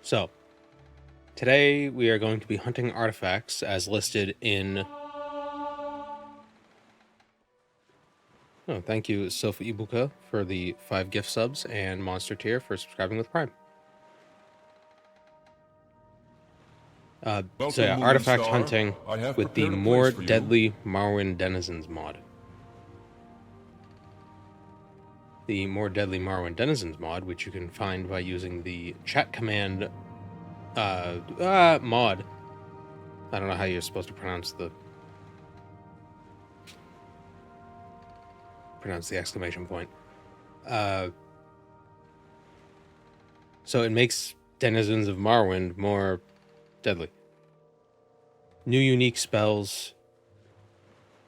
So, today we are going to be hunting artifacts as listed in... Oh, thank you, Sofa Ibuka, for the 5 gift subs, and Monster Tier for subscribing with Prime. Welcome, artifact Moonstar. hunting I have with the prepared a more place for you. deadly Morrowind Denizens mod. The more deadly Morrowind Denizens mod, which you can find by using the chat command mod. I don't know how you're supposed to pronounce the exclamation point. So it makes Denizens of Morrowind more deadly. New unique spells.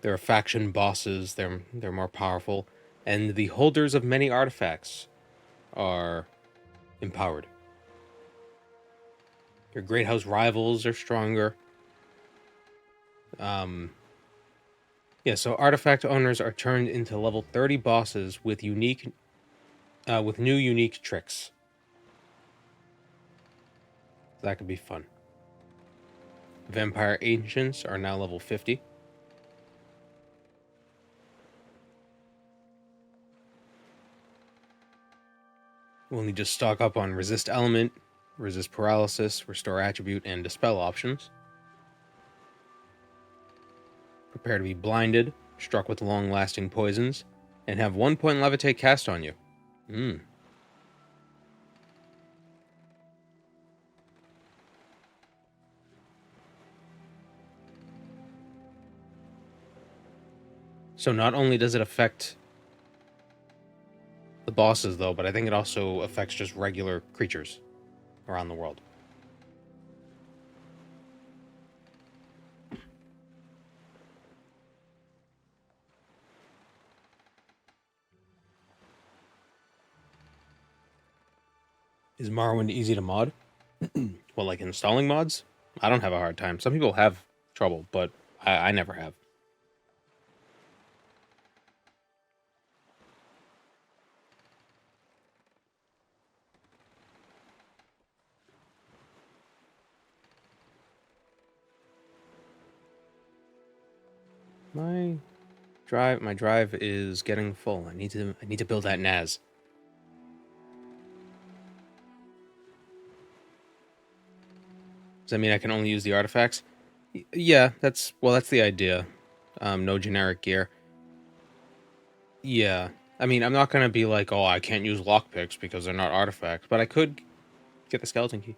There are faction bosses. They're more powerful, and the holders of many artifacts are empowered. Your Great House rivals are stronger. So artifact owners are turned into level 30 bosses with new unique tricks. That could be fun. Vampire Ancients are now level 50. We'll need to stock up on Resist Element, Resist Paralysis, Restore Attribute, and Dispel options. Prepare to be blinded, struck with long-lasting poisons, and have 1 point Levitate cast on you. So not only does it affect the bosses, though, but I think it also affects just regular creatures around the world. Is Morrowind easy to mod? Well, like installing mods? I don't have a hard time. Some people have trouble, but I never have. My drive is getting full. I need to build that NAS. Does that mean I can only use the artifacts? Yeah, that's the idea. No generic gear. Yeah. I mean, I'm not gonna be like, oh, I can't use lockpicks because they're not artifacts, but I could get the skeleton key.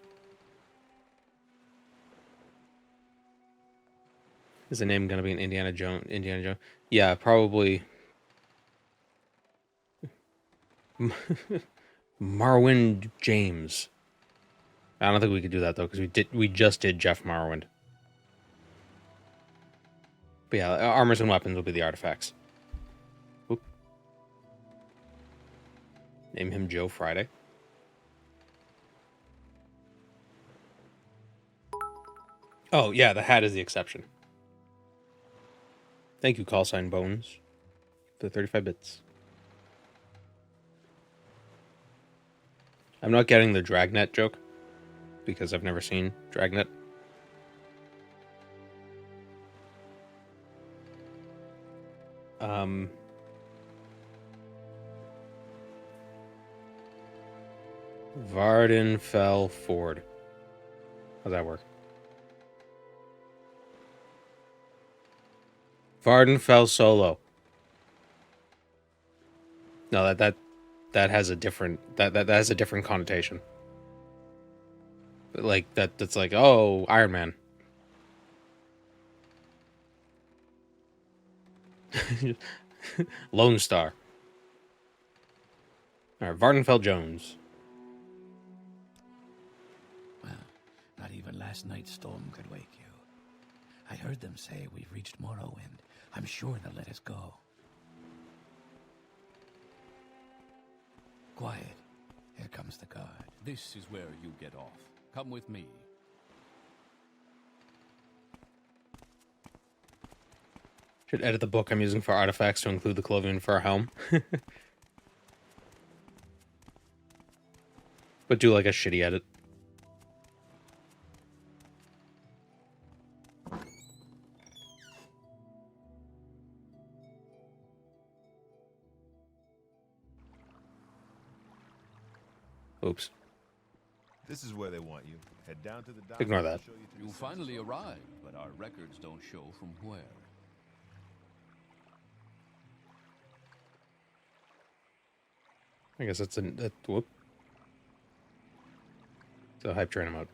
Is the name gonna be an Indiana Jones? Yeah, probably. Morrowind James. I don't think we could do that though, because we just did Jeff Morrowind. But yeah, armors and weapons will be the artifacts. Oop. Name him Joe Friday. Oh yeah, the hat is the exception. Thank you, callsign Bones, for the 35 bits. I'm not getting the Dragnet joke, because I've never seen Dragnet. Vardenfell Ford. How's that work? Vardenfell Solo. No, that has a different that has a different connotation. Like that's like, oh, Iron Man. Lone Star. All right, Vardenfell Jones. Well, not even last night's storm could wake you. I heard them say we've reached Morrowind. I'm sure they'll let us go. Quiet. Here comes the guard. This is where you get off. Come with me. Should edit the book I'm using for artifacts to include the Clovian Fur helm. But do like a shitty edit. Oops. This is where they want you. Head down to the dock. Ignore that. Show you to the You cell. finally arrived, but our records don't show from where. I guess that's whoop. It's a hype train mode.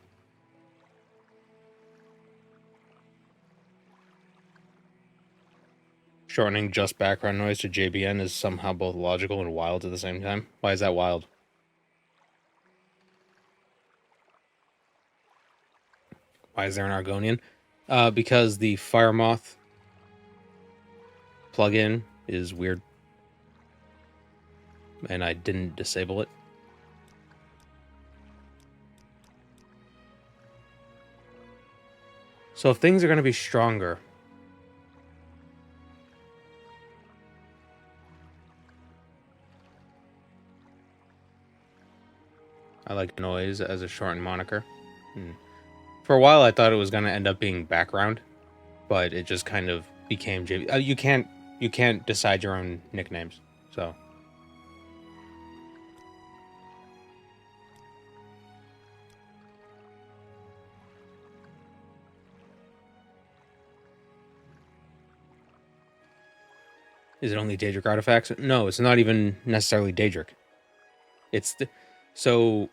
Shortening just background noise to JBN is somehow both logical and wild at the same time. Why is that wild? Why is there an Argonian? Because the Firemoth plugin is weird. And I didn't disable it. So if things are going to be stronger, I like noise as a shortened moniker. For a while, I thought it was going to end up being background, but it just kind of became JB. You can't decide your own nicknames. So is it only Daedric artifacts? No, it's not even necessarily Daedric. It's so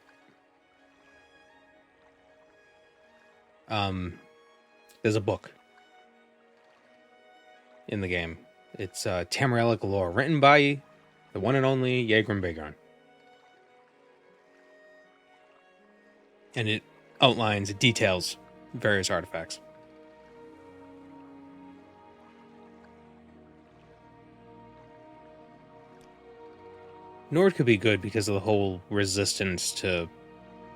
there's a book in the game. It's Tamrielic lore, written by the one and only Yagran Begron. And it outlines, it details various artifacts. Nord could be good because of the whole resistance to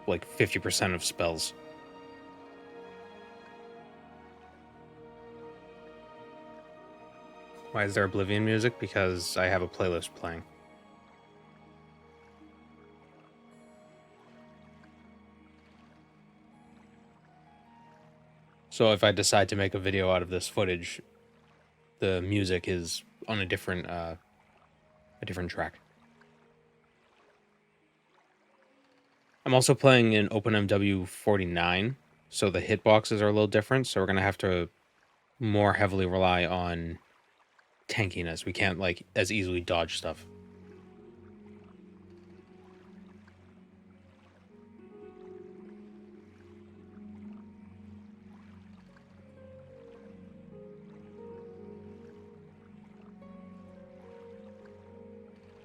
like 50% of spells. Why is there Oblivion music? Because I have a playlist playing. So if I decide to make a video out of this footage, the music is on a different track. I'm also playing in OpenMW 49, so the hitboxes are a little different, so we're going to have to more heavily rely on tankiness. We can't like as easily dodge stuff.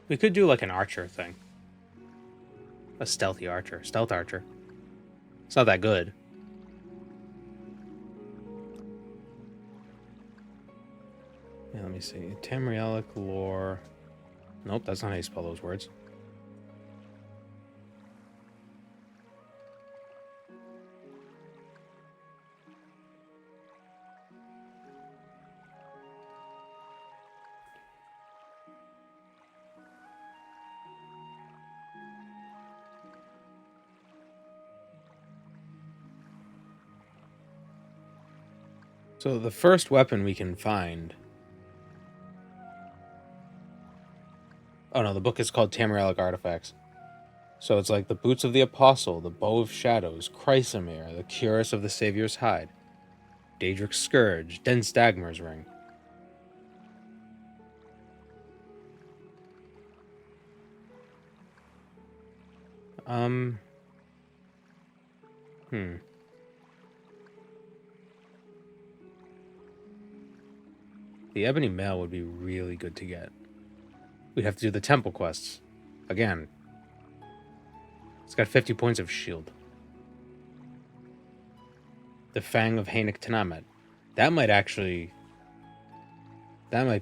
We could do like an archer thing. A stealthy archer. Stealth archer. It's not that good. Yeah, let me see. Tamrielic lore. Nope, that's not how you spell those words. So the first weapon we can find... Oh no, the book is called Tamrielic Artifacts. So it's like the Boots of the Apostle, the Bow of Shadows, Chrysamere, the Cuirass of the Savior's Hide, Daedric's Scourge, Den Stagmer's Ring. The Ebony Mail would be really good to get. We'd have to do the temple quests. Again. It's got 50 points of shield. The Fang of Hanik Tanamet. That might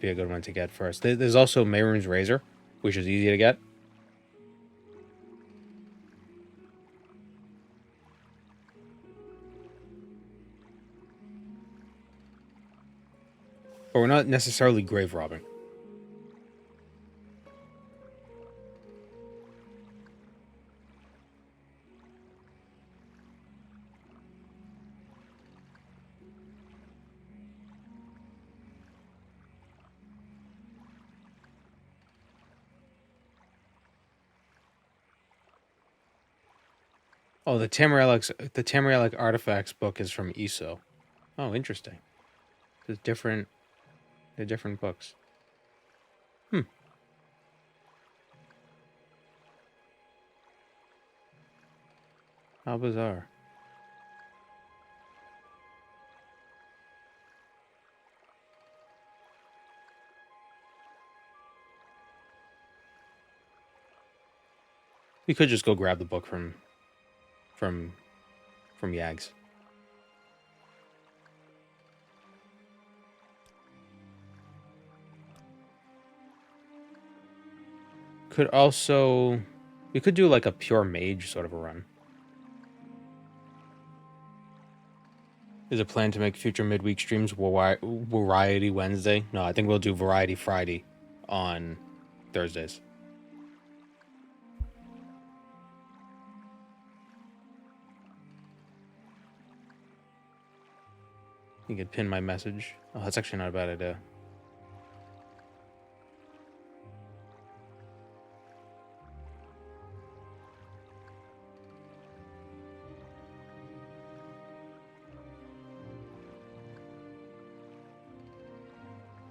be a good one to get first. There's also Mehrunes Razor, which is easy to get. But we're not necessarily grave robbing. Oh, the Tamrielic artifacts book is from ESO. Oh, interesting. They're different books. How bizarre. We could just go grab the book from Yags. We could do like a pure mage sort of a run. Is it planned to make future midweek streams Variety Wednesday? No, I think we'll do Variety Friday on Thursdays. You could pin my message. Oh, that's actually not a bad idea.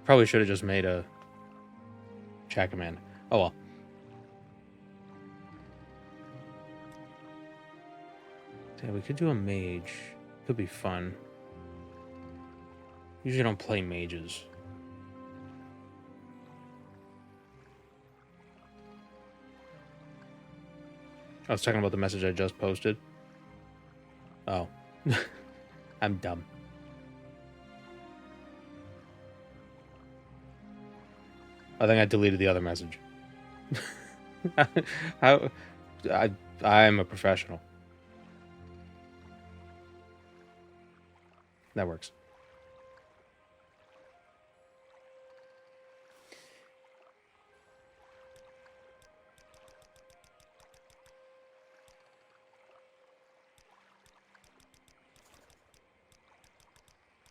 Probably should have just made a chat command. Oh well. Yeah, we could do a mage. Could be fun. Usually don't play mages. I was talking about the message I just posted. Oh. I'm dumb. I think I deleted the other message. I'm a professional. That works.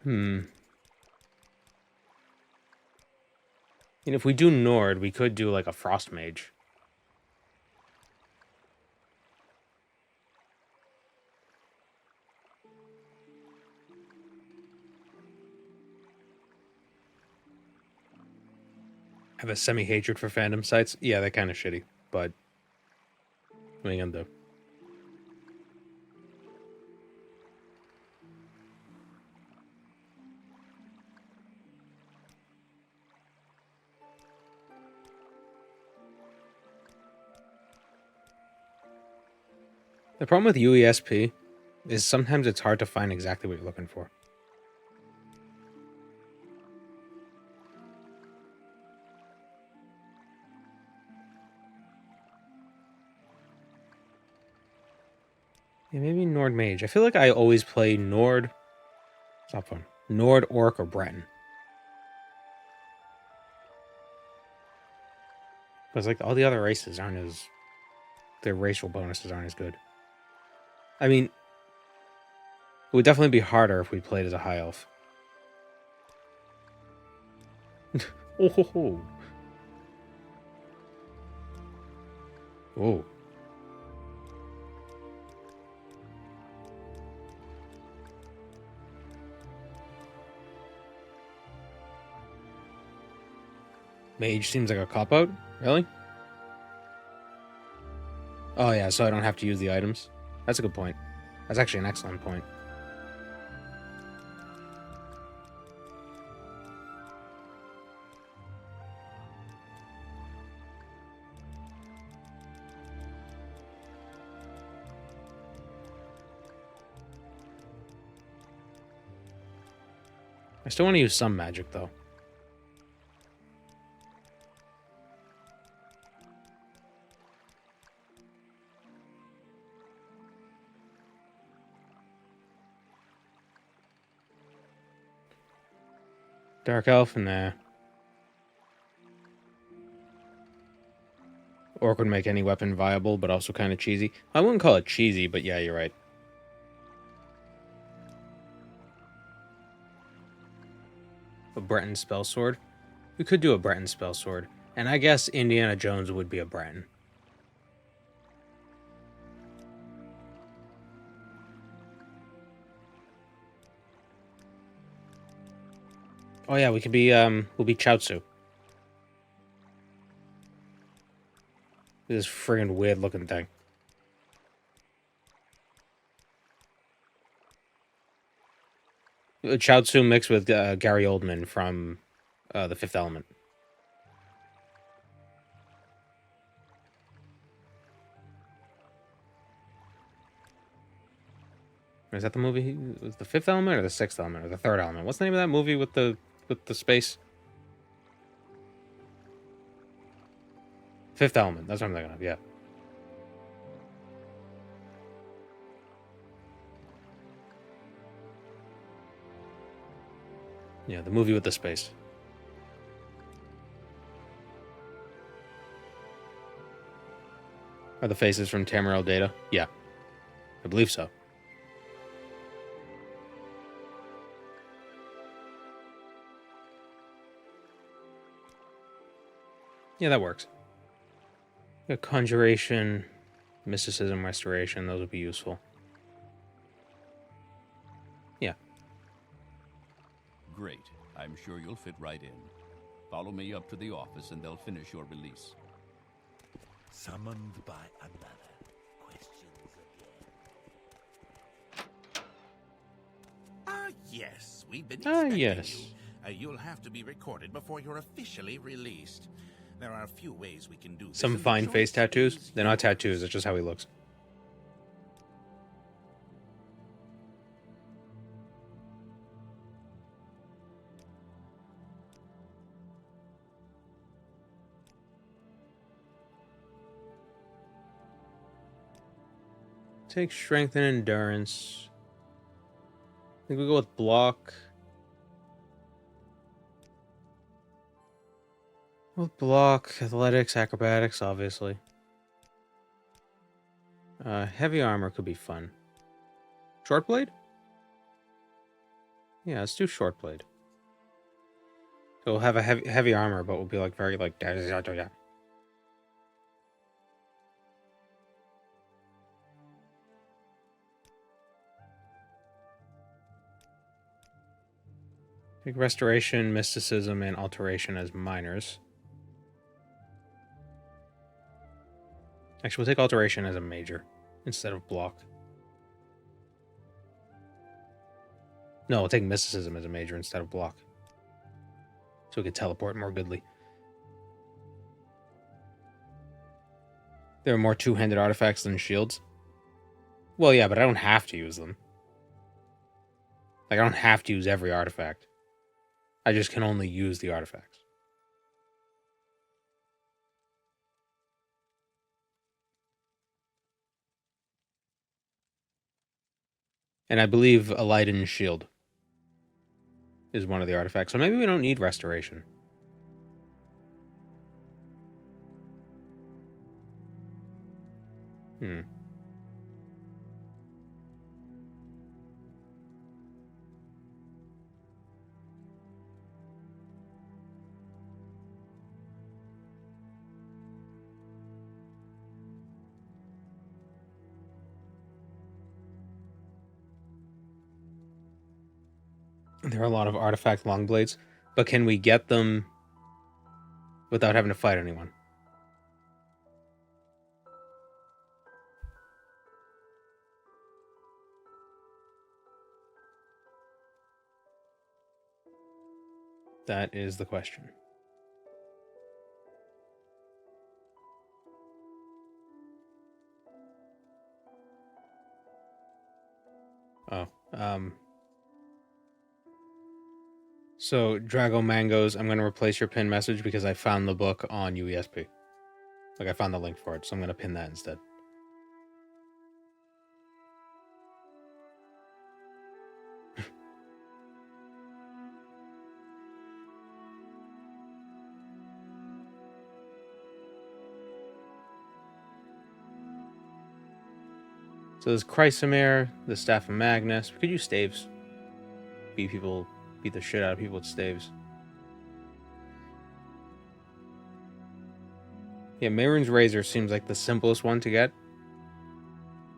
And if we do Nord, we could do like a Frost Mage. Have a semi-hatred for fandom sites? Yeah, they're kind of shitty, but what are you gonna do? The problem with UESP is sometimes it's hard to find exactly what you're looking for. Yeah, maybe Nord Mage. I feel like I always play Nord. Stop phone. Nord, Orc, or Breton. Because like all the other races aren't as... Their racial bonuses aren't as good. I mean, it would definitely be harder if we played as a high elf. Oh ho ho. Oh. Mage seems like a cop-out? Really? Oh yeah, so I don't have to use the items. That's a good point. That's actually an excellent point. I still want to use some magic, though. Dark Elf? Nah. Orc would make any weapon viable, but also kind of cheesy. I wouldn't call it cheesy, but yeah, you're right. A Breton spell sword? We could do a Breton spell sword. And I guess Indiana Jones would be a Breton. Oh yeah, we could be we'll be Chaozu. This friggin' weird looking thing. Chaozu mixed with Gary Oldman from The Fifth Element. Is that the movie? Was the Fifth Element or the Sixth Element or the Third Element? What's the name of that movie with the space? Fifth Element. That's what I'm thinking of. Yeah. Yeah, the movie with the space. Are the faces from Tamriel Data? Yeah, I believe so. Yeah, that works. Conjuration, mysticism, restoration, those would be useful. Yeah. Great. I'm sure you'll fit right in. Follow me up to the office and they'll finish your release. Summoned by another. Questions again. Yes, we've been Ah, expecting yes. you. You'll have to be recorded before you're officially released. There are a few ways we can do this. Some and the fine face choice tattoos. is They're not yours. tattoos, it's just how he looks. Take strength and endurance. I think we go with block. With block, athletics, acrobatics, obviously. Heavy armor could be fun. Short blade? Yeah, let's do short blade. So we'll have a heavy armor, but we'll be like very like. Take restoration, mysticism, and alteration as minors. Actually, we'll take alteration as a major instead of block. No, we'll take mysticism as a major instead of block. So we can teleport more goodly. There are more two-handed artifacts than shields. Well, yeah, but I don't have to use them. Like, I don't have to use every artifact. I just can only use the artifacts. And I believe a lightened shield is one of the artifacts. So maybe we don't need restoration. There are a lot of artifact longblades, but can we get them without having to fight anyone? That is the question. Oh, so Drago Mangoes, I'm going to replace your pin message because I found the book on UESP. Like, I found the link for it, so I'm going to pin that instead. So there's Chrysamere, the Staff of Magnus. We could use staves. Beat the shit out of people with staves. Yeah, Mehrunes Razor seems like the simplest one to get.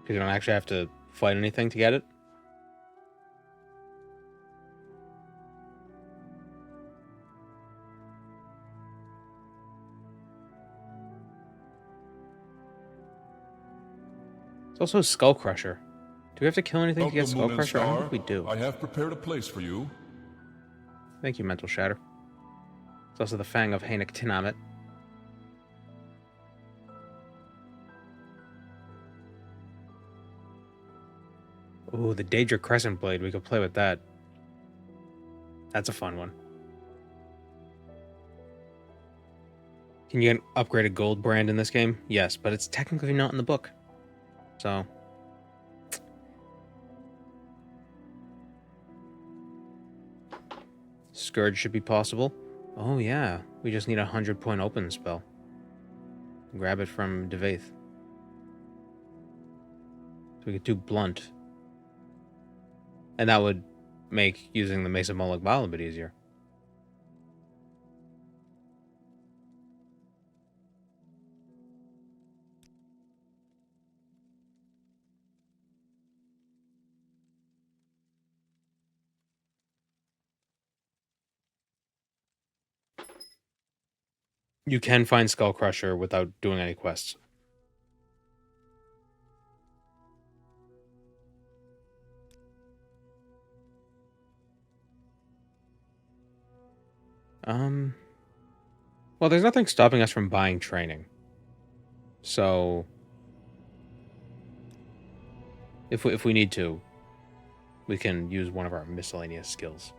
Because you don't actually have to fight anything to get it. It's also a Skull Crusher. Do we have to kill anything to get Welcome, Skull Moon and Crusher? I don't Star. think we do. I have prepared a place for you. Thank you, Mental Shatter. It's also the Fang of Hanik Tinamet. Ooh, the Daedra Crescent Blade. We could play with that. That's a fun one. Can you get an upgraded gold brand in this game? Yes, but it's technically not in the book. So... Scourge should be possible. Oh yeah, we just need a 100-point open spell. Grab it from Devaith. So we could do Blunt. And that would make using the Mace of Moloch Bile a bit easier. You can find Skull Crusher without doing any quests. Well, there's nothing stopping us from buying training. So, if we need to, we can use one of our miscellaneous skills.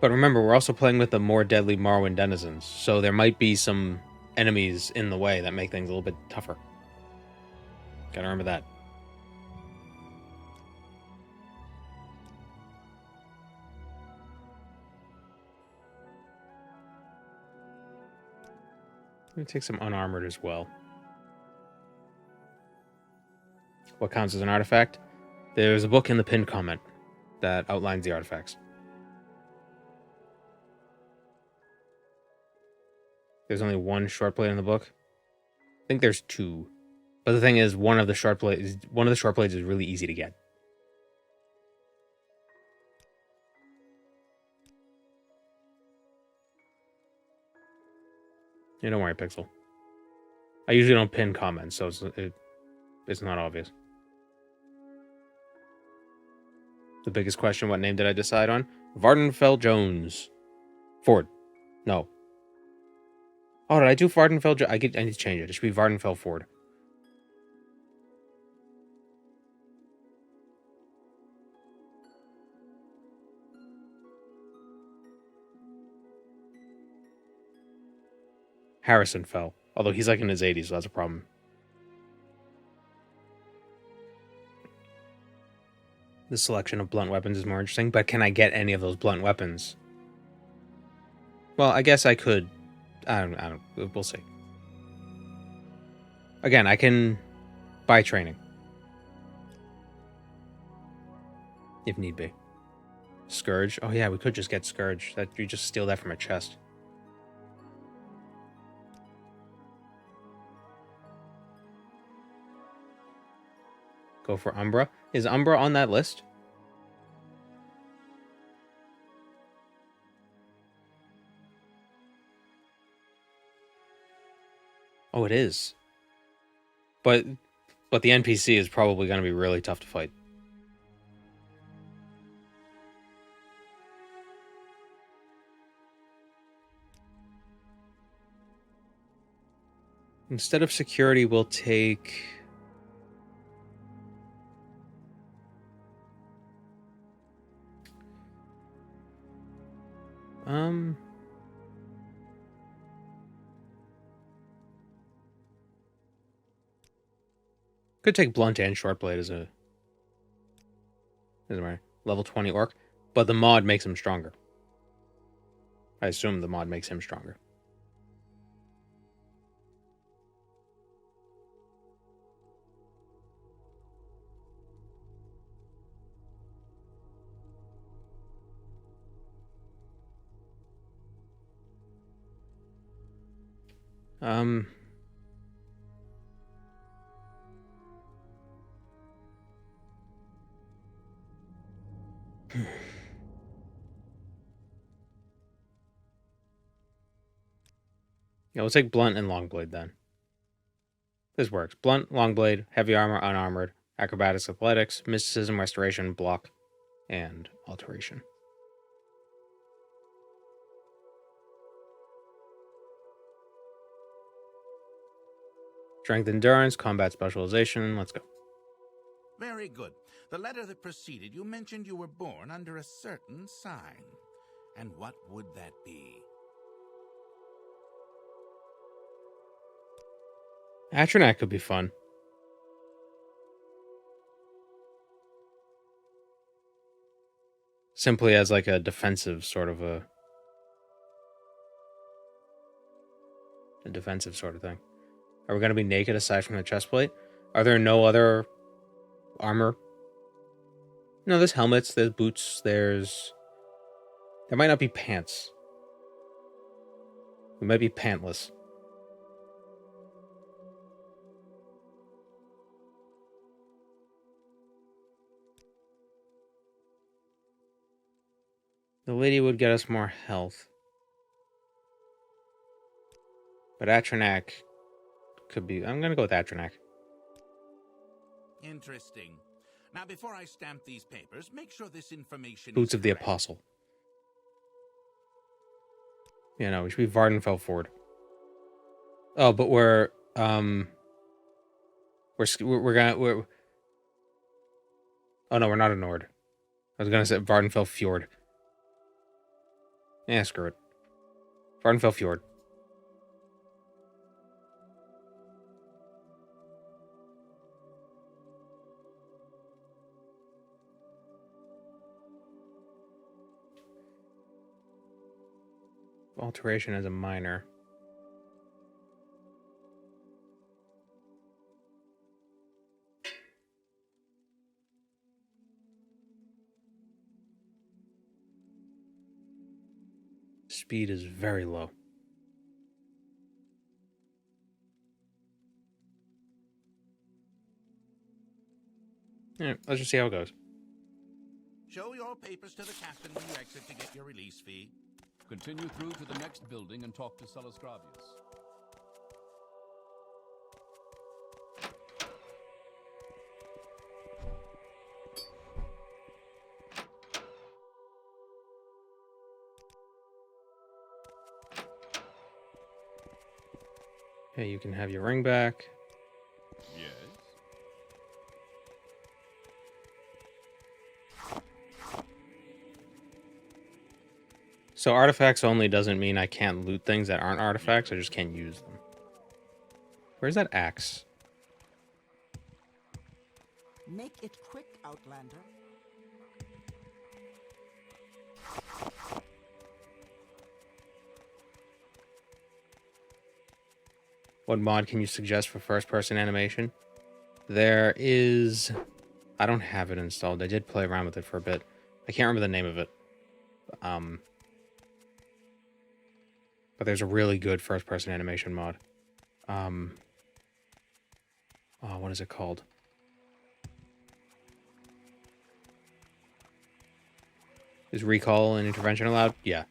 But remember, we're also playing with the more deadly Morrowind Denizens, so there might be some enemies in the way that make things a little bit tougher. Gotta remember that. Let me take some unarmored as well. What counts as an artifact? There's a book in the pinned comment that outlines the artifacts. There's only one short blade in the book. I think there's two. But the thing is, one of the short blades is really easy to get. Yeah, don't worry, Pixel. I usually don't pin comments, so it's not obvious. The biggest question, what name did I decide on? Vardenfell Jones. Ford. No. Oh, did I do Vardenfell Jones? I need to change it. It should be Vardenfell Ford. Harrison fell. Although he's like in his 80s, so that's a problem. The selection of blunt weapons is more interesting, but can I get any of those blunt weapons? Well, I guess I could. I don't. We'll see. Again, I can buy training. If need be. Scourge. Oh yeah, we could just get Scourge. That you just steal that from a chest. Go for Umbra. Is Umbra on that list? Oh, it is. But the NPC is probably going to be really tough to fight. Instead of security, we'll take... Could take Blunt and Shortblade as a level 20 orc, but the mod makes him stronger. I assume the mod makes him stronger. Yeah, we'll take blunt and long blade then. This works. Blunt, long blade, heavy armor, unarmored, acrobatics, athletics, mysticism, restoration, block, and alteration. Strength, endurance, combat specialization. Let's go. Very good. The letter that preceded you mentioned you were born under a certain sign. And what would that be? Atronak could be fun. Simply as like a defensive sort of defensive sort of thing. Are we going to be naked aside from the chest plate? Are there no other armor? No, there's helmets, there's boots, there might not be pants. We might be pantless. The lady would get us more health. But Atronak could be... I'm going to go with Atronak. Interesting. Now, before I stamp these papers, make sure this information Boots is of the correct. Apostle. Yeah, no, we should be Vardenfell Ford. Oh, but we're oh no, we're not a Nord. I was gonna say Vardenfell Fjord. Yeah, screw it. Vardenfell Fjord. Alteration as a minor. Speed is very low. Yeah, let's just see how it goes. Show your papers to the captain when you exit to get your release fee. Continue through to the next building and talk to Celisgravius. Okay, you can have your ring back. Yes? So artifacts only doesn't mean I can't loot things that aren't artifacts, I just can't use them. Where's that axe? Make it quick, Outlander. What mod can you suggest for first-person animation? There is... I don't have it installed. I did play around with it for a bit. I can't remember the name of it. But there's a really good first-person animation mod. Oh, what is it called? Is recall and intervention allowed? Yeah.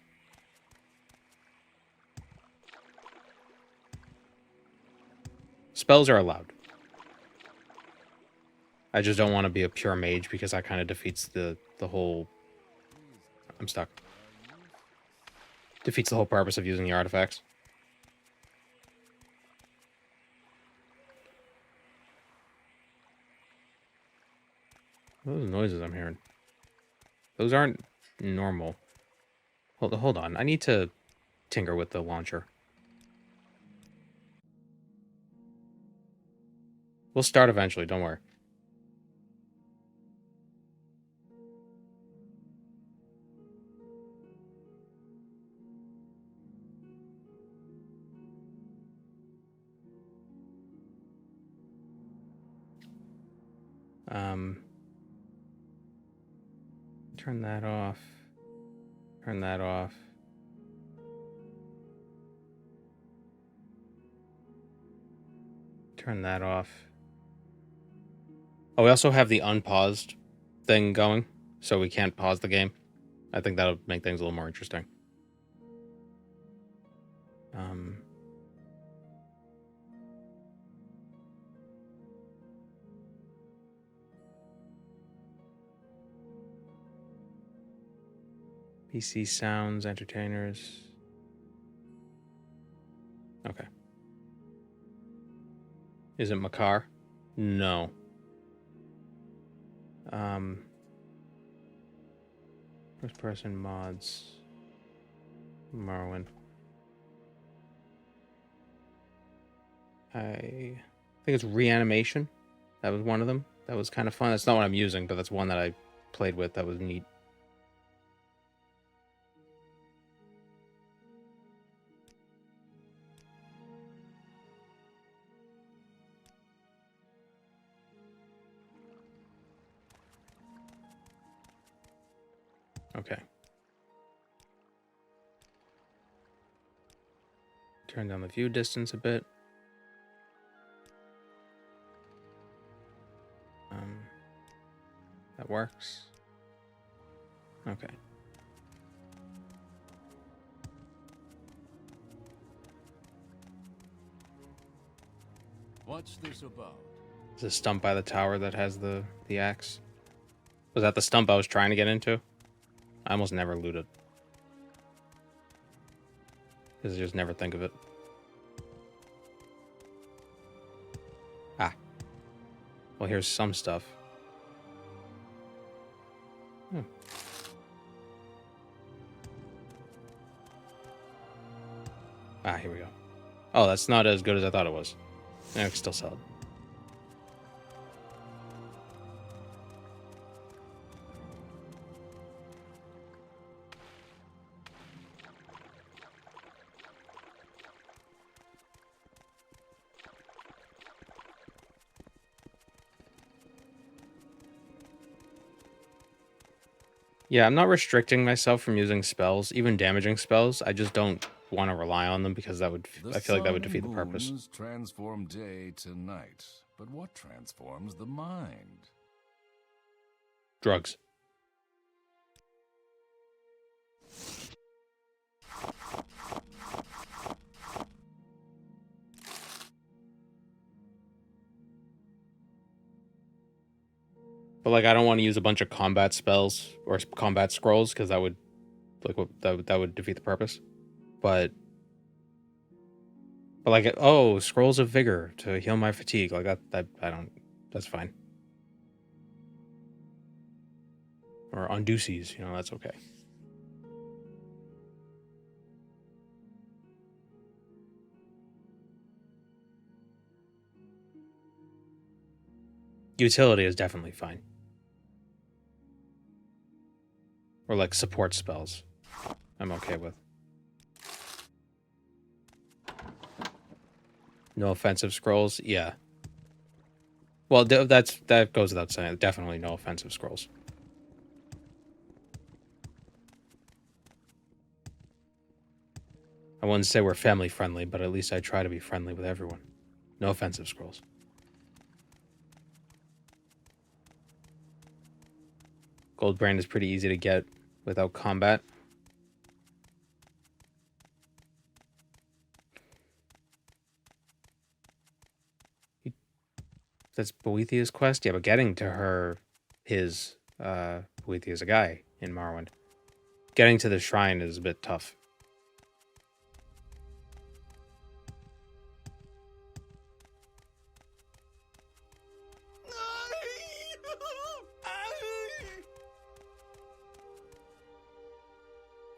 Spells are allowed. I just don't want to be a pure mage because that kind of defeats the whole... I'm stuck. Defeats the whole purpose of using the artifacts. What are those noises I'm hearing? Those aren't normal. Hold on. I need to tinker with the launcher. We'll start eventually, don't worry. Turn that off. Turn that off. Turn that off. Oh, we also have the unpaused thing going, so we can't pause the game. I think that'll make things a little more interesting. PC sounds, entertainers. Okay. Is it Makar? No. First person mods. Morrowind. I think it's reanimation. That was one of them. That was kind of fun. That's not what I'm using, but that's one that I played with. That was neat. Okay. Turn down the view distance a bit. That works. Okay. What's this about? Is this stump by the tower that has the axe? Was that the stump I was trying to get into? I almost never loot it. Because I just never think of it. Ah. Well, here's some stuff. Ah, here we go. Oh, that's not as good as I thought it was. I can still sell it. Yeah, I'm not restricting myself from using spells, even damaging spells. I just don't want to rely on them because that would, I feel like that would defeat the purpose. Moons transform day to night, but what transforms the mind? Drugs. But like, I don't want to use a bunch of combat spells or combat scrolls because that would, like, that would defeat the purpose. But like, oh, scrolls of vigor to heal my fatigue, like that I don't. That's fine. Or Unduces, that's okay. Utility is definitely fine. Or like support spells, I'm okay with. No offensive scrolls, yeah. Well, that goes without saying. Definitely no offensive scrolls. I wouldn't say we're family friendly, but at least I try to be friendly with everyone. No offensive scrolls. Gold brand is pretty easy to get without combat. That's Boethia's quest? Yeah, but getting to Boethia's a guy in Morrowind. Getting to the shrine is a bit tough.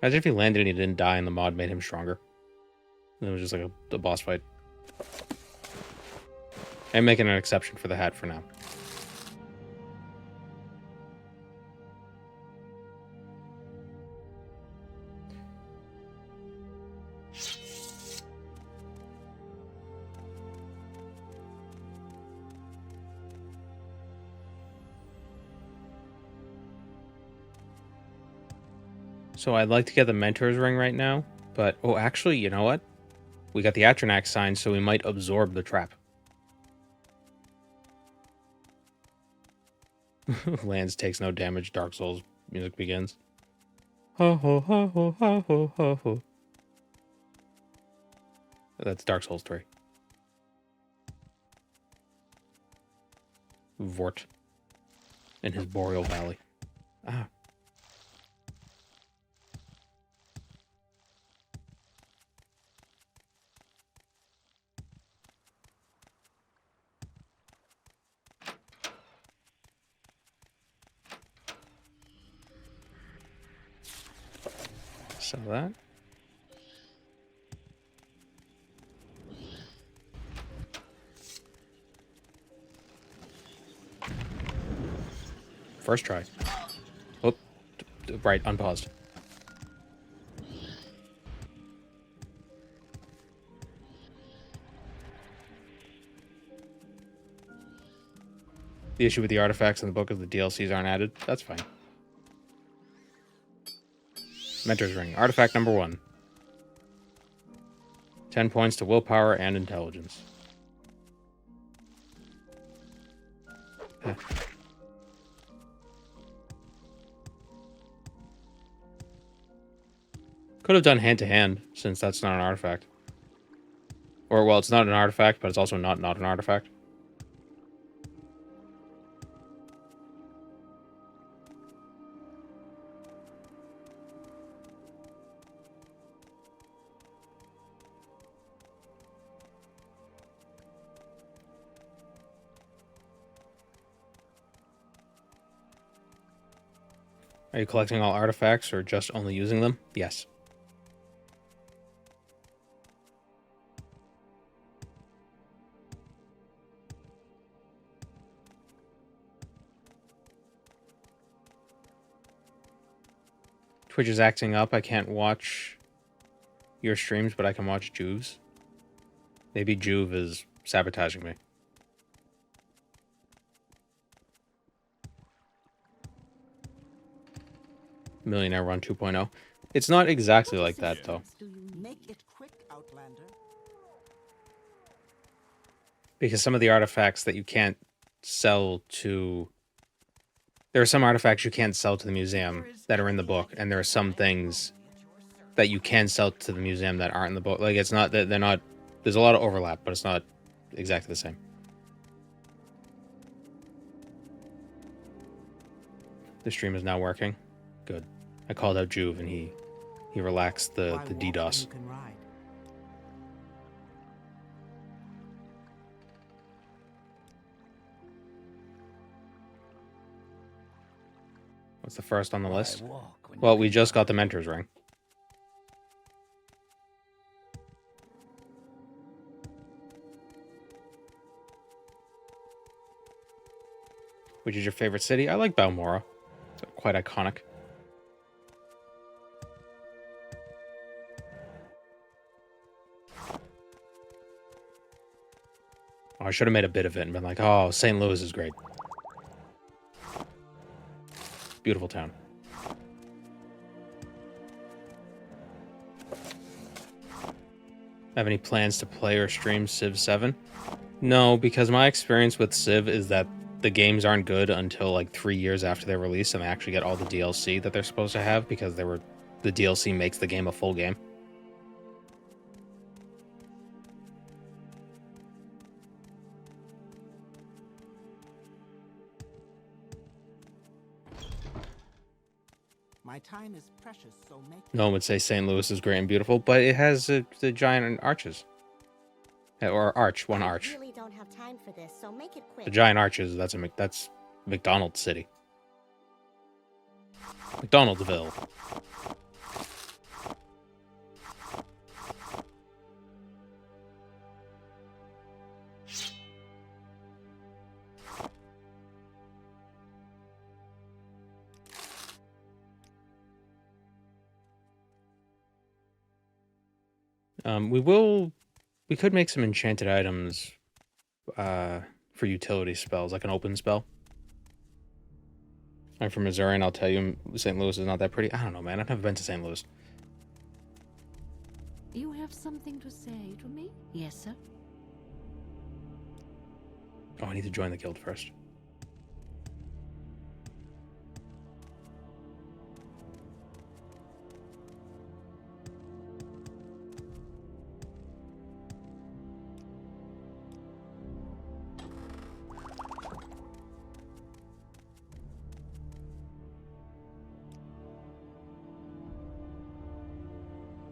Imagine if he landed and he didn't die and the mod made him stronger. And it was just like a boss fight. I'm making an exception for the hat for now. So I'd like to get the Mentor's Ring right now, but... Oh, actually, you know what? We got the Atronax sign, so we might absorb the trap. Lands takes no damage. Dark Souls music begins. Ho ho ho ho ho ho ho ho. That's Dark Souls 3. Vort. In his boreal valley. Ah. Sell that. First try. Oh, right, unpaused. The issue with the artifacts in the book is the DLCs aren't added. That's fine. Mentor's Ring. Artifact number 1. 10 points to willpower and intelligence. Eh. Could have done hand-to-hand, since that's not an artifact. Or, well, it's not an artifact, but it's also not an artifact. Are you collecting all artifacts or just only using them? Yes. Twitch is acting up. I can't watch your streams, but I can watch Juve's. Maybe Juve is sabotaging me. Millionaire Run 2.0. It's not exactly like that, though. Make it quick, Outlander. Because some of the artifacts that you can't sell to... There are some artifacts you can't sell to the museum that are in the book, and there are some things that you can sell to the museum that aren't in the book. Like, it's not... They're not... There's a lot of overlap, but it's not exactly the same. The stream is now working. Good. I called out Juve, and he relaxed the DDoS. What's the first on the list? Well, we just got the Mentor's Ring. Which is your favorite city? I like Balmora. It's quite iconic. Oh, I should have made a bit of it and been like, oh, St. Louis is great. Beautiful town. Have any plans to play or stream Civ 7? No, because my experience with Civ is that the games aren't good until like 3 years after they're released, and they actually get all the DLC that they're supposed to have because the DLC makes the game a full game. My time is precious, so make No one would say St. Louis is great and beautiful, but it has the giant arches. Or arch, one arch. I really don't have time for this, so make it quick. The giant arches, that's McDonald's City. McDonaldsville. We could make some enchanted items for utility spells, like an open spell. I'm from Missouri, and I'll tell you, St. Louis is not that pretty. I don't know, man. I've never been to St. Louis. You have something to say to me? Yes, sir. Oh, I need to join the guild first.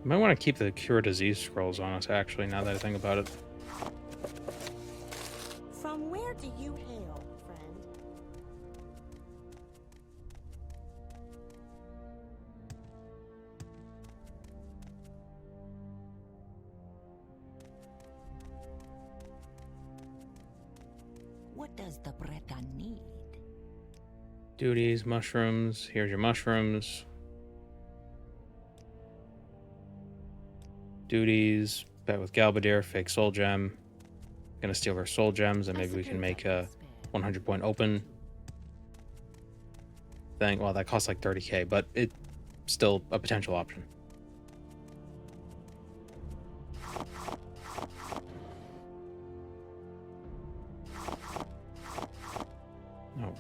I might want to keep the Cure Disease scrolls on us, actually, now that I think about it. From where do you hail, friend? What does the Breton need? Duties, mushrooms. Here's your mushrooms. Duties. Bet with Galbadir, fake soul gem. Gonna steal her soul gems, and maybe we can make a 100 point open thing. Well, that costs like 30k, but it's still a potential option. No.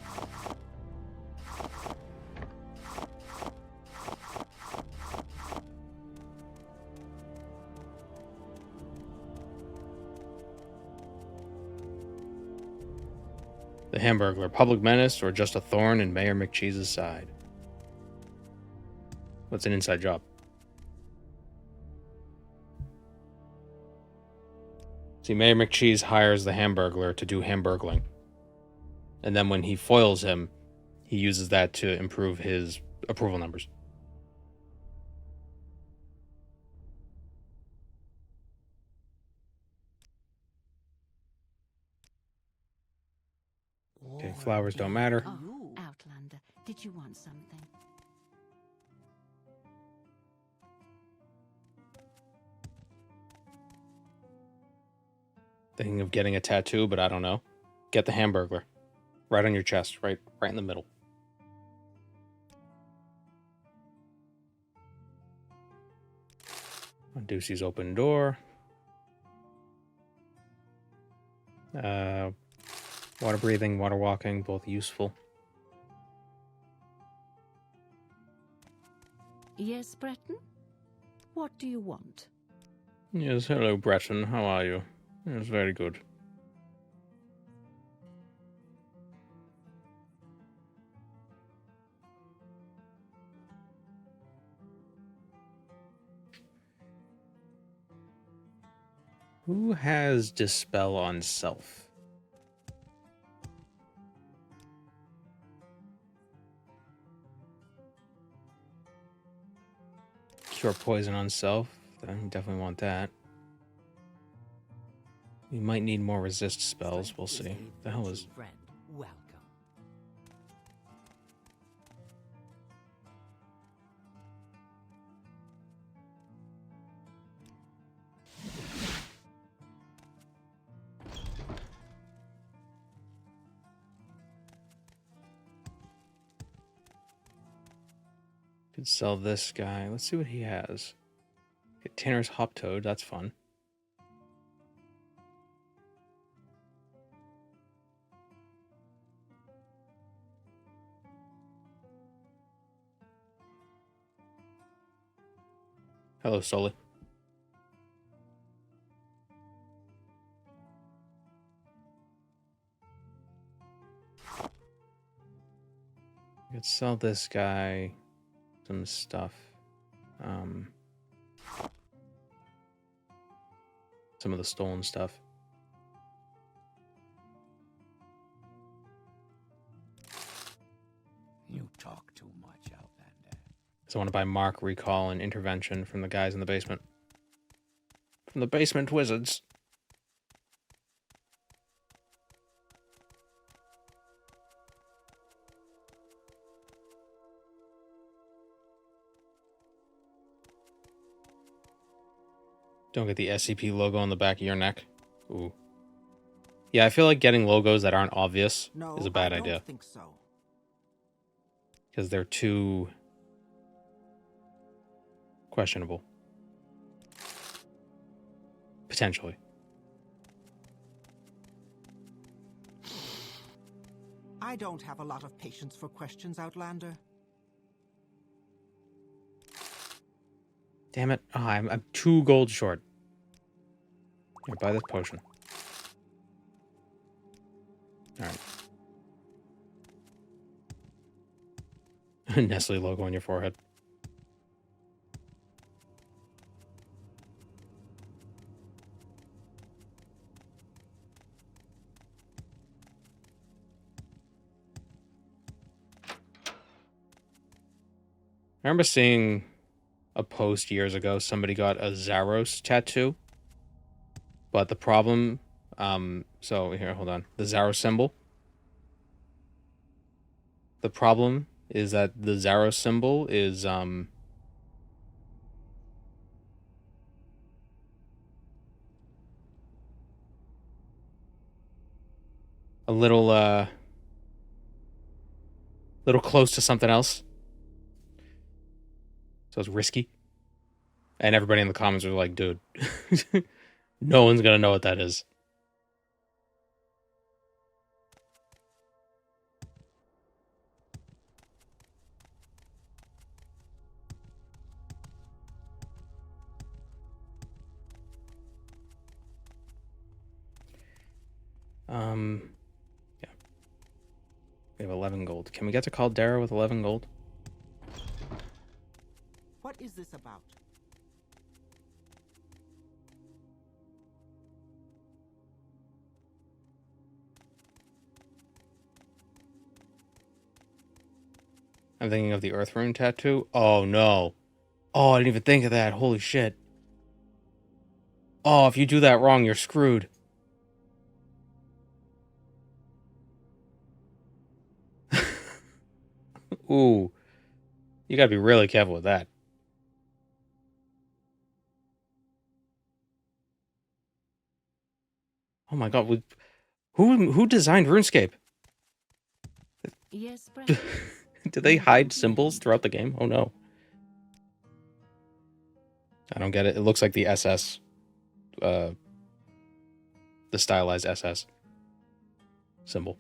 The Hamburglar, public menace or just a thorn in Mayor McCheese's side? What's an inside job? See, Mayor McCheese hires the Hamburglar to do hamburgling. And then when he foils him, he uses that to improve his approval numbers. Okay, flowers don't matter. Oh, Outlander, did you want something? Thinking of getting a tattoo, but I don't know. Get the Hamburglar. Right on your chest, right in the middle. On Ducey's open door. Water breathing, water walking, both useful. Yes, Breton? What do you want? Yes, hello, Breton. How are you? Yes, very good. Who has Dispel on Self? Cure Poison on Self. I definitely want that. We might need more resist spells. We'll see. The hell is... Friend, welcome. Could sell this guy. Let's see what he has. Get Tanner's Hop Toad. That's fun. Hello, Sully. Could sell this guy some stuff. Some of the stolen stuff. You talk too much, Outlander. So I want to buy Mark, Recall, and Intervention from the guys in the basement. From the basement wizards. Don't get the SCP logo on the back of your neck. Ooh. Yeah, I feel like getting logos that aren't obvious is a bad idea. I don't think so. Because they're too questionable. Potentially. I don't have a lot of patience for questions, Outlander. Damn it. Oh, I'm 2 gold short. Here, buy this potion. Alright. Nestle logo on your forehead. I remember seeing a post years ago. Somebody got a Zaros tattoo. But the problem So here, hold on. The Zaro symbol. The problem is that the Zaro symbol is a little close to something else. So it's risky. And everybody in the comments are like, dude, no one's gonna know what that is. Yeah. We have 11 gold. Can we get to Caldera with 11 gold? What is this about? I'm thinking of the Earth Rune tattoo. Oh, no. Oh, I didn't even think of that. Holy shit. Oh, if you do that wrong, you're screwed. Ooh. You gotta be really careful with that. Oh my god. Who designed RuneScape? Yes, Brent. Did they hide symbols throughout the game? Oh no. I don't get it. It looks like the SS. The stylized SS symbol.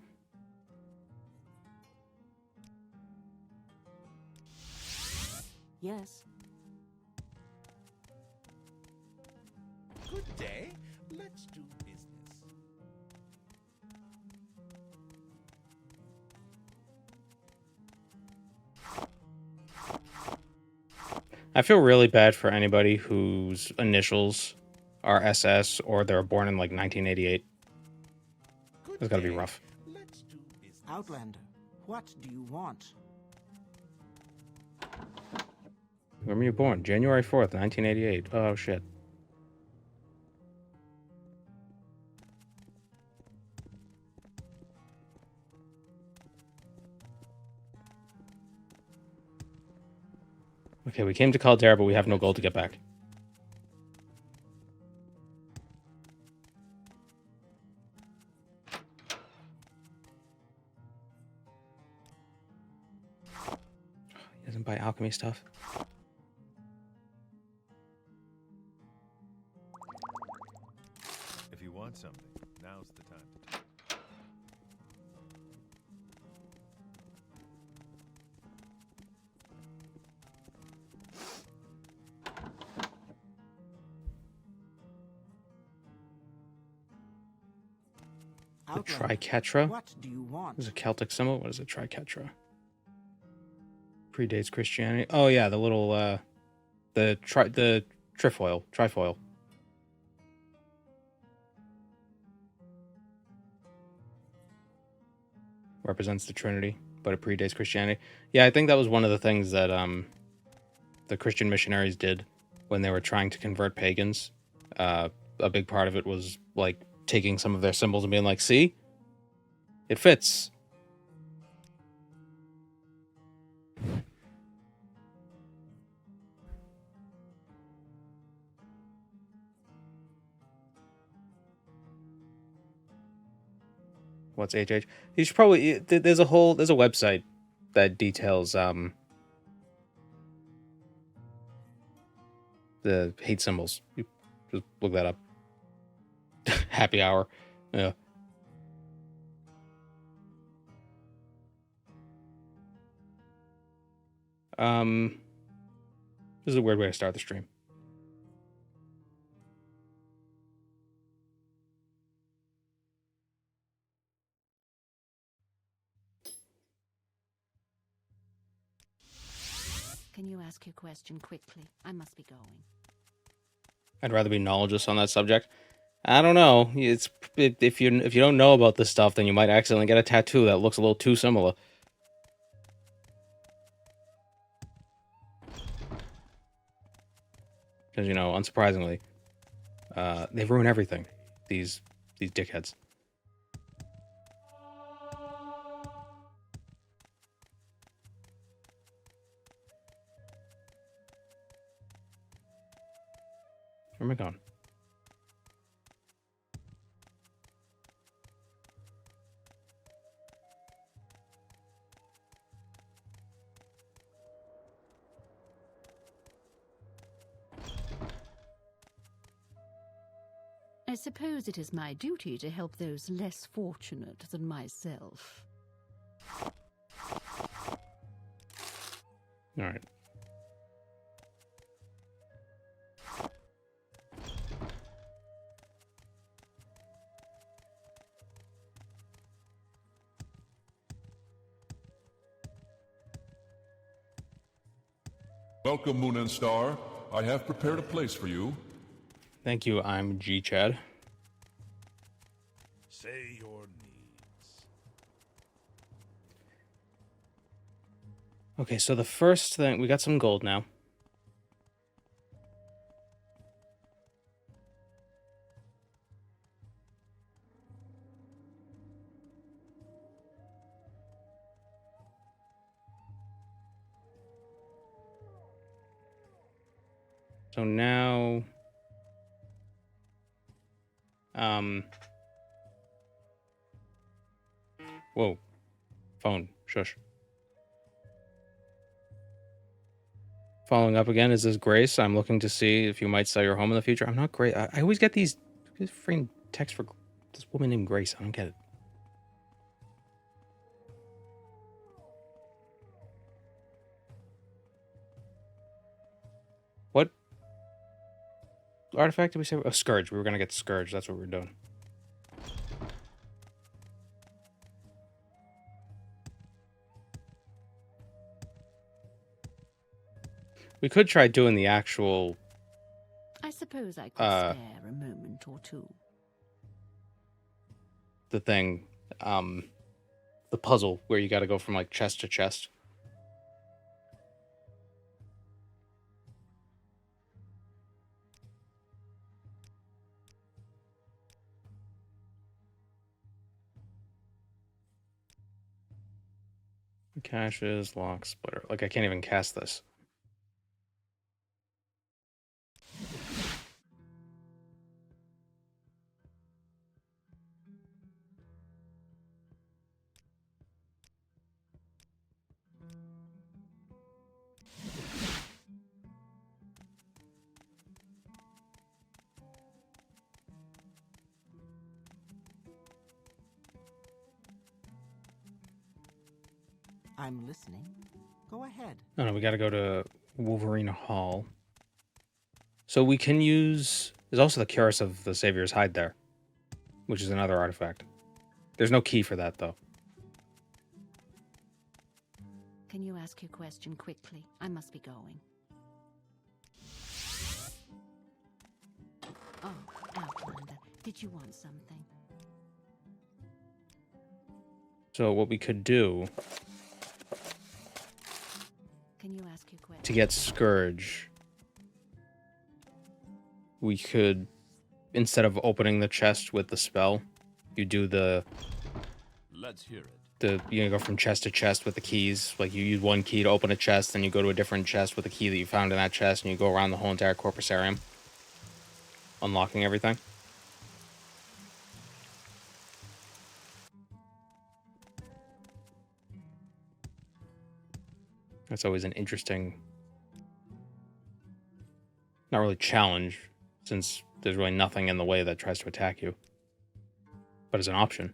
Yes. Good day. Let's do business. I feel really bad for anybody whose initials are SS or they're born in like 1988. Good It's gotta be day. rough. Let's do business. Outlander, what do you want? When were you born? January 4th, 1988. Oh shit. Okay, we came to Caldera, but we have no gold to get back. He doesn't buy alchemy stuff. If you want something, now's the time to talk. The Outlander, Triquetra? what do you want? This is a Celtic symbol. What is it? Triquetra. Predates Christianity. Oh yeah, the little the trifoil. Represents the Trinity, but it predates Christianity. Yeah, I think that was one of the things that the Christian missionaries did when they were trying to convert pagans. A big part of it was like taking some of their symbols and being like, see? It fits. What's HH? You should probably there's a website that details the hate symbols. You just look that up. Happy hour. Yeah. This is a weird way to start the stream. Can you ask your question quickly? I must be going. I'd rather be knowledgeous on that subject. I don't know. It's if you don't know about this stuff, then you might accidentally get a tattoo that looks a little too similar. Because unsurprisingly, they ruin everything. These these dickheads. Where am I going? I suppose it is my duty to help those less fortunate than myself. All right. Welcome, Moon and Star. I have prepared a place for you. Thank you. I'm G Chad. Say your needs. Okay, so the first thing, we got some gold now. So now, whoa, phone, shush. Following up again, is this Grace? I'm looking to see if you might sell your home in the future. I'm not Grace. I always get these freaking texts for this woman named Grace. I don't get it. What artifact did we say? Oh, Scourge. We were going to get Scourge. That's what we're doing. We could try doing the actual... I suppose I could spare a moment or two. the thing, the puzzle where you got to go from like chest to chest. Caches, lock, splitter. Like I can't even cast this. I'm listening. Go ahead. No, we got to go to Wolverine Hall. So we can use... There's also the Curse of the Savior's Hide there, which is another artifact. There's no key for that, though. Can you ask your question quickly? I must be going. Oh, Outlander, did you want something? So what we could do... Can you ask your question? To get Scourge, we could, instead of opening the chest with the spell, you do the... Let's hear it. You go from chest to chest with the keys. Like you use one key to open a chest, then you go to a different chest with a key that you found in that chest, and you go around the whole entire Corpusarium, unlocking everything. That's always an interesting, not really challenge, since there's really nothing in the way that tries to attack you, but as an option.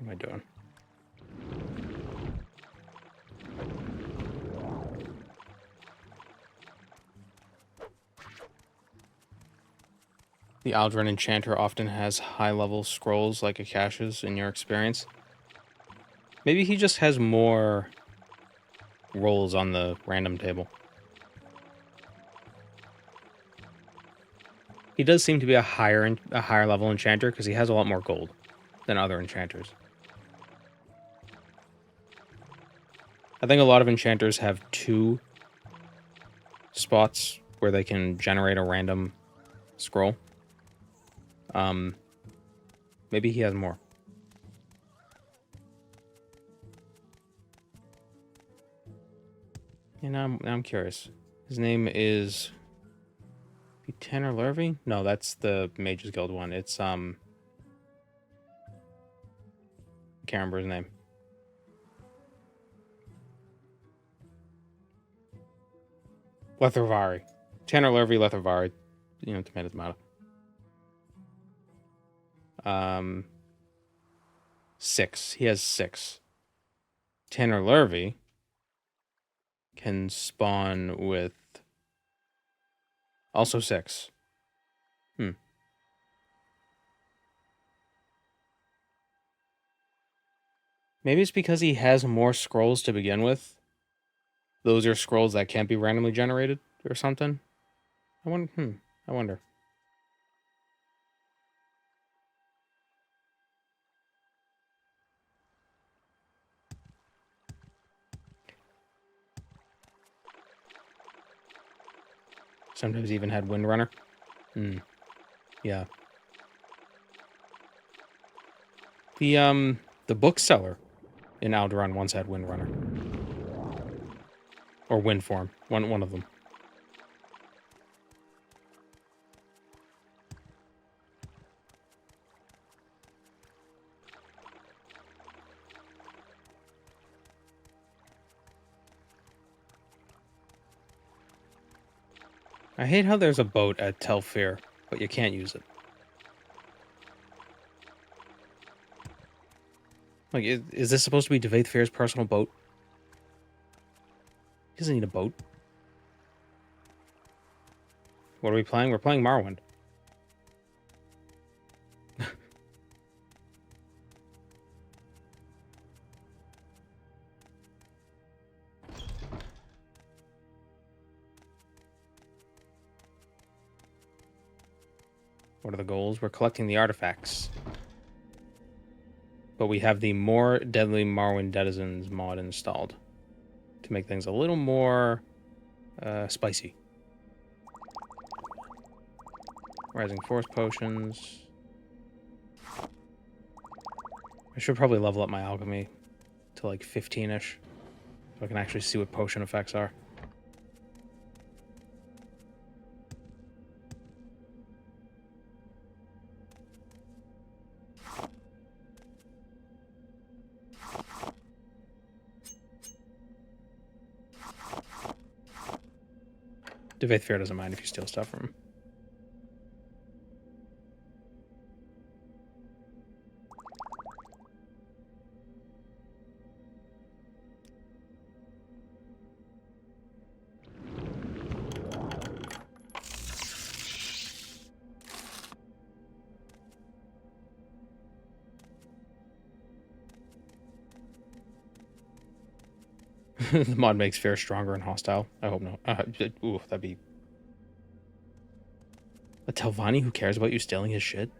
What am I doing? The Aldrin Enchanter often has high-level scrolls like Akasha's in your experience. Maybe he just has more rolls on the random table. He does seem to be a higher level enchanter because he has a lot more gold than other enchanters. I think a lot of enchanters have 2 spots where they can generate a random scroll. Maybe he has more. And now I'm curious. His name is Tanner Lurvy? No, that's the Mages Guild one. It's I can't remember his name. Lethervari. Tanner Lurvy, Lethervari. You know, tomato, tomato. 6. He has 6. Tanner Lurvy can spawn with also 6. Maybe it's because he has more scrolls to begin with. Those are scrolls that can't be randomly generated or something. I wonder. Sometimes even had Windrunner. Yeah. The bookseller in Alderaan once had Windrunner. Or Windform. One of them. I hate how there's a boat at Telfair, but you can't use it. Like, is this supposed to be Devaith Fair's personal boat? He doesn't need a boat. What are we playing? We're playing Morrowind. What are the goals? We're collecting the artifacts. But we have the More Deadly Morrowind Denizens mod installed to make things a little more spicy. Rising Force Potions. I should probably level up my alchemy to like 15-ish so I can actually see what potion effects are. Devaith Fair doesn't mind if you steal stuff from him. The mod makes Fair stronger and hostile. I hope not. Ooh, that'd be... A Telvanni who cares about you stealing his shit?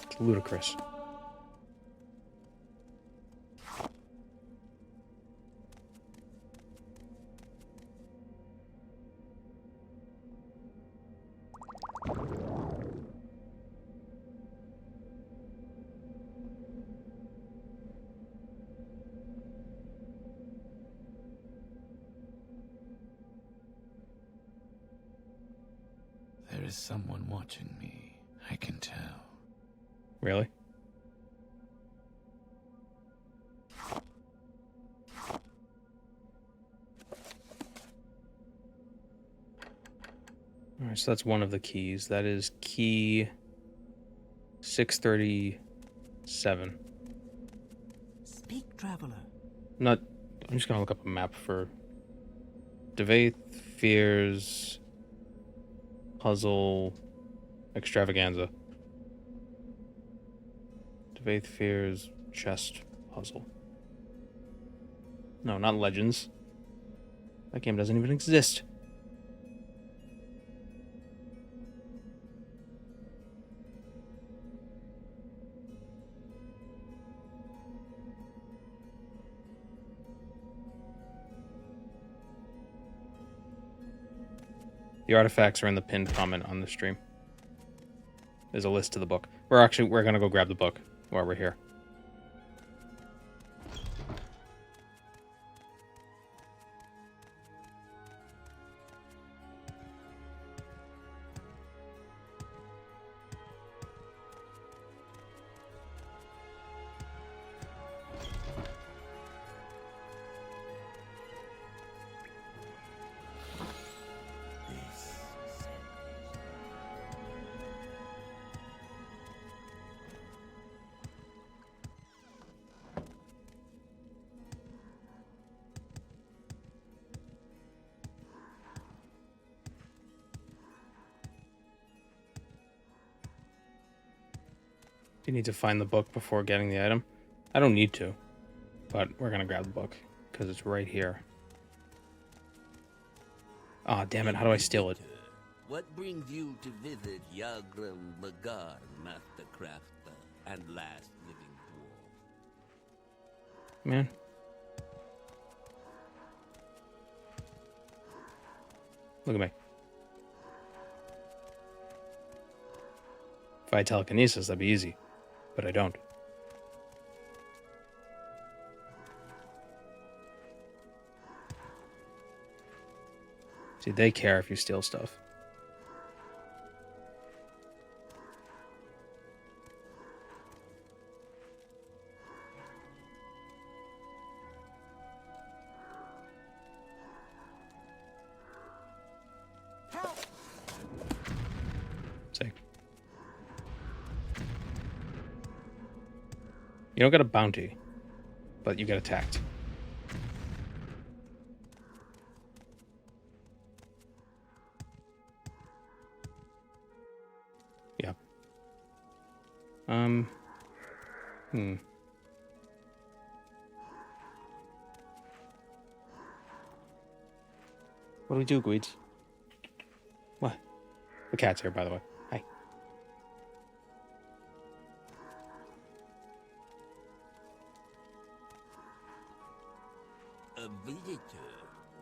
It's ludicrous. There is someone watching me. I can tell. Really? Alright, so that's one of the keys. That is key 637. Speak, traveler. I'm just gonna look up a map for Devaith Fear's Puzzle Extravaganza. Devaith Fear's Chest Puzzle. No, not Legends. That game doesn't even exist. The artifacts are in the pinned comment on the stream. There's a list to the book. We're gonna go grab the book while we're here. Do you need to find the book before getting the item? I don't need to, but we're gonna grab the book because it's right here. Ah, damn it! How do I steal it? What brings you to visit Yagram Bagar, Master Crafter, and last living dwarf? Man. Look at me. If I had telekinesis, that'd be easy. But I don't. See, they care if you steal stuff. See. You don't get a bounty, but you get attacked. Yeah. What do we do, Gweeds? What? The cat's here, by the way. Hi. A visitor.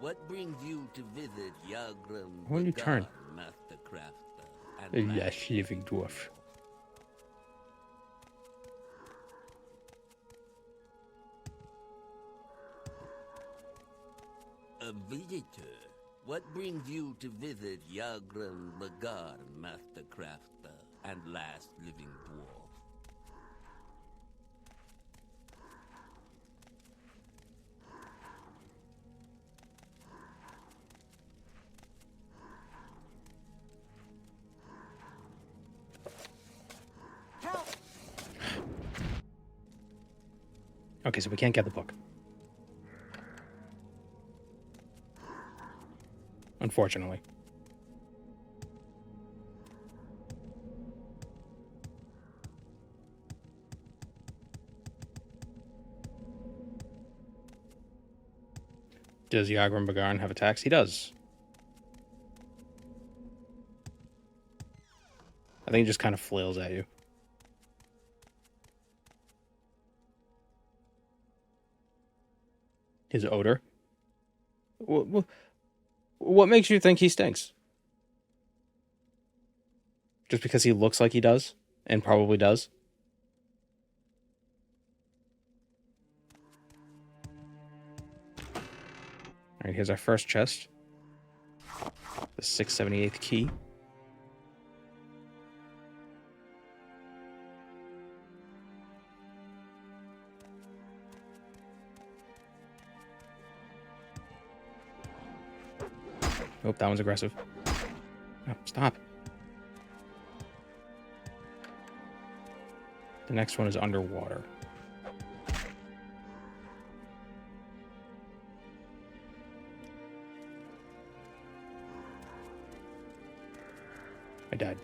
What brings you to visit Yagram When you turn. Bagar, Master Crafter, and Yes, last living dwarf. A visitor. What brings you to visit Yagram Bagar, Master Crafter, and last living dwarf? Okay, so we can't get the book. Unfortunately. Does Yagram Bagarn have attacks? He does. I think he just kind of flails at you. His odor? What makes you think he stinks? Just because he looks like he does? And probably does? Alright, here's our first chest. The 678th key. Oh, that one's aggressive. No, stop. The next one is underwater. I died.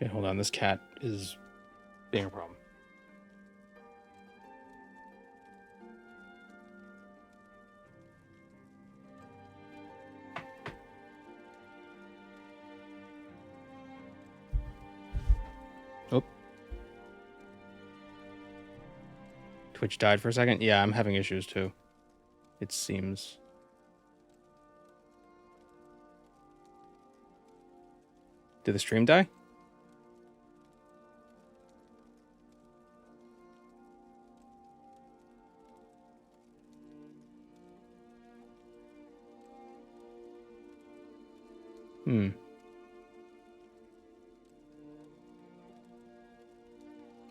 Okay, hold on. This cat is being a problem. Oh. Twitch died for a second. Yeah, I'm having issues too. It seems. Did the stream die?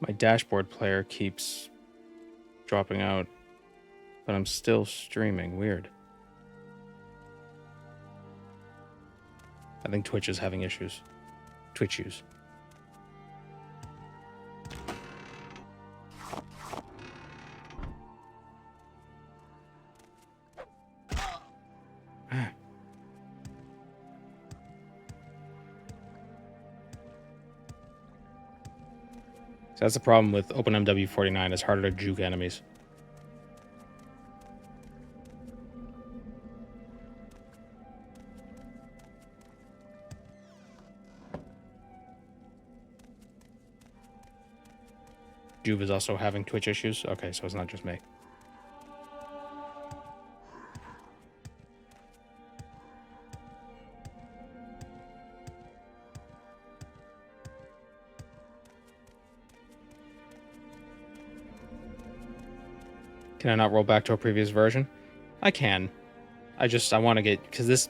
My dashboard player keeps dropping out, but I'm still streaming. Weird. I think Twitch is having issues. Twitch use. So that's the problem with OpenMW49. It's harder to juke enemies. Juve is also having Twitch issues. Okay, so it's not just me. Can I not roll back to a previous version? I can. I want to get... Because this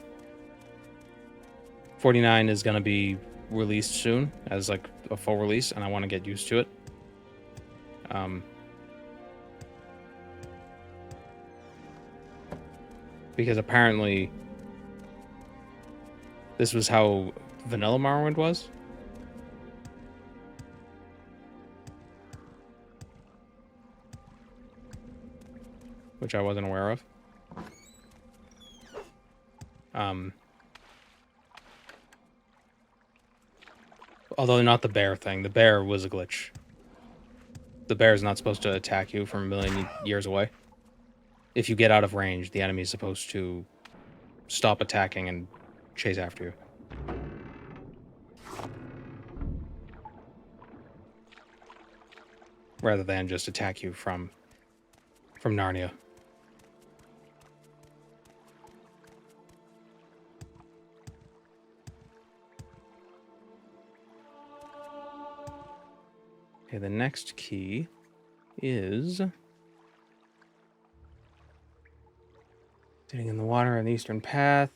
49 is going to be released soon as like a full release, and I want to get used to it. Because apparently this was how vanilla Morrowind was. Which I wasn't aware of. Although not the bear thing. The bear was a glitch. The bear is not supposed to attack you from a million years away. If you get out of range, the enemy is supposed to stop attacking and chase after you. Rather than just attack you from Narnia. Okay, the next key is sitting in the water on the eastern path.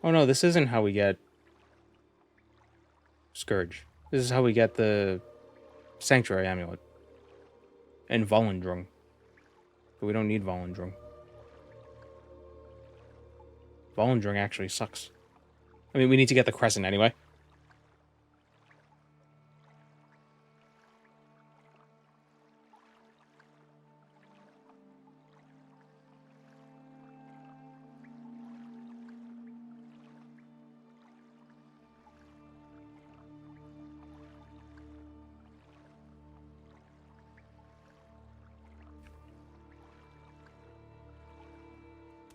Oh no, this isn't how we get Scourge. This is how we get the Sanctuary Amulet. And Volendrung. But we don't need Volendrung. Volendrung actually sucks. I mean, we need to get the Crescent anyway.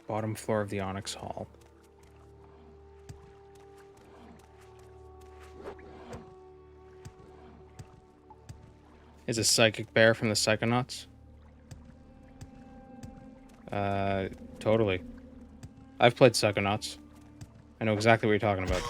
Bottom floor of the Onyx Hall. Is a psychic bear from the Psychonauts? Totally. I've played Psychonauts. I know exactly what you're talking about.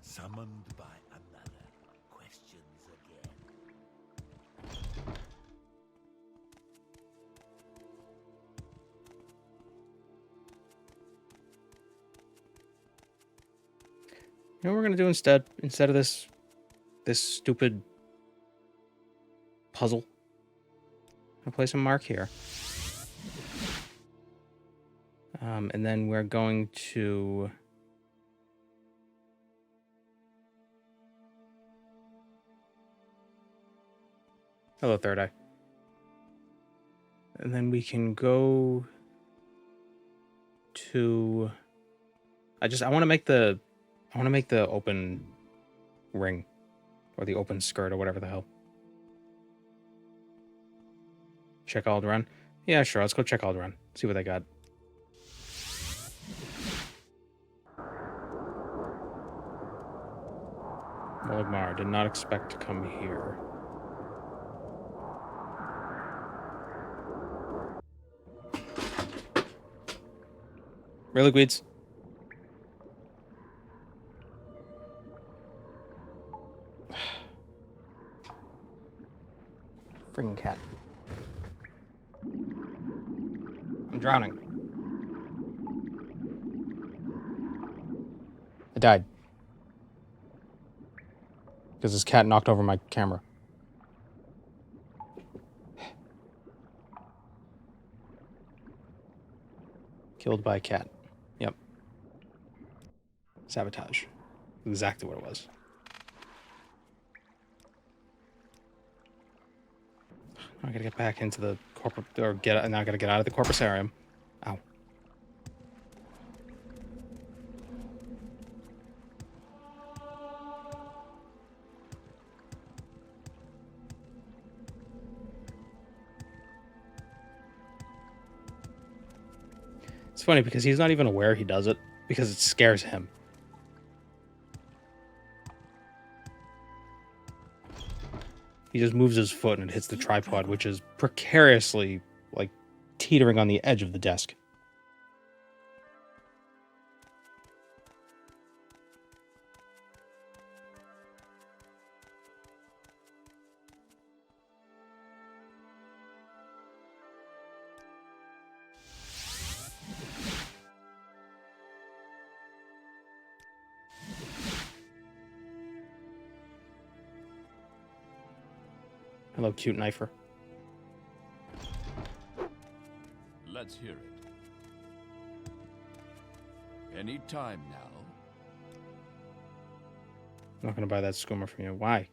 Summoned by another. Questions again. You know what we're gonna do instead of this stupid puzzle? I'll play some Mark here. And then we're going to... Hello, Third Eye. And then we can go to... I want to make the open ring. Or the open skirt, or whatever the hell. Check Alderaan? Yeah, sure, let's go check Alderaan. See what they got. Moligmar, did not expect to come here. Really, Gweeds? Freaking cat. I'm drowning. I died. Because this cat knocked over my camera. Killed by a cat. Yep. Sabotage. Exactly what it was. I gotta get back into the now I gotta get out of the Corpusarium. Ow. It's funny because he's not even aware he does it because it scares him. He just moves his foot and it hits the tripod, which is precariously, like, teetering on the edge of the desk. Hello, cute knifer. Let's hear it. Any time now. I'm not gonna buy that skimmer from you. Why?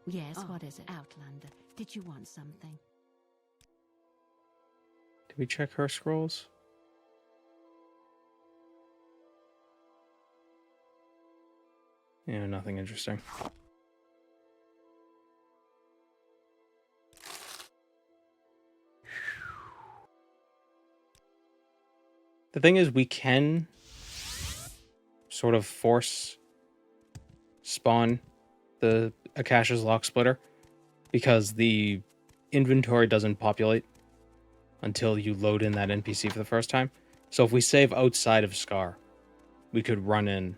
Yes, what is it? Outlander, did you want something? Did we check her scrolls? Yeah, nothing interesting. The thing is, we can sort of force spawn the Akasha's Lock Splitter because the inventory doesn't populate until you load in that NPC for the first time. So if we save outside of Scar, we could run in,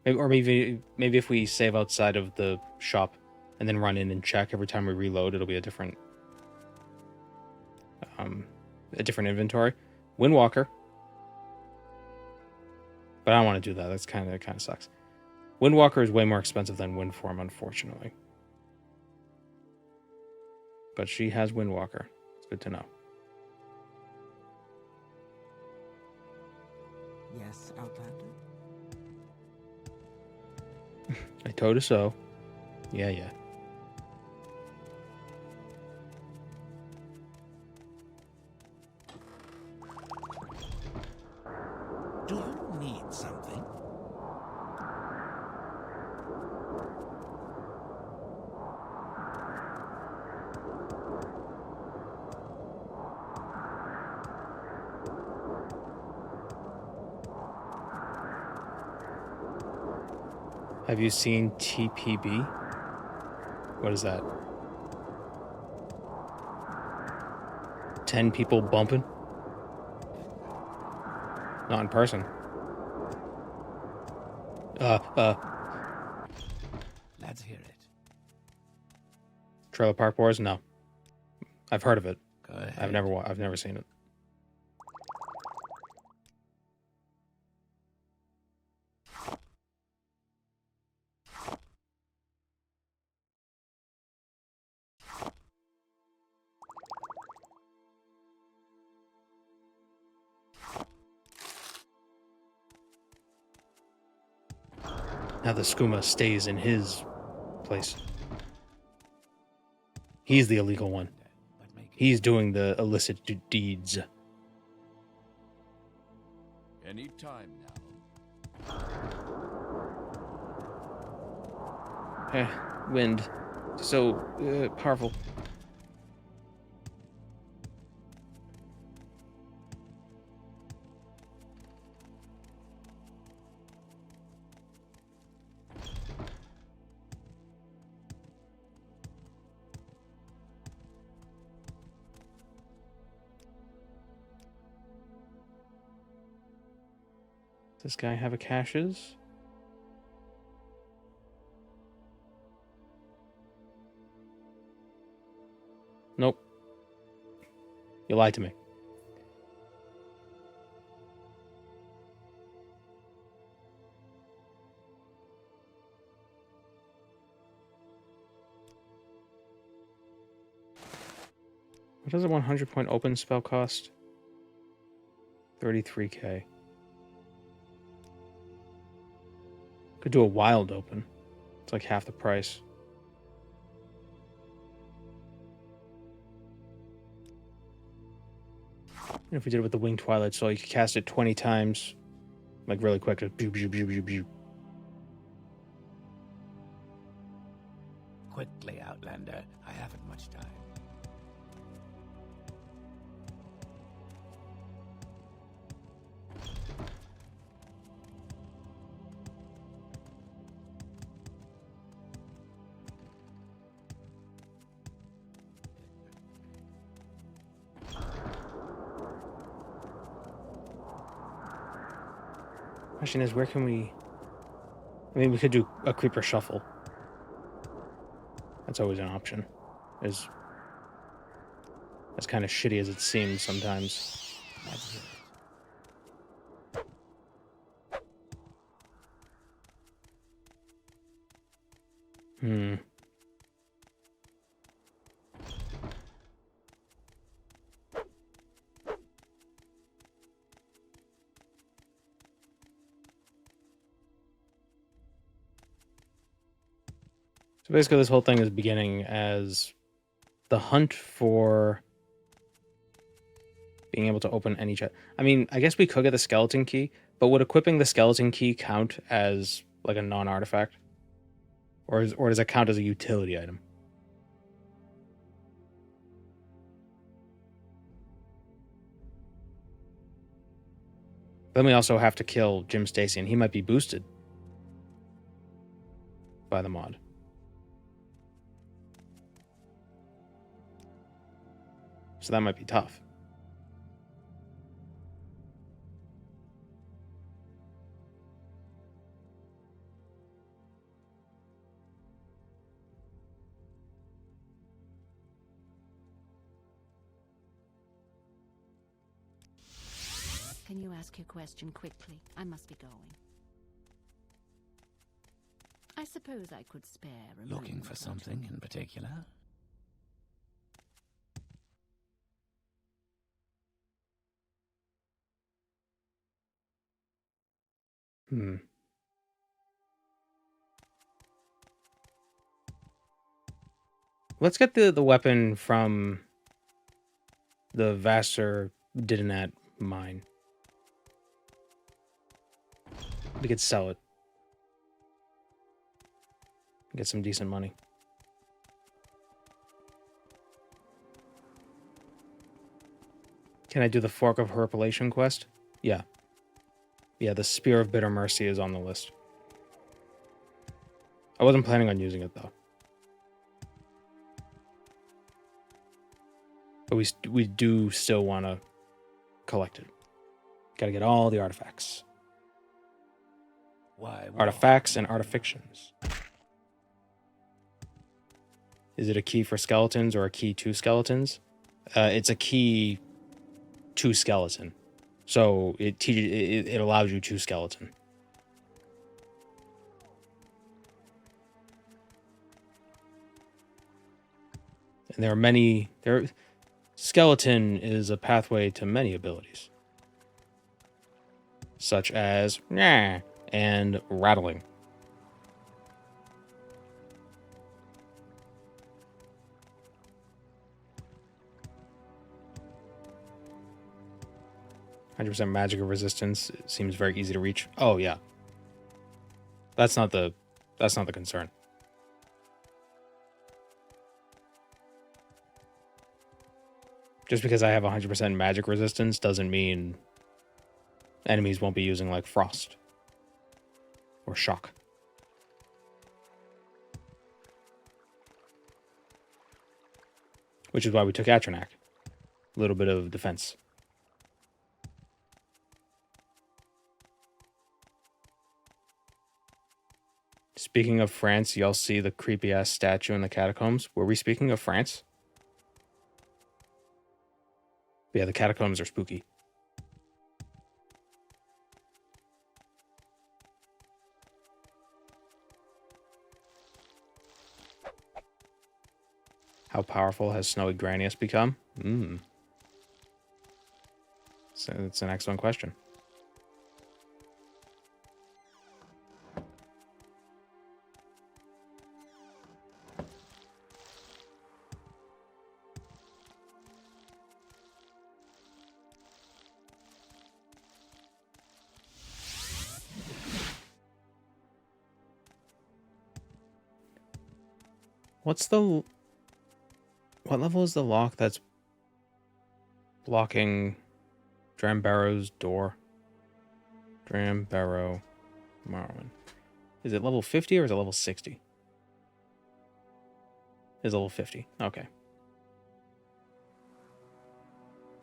maybe if we save outside of the shop and then run in and check every time we reload, it'll be a different inventory. Windwalker, but I don't want to do that. That kind of sucks. Windwalker is way more expensive than Windform, unfortunately. But she has Windwalker. It's good to know. Yes, Outlander? I told her so. Yeah. Do you need something? Have you seen TPB? What is that? 10 people bumping? Not in person. Let's hear it. Trailer Park Boys? No. I've heard of it. Go ahead. I've never seen it. Now the skooma stays in his place. He's the illegal one. He's doing the illicit deeds. Any time now. Wind. So powerful. Does this guy have a caches? Nope. You lied to me. What does a 100 point open spell cost? 33k. Could do a wild open. It's like half the price. And if we did it with the Winged Twilight Soul, you could cast it 20 times, like really quick. Just pew, pew, pew, pew, pew. Quickly, Outlander. I haven't much time. Question is, where can we... I mean, we could do a Creeper Shuffle. That's always an option. As kind of shitty as it seems sometimes. That's it. So basically this whole thing is beginning as the hunt for being able to open any chest. I mean, I guess we could get the skeleton key, but would equipping the skeleton key count as like a non-artifact? Or does it count as a utility item? Then we also have to kill Jim Stacy, and he might be boosted by the mod. So that might be tough. Can you ask your question quickly? I must be going. I suppose I could spare a Looking moment for or two. something in particular? Let's get the weapon from the Vassar Didonat mine. We could sell it. Get some decent money. Can I do the Fork of Herpulation quest? Yeah. Yeah, the Spear of Bitter Mercy is on the list. I wasn't planning on using it, though. But we do still want to collect it. Gotta get all the artifacts. Why? Artifacts and artifictions. Is it a key for skeletons or a key to skeletons? It's a key to skeleton. So it allows you to skeleton. And there are many... Skeleton is a pathway to many abilities. Such as... and rattling. 100% magic resistance. It seems very easy to reach. Oh yeah. That's not the concern. Just because I have 100% magic resistance doesn't mean enemies won't be using like frost or shock. Which is why we took Atronak. A little bit of defense. Speaking of France, y'all see the creepy ass statue in the catacombs? Were we speaking of France? Yeah, the catacombs are spooky. How powerful has Snowy Granius become? So it's an excellent question. What level is the lock that's blocking Drambarrow's door? Drambarrow Morrowind. Is it level 50 or is it level 60? It's level 50. Okay.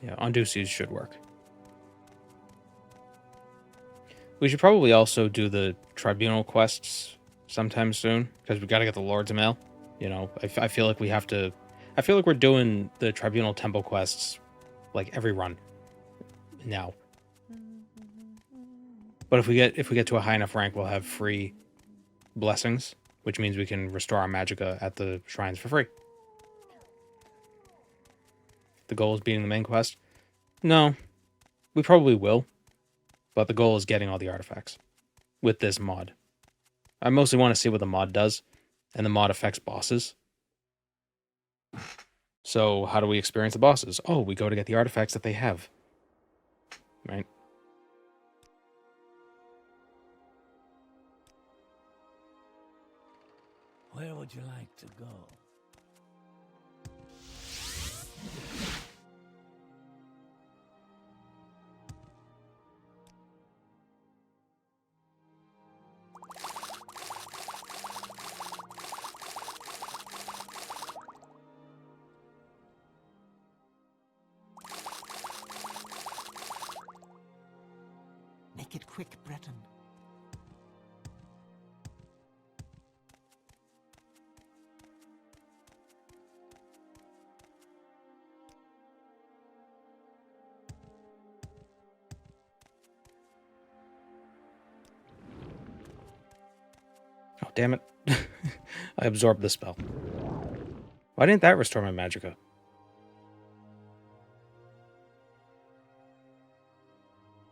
Yeah, Ondusi's should work. We should probably also do the tribunal quests sometime soon, because we got to get the Lord's Mail. You know, I feel like we have to... I feel like we're doing the tribunal temple quests like every run now. But if we get to a high enough rank, we'll have free blessings, which means we can restore our magicka at the shrines for free. The goal is beating the main quest? No, we probably will. But the goal is getting all the artifacts with this mod. I mostly want to see what the mod does, and the mod affects bosses. So how do we experience the bosses? Oh, we go to get the artifacts that they have. Right? Where would you like to go? Make it quick, Breton. Oh, damn it. I absorbed the spell. Why didn't that restore my magicka?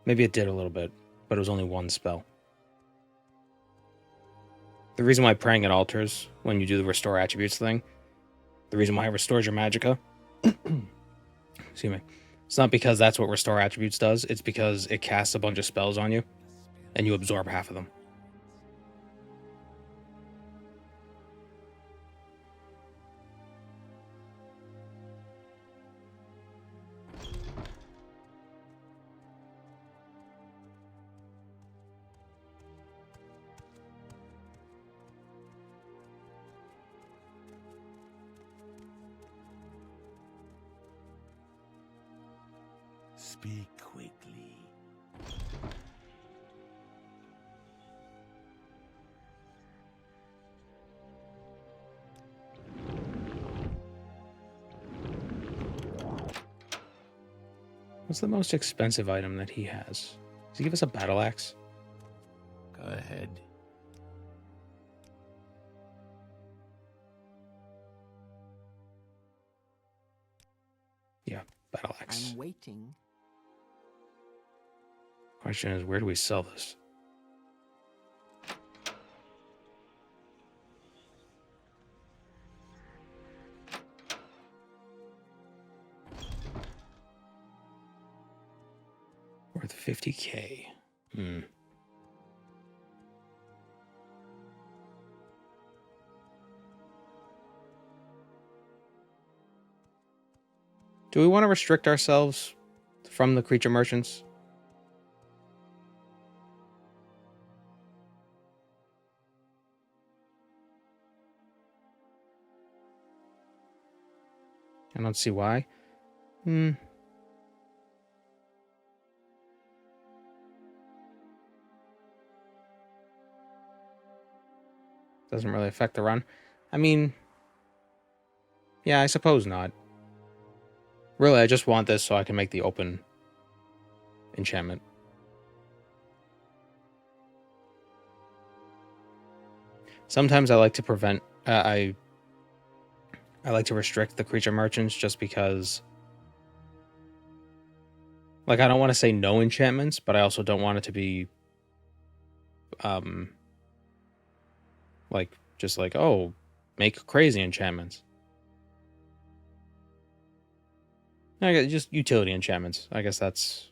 Maybe it did a little bit, but it was only one spell. The reason why praying at altars, when you do the restore attributes thing, the reason why it restores your magicka, excuse me, it's not because that's what restore attributes does, it's because it casts a bunch of spells on you, and you absorb half of them. Speak quickly. What's the most expensive item that he has? Does he give us a battle axe? Go ahead. Yeah, battle axe. I'm waiting. Question is, where do we sell this? Worth 50k. Do we want to restrict ourselves from the creature merchants? I don't see why. Doesn't really affect the run. I mean, yeah, I suppose not. Really, I just want this so I can make the open enchantment. Sometimes I like to prevent... I like to restrict the creature merchants just because... Like, I don't want to say no enchantments, but I also don't want it to be... Like, just like, oh, make crazy enchantments. I guess just utility enchantments. I guess that's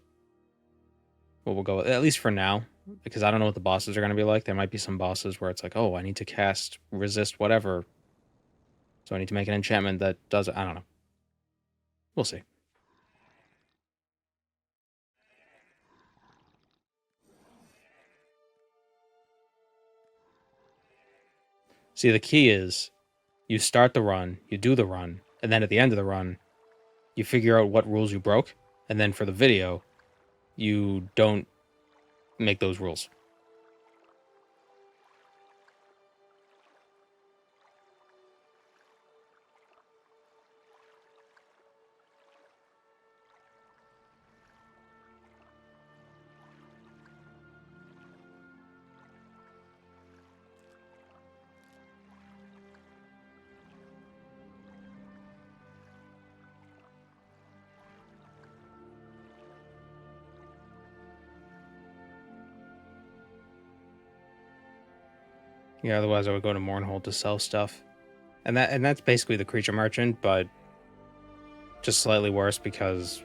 what we'll go with, at least for now, because I don't know what the bosses are going to be like. There might be some bosses where it's like, oh, I need to cast resist whatever, so I need to make an enchantment that does it. I don't know. We'll see. See, the key is you start the run, you do the run, and then at the end of the run, you figure out what rules you broke, and then for the video, you don't make those rules. Yeah, otherwise I would go to Mournhold to sell stuff. And that's basically the creature merchant, but just slightly worse because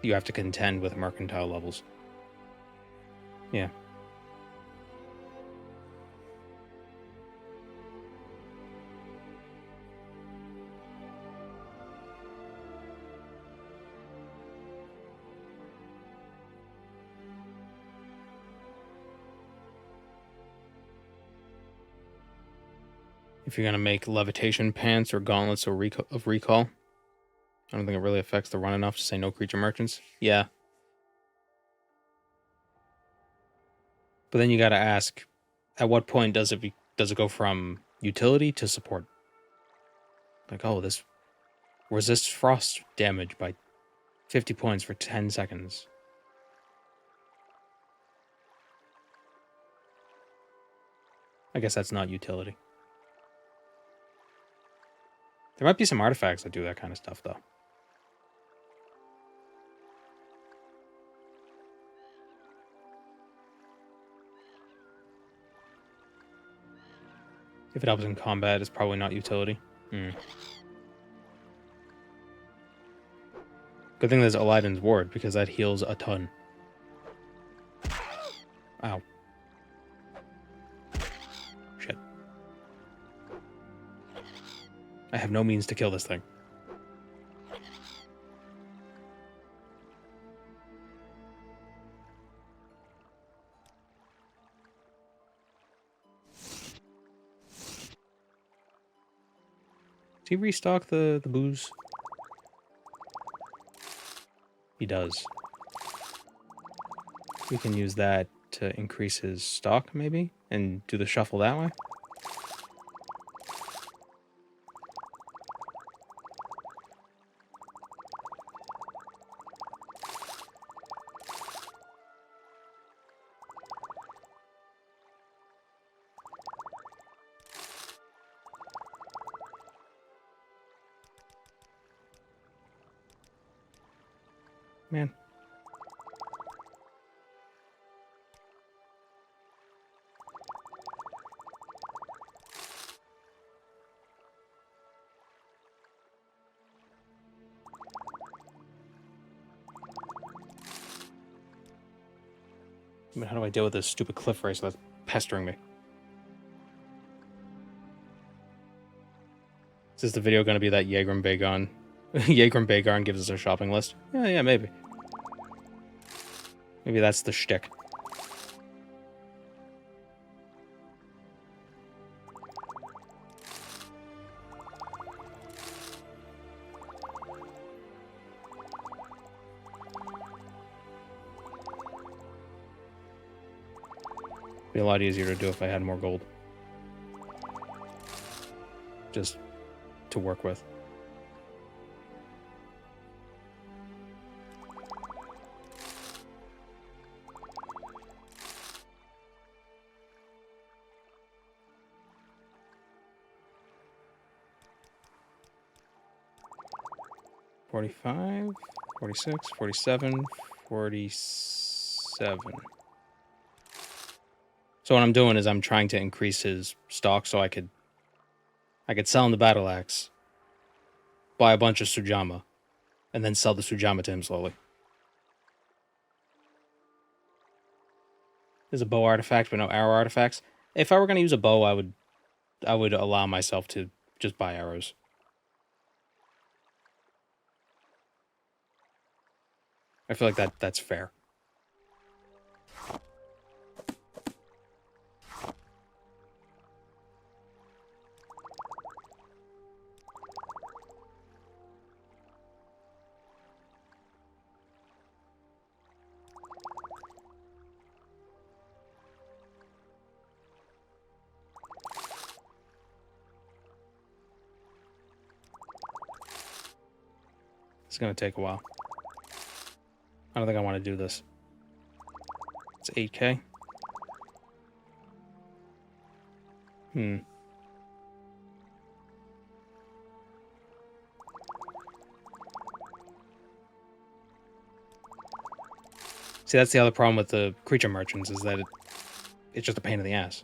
you have to contend with mercantile levels. Yeah. If you're going to make levitation pants or gauntlets of recall, I don't think it really affects the run enough to say no creature merchants. Yeah. But then you got to ask, at what point does it go from utility to support? Like, oh, this resists frost damage by 50 points for 10 seconds. I guess that's not utility. There might be some artifacts that do that kind of stuff, though. If it helps in combat, it's probably not utility. Good thing there's Aladdin's Ward, because that heals a ton. Ow. Shit. I have no means to kill this thing. Does he restock the booze? He does. We can use that to increase his stock, maybe? And do the shuffle that way? Man. I mean, how do I deal with this stupid cliff racer that's pestering me? Is this the video going to be that Yagram Bagon? Yagram Bagon gives us a shopping list? Yeah, maybe. Maybe that's the shtick. Be a lot easier to do if I had more gold. Just to work with. $45, $46, $47, $47. So what I'm doing is I'm trying to increase his stock so I could sell him the battle axe, buy a bunch of Sujama, and then sell the Sujama to him slowly. There's a bow artifact, but no arrow artifacts. If I were going to use a bow, I would allow myself to just buy arrows. I feel like that's fair. It's going to take a while. I don't think I want to do this. It's 8K. See, that's the other problem with the creature merchants, is that it's just a pain in the ass.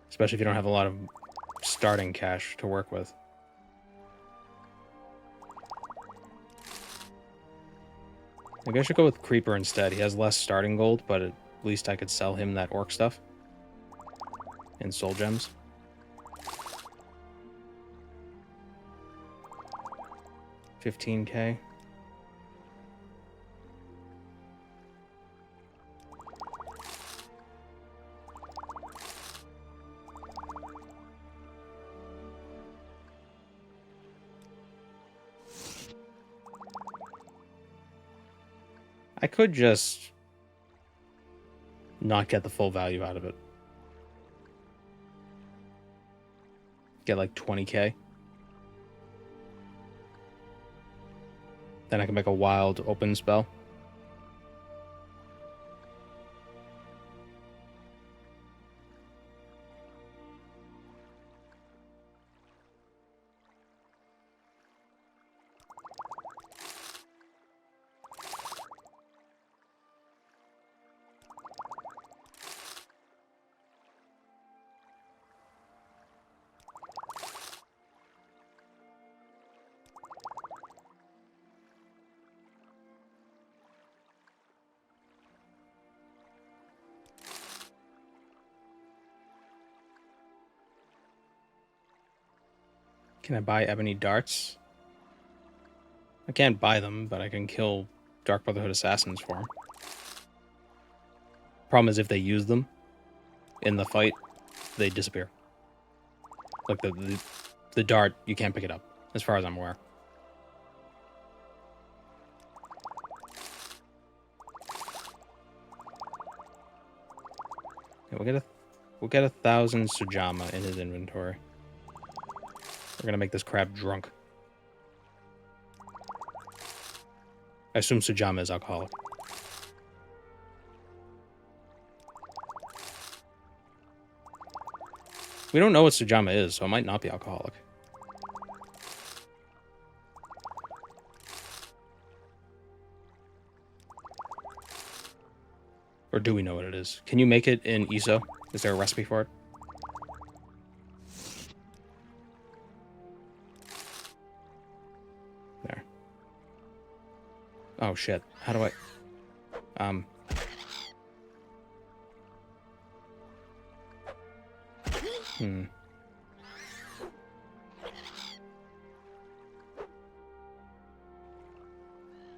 Especially if you don't have a lot of starting cash to work with. Maybe I should go with Creeper instead. He has less starting gold, but at least I could sell him that orc stuff. And soul gems. $15K. I could just not get the full value out of it. Get like 20K. Then I can make a wild open spell. Can I buy ebony darts? I can't buy them, but I can kill Dark Brotherhood assassins for them. Problem is, if they use them in the fight, they disappear. Like the dart, you can't pick it up, as far as I'm aware. Okay, we'll get 1,000 Sujama in his inventory. We're gonna make this crab drunk. I assume Sujama is alcoholic. We don't know what Sujama is, so it might not be alcoholic. Or do we know what it is? Can you make it in ISO? Is there a recipe for it? Oh shit. How do I...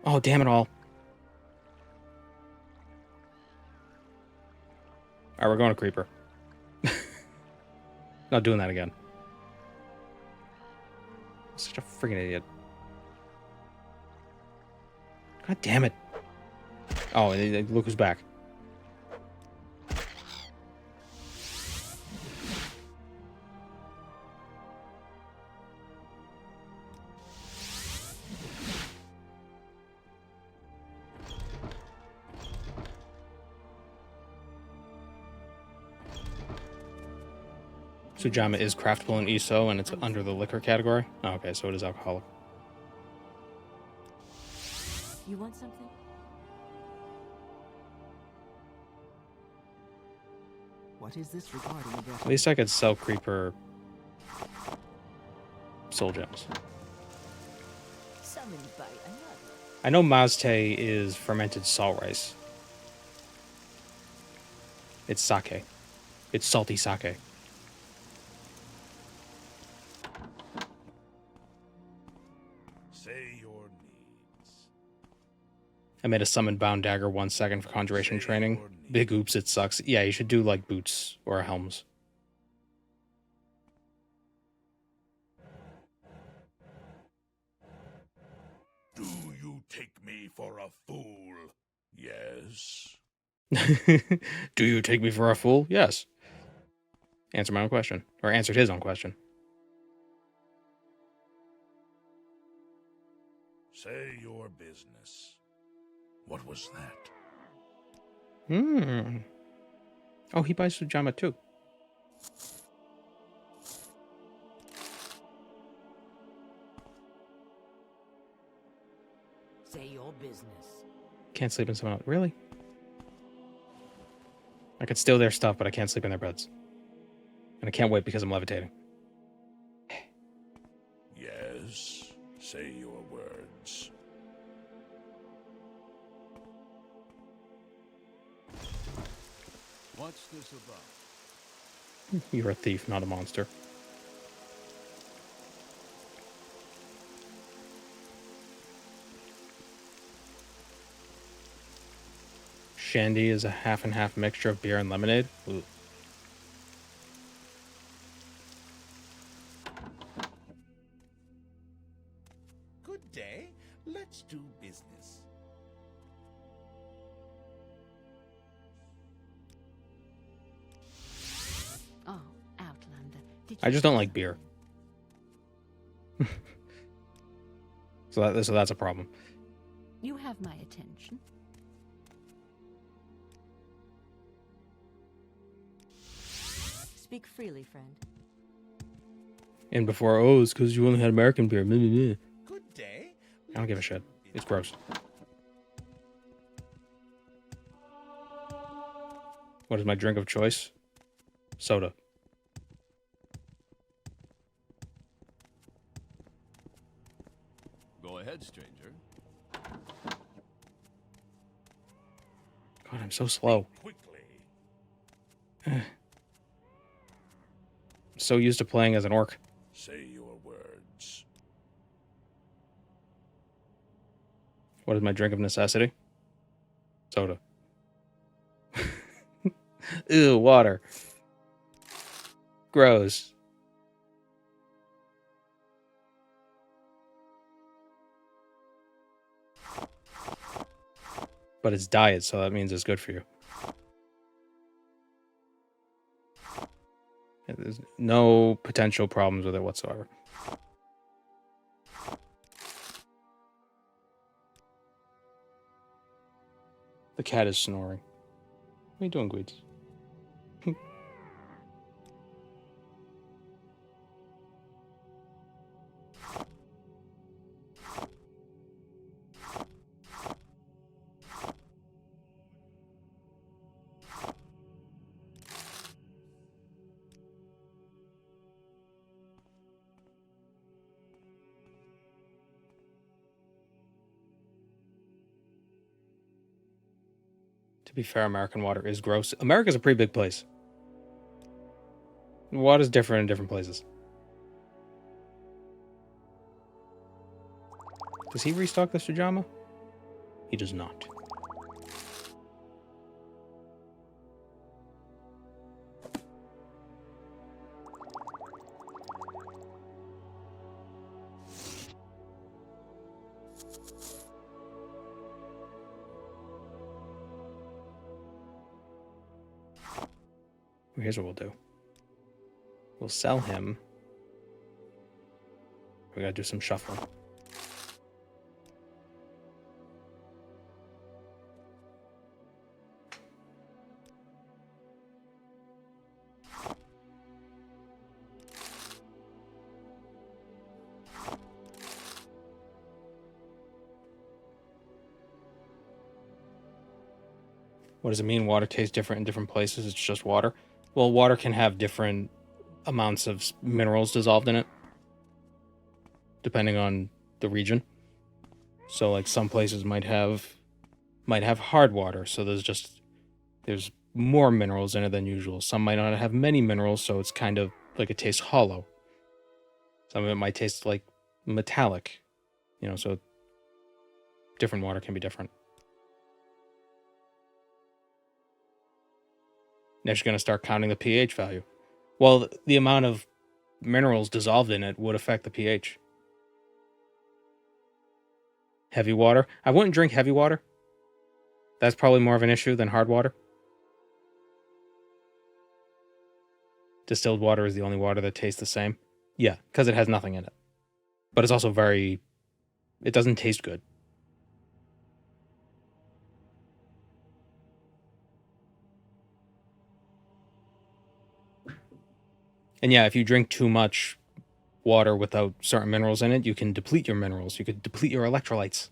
Oh, damn it all. Alright, we're going to Creeper. Not doing that again. Such a freaking idiot. God damn it. Oh, and look who's back. Sujama is craftable in ESO and it's under the liquor category. Oh, okay, so it is alcoholic. You want something? What is this regarding again? At least I could sell Creeper soul gems. Summoned by another. I know Mazte is fermented salt rice. It's sake. It's salty sake. Say your needs. I made a summon bound dagger 1 second for conjuration training. Big oops, it sucks. Yeah, you should do like boots or helms. Do you take me for a fool? Yes. Do you take me for a fool? Yes. Answer my own question. Or answered his own question. Say your business. What was that? Oh, he buys Sujama too. Say your business. Can't sleep in someone else. Really? I could steal their stuff, but I can't sleep in their beds. And I can't wait because I'm levitating. Yes. Say your words. What's this about? You're a thief, not a monster. Shandy is a half and half mixture of beer and lemonade. Ooh. Good day. Let's do business. Oh, Outlander. I just don't like beer. so that's a problem. You have my attention. Speak freely, friend. And before, oh, it's because you only had American beer. Meh, meh, meh. Good day. I don't give a shit. It's gross. What is my drink of choice? Soda. Go ahead, stranger. God, I'm so slow. Quickly. So used to playing as an orc. Say your words. What is my drink of necessity? Soda. Ew, water. Gross. But it's diet, so that means it's good for you. There's no potential problems with it whatsoever. The cat is snoring. What are you doing, Gweeds? To be fair, American water is gross. America's a pretty big place. Water's different in different places. Does he restock the Sujama? He does not. Here's what we'll do. We'll sell him. We gotta do some shuffling. What does it mean water tastes different in different places? It's just water? Well, water can have different amounts of minerals dissolved in it, depending on the region. So, like, some places might have hard water, so there's more minerals in it than usual. Some might not have many minerals, so it's kind of like it tastes hollow. Some of it might taste like metallic, so different water can be different. Next, you're going to start counting the pH value. Well, the amount of minerals dissolved in it would affect the pH. Heavy water. I wouldn't drink heavy water. That's probably more of an issue than hard water. Distilled water is the only water that tastes the same. Yeah, because it has nothing in it. But it's also it doesn't taste good. And yeah, if you drink too much water without certain minerals in it, you can deplete your minerals. You could deplete your electrolytes.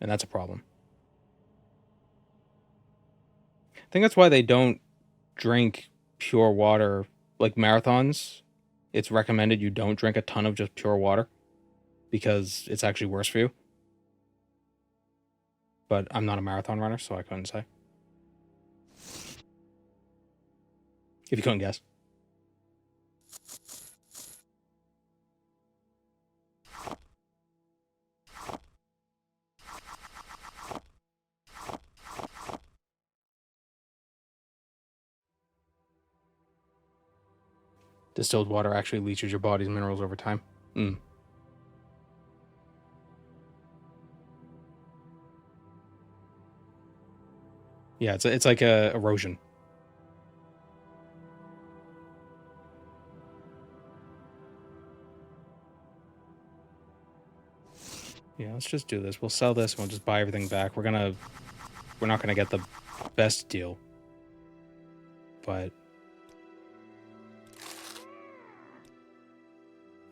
And that's a problem. I think that's why they don't drink pure water, like marathons. It's recommended you don't drink a ton of just pure water because it's actually worse for you. But I'm not a marathon runner, so I couldn't say. If you couldn't guess. Distilled water actually leaches your body's minerals over time. Yeah, it's like a erosion. Yeah, let's just do this. We'll sell this and we'll just buy everything back. We're not gonna get the best deal. But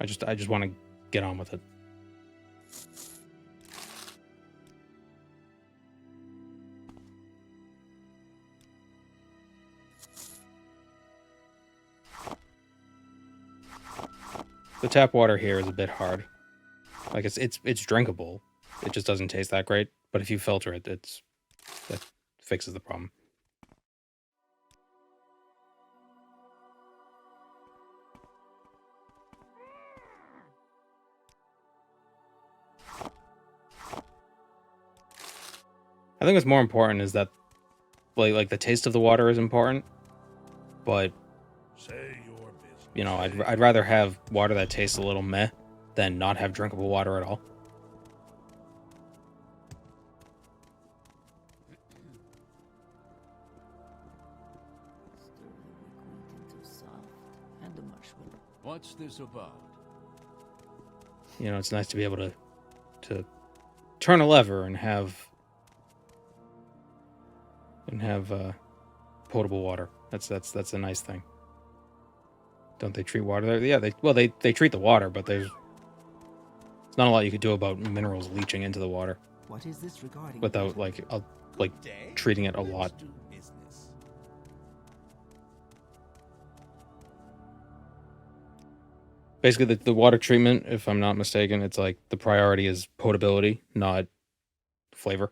I just want to get on with it. The tap water here is a bit hard. Like it's drinkable. It just doesn't taste that great. But if you filter it, that fixes the problem. I think what's more important is that like the taste of the water is important, but I'd rather have water that tastes a little meh than not have drinkable water at all. What's this about? It's nice to be able to turn a lever and have potable water. That's a nice thing. Don't they treat water there? Yeah, they treat the water, but there's not a lot you could do about minerals leaching into the water. What is this regarding? Without treating it a lot. Basically, the water treatment, if I'm not mistaken, it's like the priority is potability, not flavor.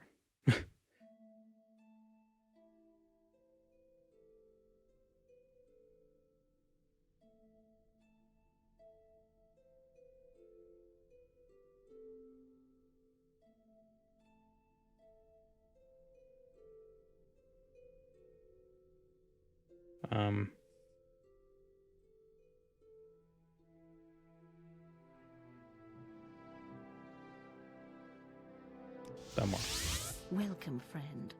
Um, somewhere. Welcome, friend.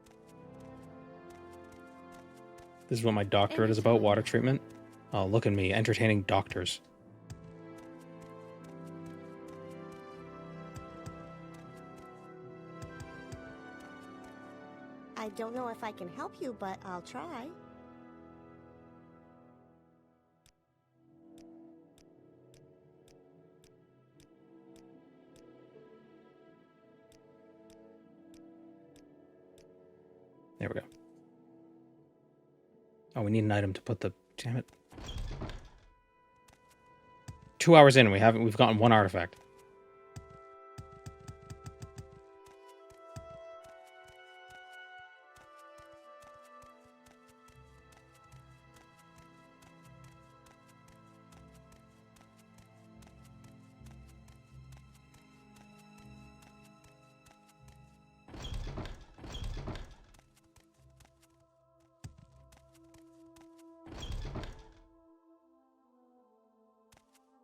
This is what my doctorate is about, water treatment. Oh, look at me, entertaining doctors. I don't know if I can help you, but I'll try. There we go. Oh, we need an item to put the... Damn it. 2 hours in, we've gotten one artifact.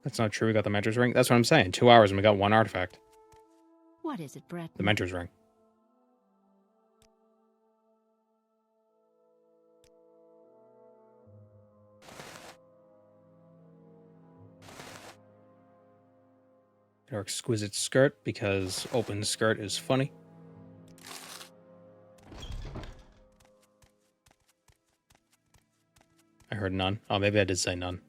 That's not true. We got the Mentor's Ring. That's what I'm saying. 2 hours and we got one artifact. What is it, Brett? The Mentor's Ring. Our exquisite skirt, because open skirt is funny. I heard none. Oh, maybe I did say none.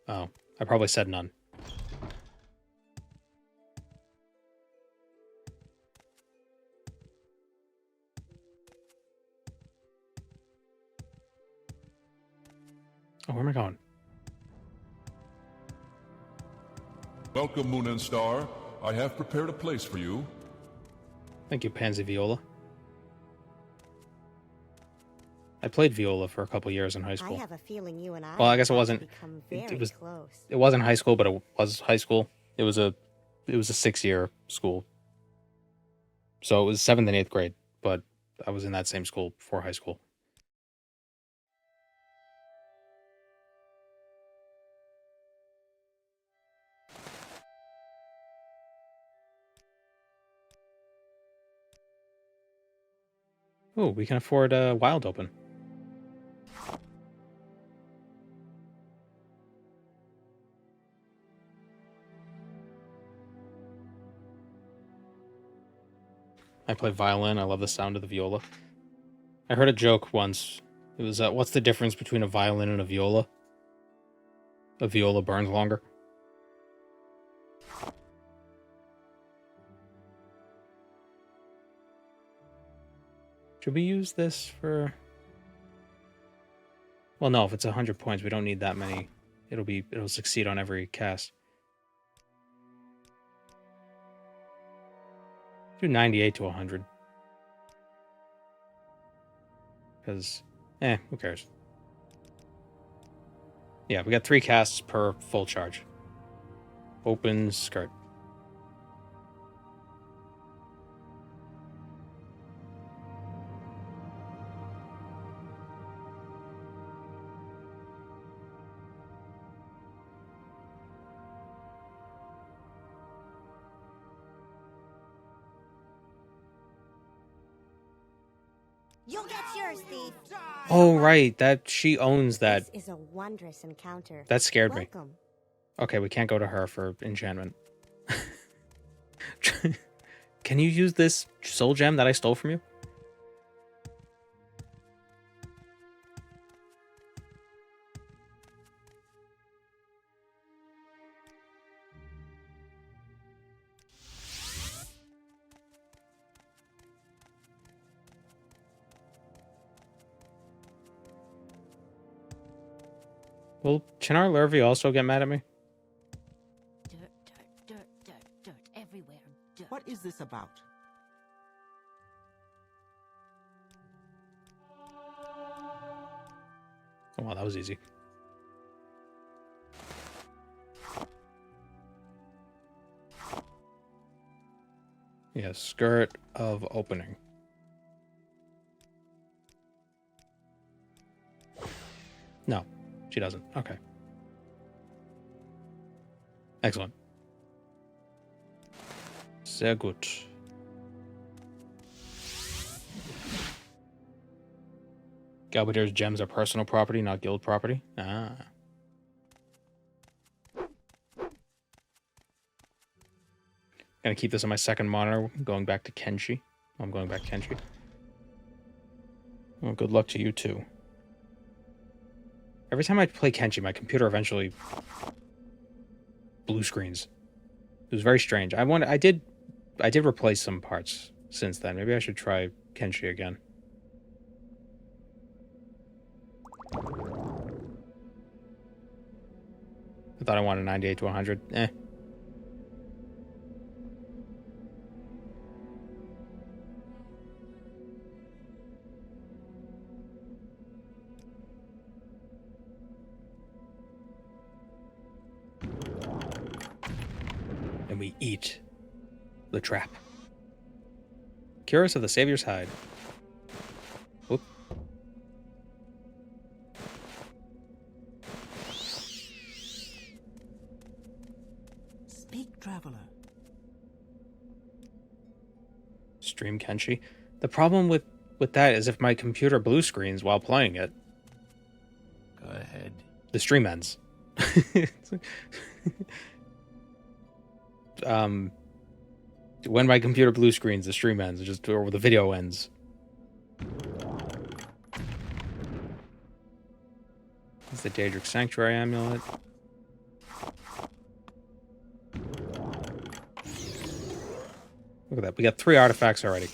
Oh, I probably said none. Oh, where am I going? Welcome, Moon and Star. I have prepared a place for you. Thank you, Pansy Viola. I played viola for a couple years in high school. I have a feeling you and I Well, I guess it wasn't. It was close. It wasn't high school, but it was high school. It was a 6-year school. So it was 7th and 8th grade, but I was in that same school before high school. Oh, we can afford a wild open. I play violin. I love the sound of the viola. I heard a joke once. It was, what's the difference between a violin and a viola? A viola burns longer. Should we use this for... Well, no, if it's 100 points, we don't need that many. It'll succeed on every cast. Do 98 to 100. Because, who cares? Yeah, we got 3 casts per full charge. Open skirt. You'll get yours, thief. Oh, right. She owns that. This is a wondrous encounter. That scared me. Welcome. Okay, we can't go to her for enchantment. Can you use this soul gem that I stole from you? Will Chinar Lurvy also get mad at me? Dirt everywhere. Dirt. What is this about? Oh, wow, that was easy. Yeah, skirt of opening. No, she doesn't. Okay. Excellent. Sehr gut. Galbadir's gems are personal property, not guild property. Ah. Gonna keep this on my second monitor, going back to Kenshi. I'm going back to Kenshi. Well, good luck to you too. Every time I play Kenshi, my computer eventually blue screens. It was very strange. I did replace some parts since then. Maybe I should try Kenshi again. I thought I wanted 98 to 100. Eh. And we eat the trap. Curious of the Savior's hide. Whoop. Speak, traveler. Stream Kenshi. The problem with that is if my computer blue screens while playing it. Go ahead. The stream ends. When my computer blue screens, the stream ends, or the video ends. It's the Daedric Sanctuary amulet. Look at that. We got 3 artifacts already.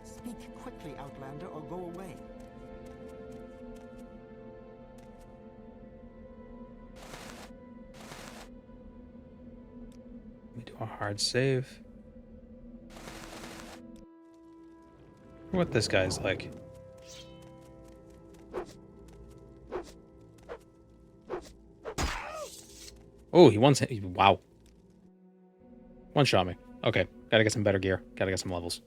Speak quickly, Outlander, or go away. We do a hard save. What this guy's like. Oh, he wants it. Wow. One shot me. Okay, gotta get some better gear. Gotta get some levels.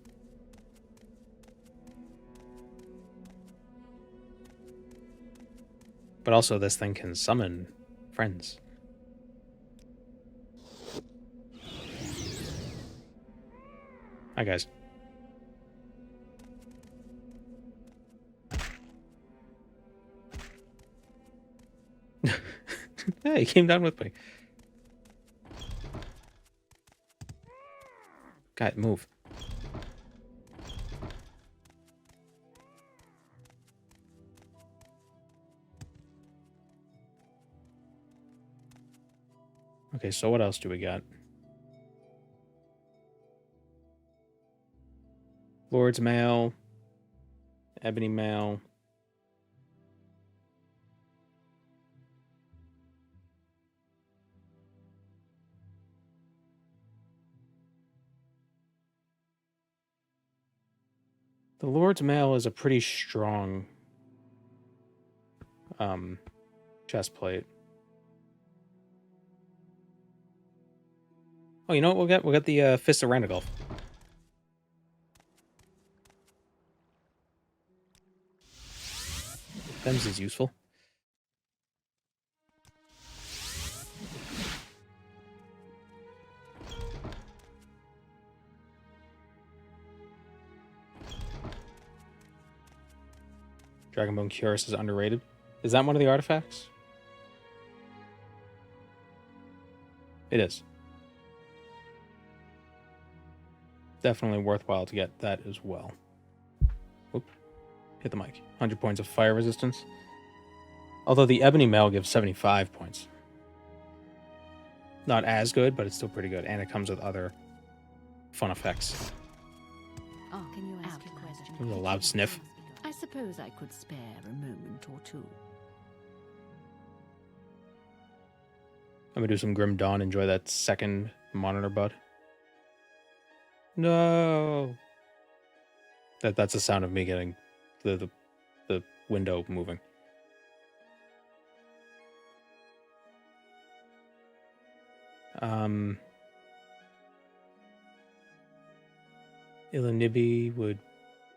But also, this thing can summon friends. Hi, guys. Yeah, he came down with me. God, move. Okay, so what else do we got? Lord's Mail. Ebony Mail. The Lord's Mail is a pretty strong chest plate. Oh, you know what we'll get? We'll get the Fist of Randagulf. Thems is useful. Dragonbone Cuirass is underrated. Is that one of the artifacts? It is. Definitely worthwhile to get that as well. Oop. Hit the mic. 100 points of fire resistance. Although the Ebony Mail gives 75 points. Not as good, but it's still pretty good. And it comes with other fun effects. Oh, can you ask a question? It was a loud sniff. I suppose I could spare a moment or two. I'm gonna do some Grim Dawn, enjoy that second monitor bud. No! That's the sound of me getting the window moving. Ilanibi would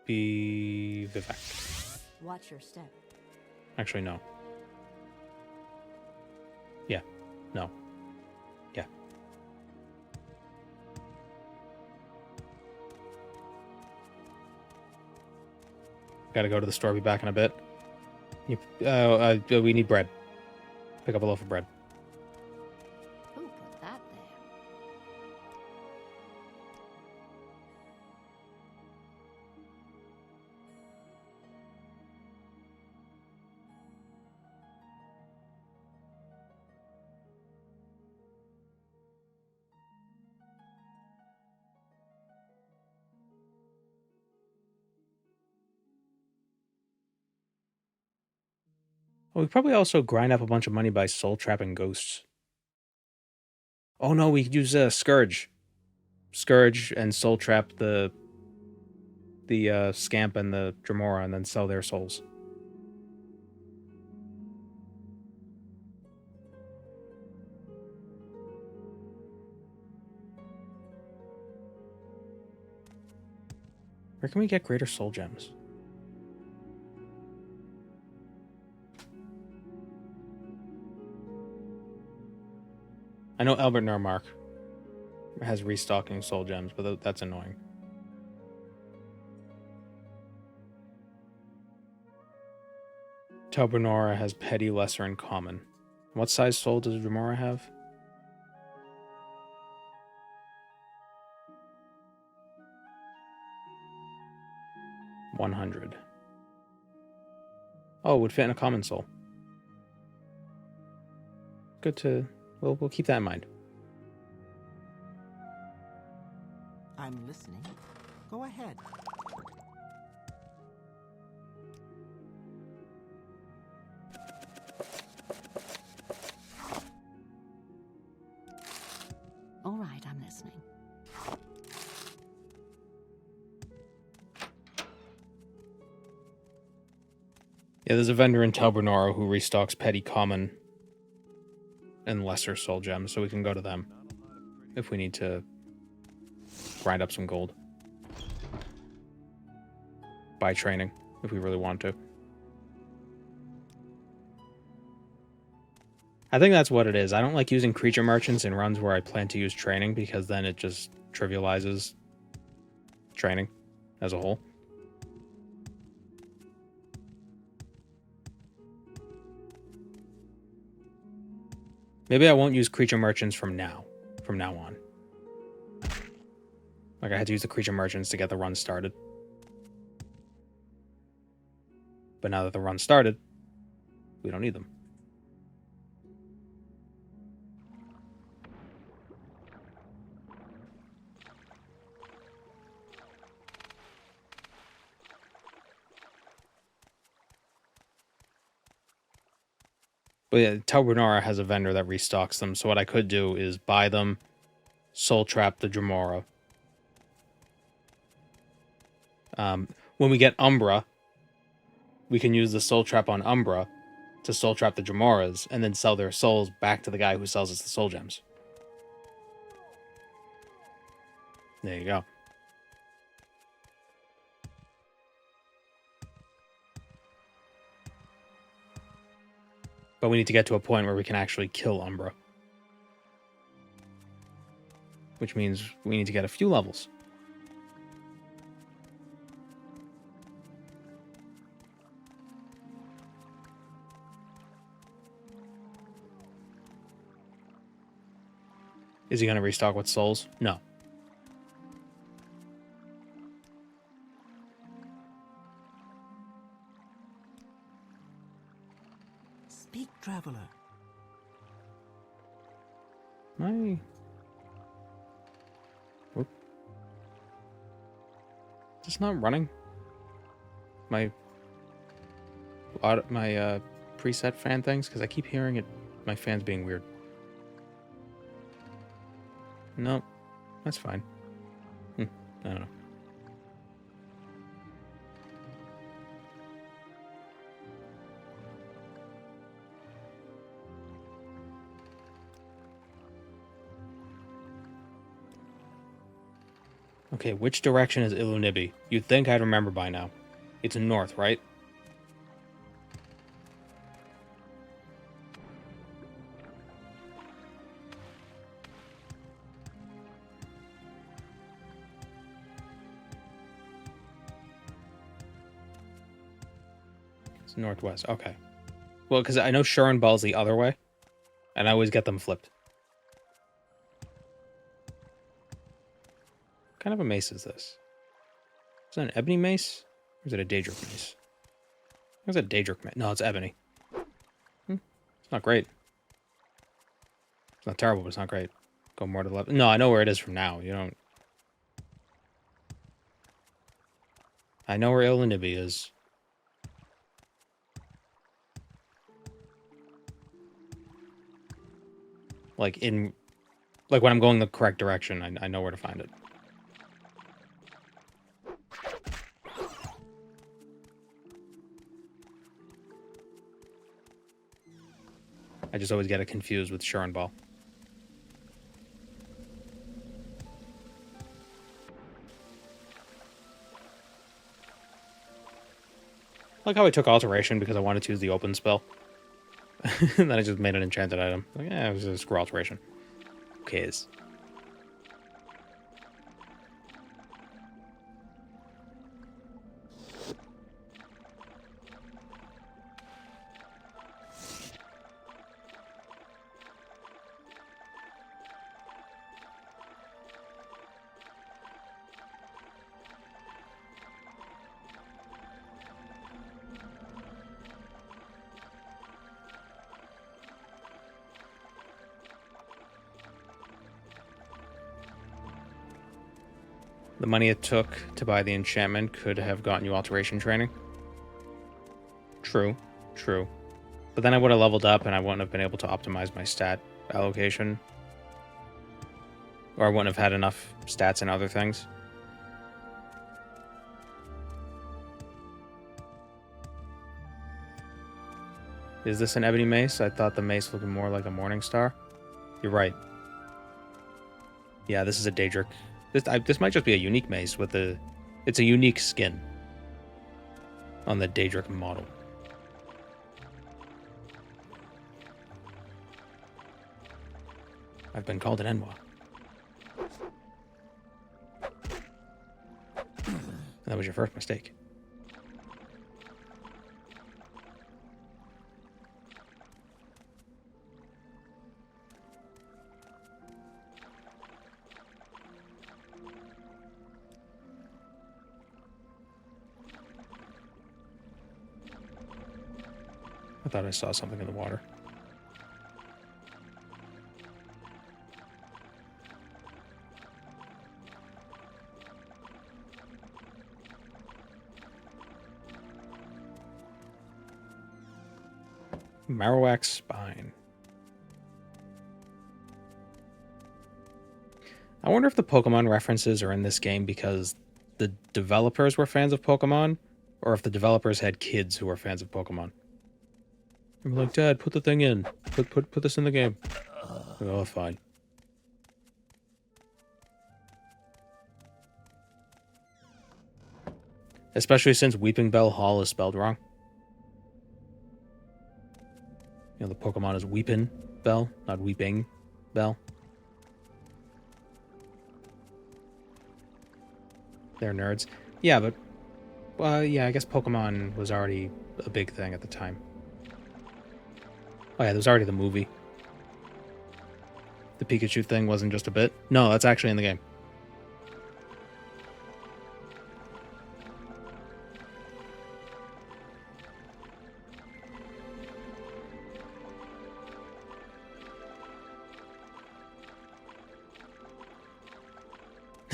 be Vivek. Watch your step. Actually, no. Yeah. No. Yeah. Gotta go to the store, be back in a bit. We need bread. Pick up a loaf of bread. Who put that there? Well, we probably also grind up a bunch of money by soul trapping ghosts. Oh no, we could use Scourge. Scourge and soul trap the Scamp and the Dremora and then sell their souls. Where can we get greater soul gems? I know Albert Normark has restocking soul gems, but that's annoying. Telbernora has petty, lesser, and common. What size soul does Dremora have? $100. Oh, it would fit in a common soul. Good to... We'll keep that in mind. I'm listening. Go ahead. All right, I'm listening. Yeah, there's a vendor in Telbernora who restocks petty, common, and lesser soul gems, so we can go to them if we need to grind up some gold. Buy training, if we really want to. I think that's what it is. I don't like using creature merchants in runs where I plan to use training, because then it just trivializes training as a whole. Maybe I won't use creature merchants from now on. Like, I had to use the creature merchants to get the run started. But now that the run started, we don't need them. But yeah, Telbernora has a vendor that restocks them, so what I could do is buy them, soul trap the Dremora. When we get Umbra, we can use the soul trap on Umbra to soul trap the Dremoras, and then sell their souls back to the guy who sells us the soul gems. There you go. But we need to get to a point where we can actually kill Umbra. Which means we need to get a few levels. Is he going to restock with souls? No. Speak, traveler. My... Whoop. Is this not running? My preset fan things? Because I keep hearing it. My fan's being weird. No, that's fine. I don't know. Okay, which direction is Ilunibi? You'd think I'd remember by now. It's north, right? It's northwest. Okay. Well, because I know Ball's the other way, and I always get them flipped. What kind of a mace is this? Is that an ebony mace? Or is it a Daedric mace? It's a Daedric mace. No, it's ebony. It's not great. It's not terrible, but it's not great. Go more to the left. No, I know where it is from now. You don't... I know where Ilunibi is. Like when I'm going the correct direction, I know where to find it. I just always get it confused with Ball. Like how I took Alteration because I wanted to use the open spell. And then I just made an enchanted item. Like, yeah, it was a scroll Alteration. Who cares? The money it took to buy the enchantment could have gotten you alteration training. True, true. But then I would have leveled up and I wouldn't have been able to optimize my stat allocation. Or I wouldn't have had enough stats and other things. Is this an ebony mace? I thought the mace looked more like a morning star. You're right. Yeah, this is a Daedric. This might just be a unique mace with a... It's a unique skin on the Daedric model. I've been called an Enwa. That was your first mistake. I thought I saw something in the water. Marowak's spine. I wonder if the Pokemon references are in this game because the developers were fans of Pokemon, or if the developers had kids who were fans of Pokemon. I'm like, Dad, put the thing in. Put this in the game. Oh, fine. Especially since Weeping Bell Hall is spelled wrong. You know, the Pokemon is Weepin' Bell, not Weeping Bell. They're nerds. Yeah, but... Well, yeah, I guess Pokemon was already a big thing at the time. Oh yeah, there was already the movie. The Pikachu thing wasn't just a bit. No, that's actually in the game.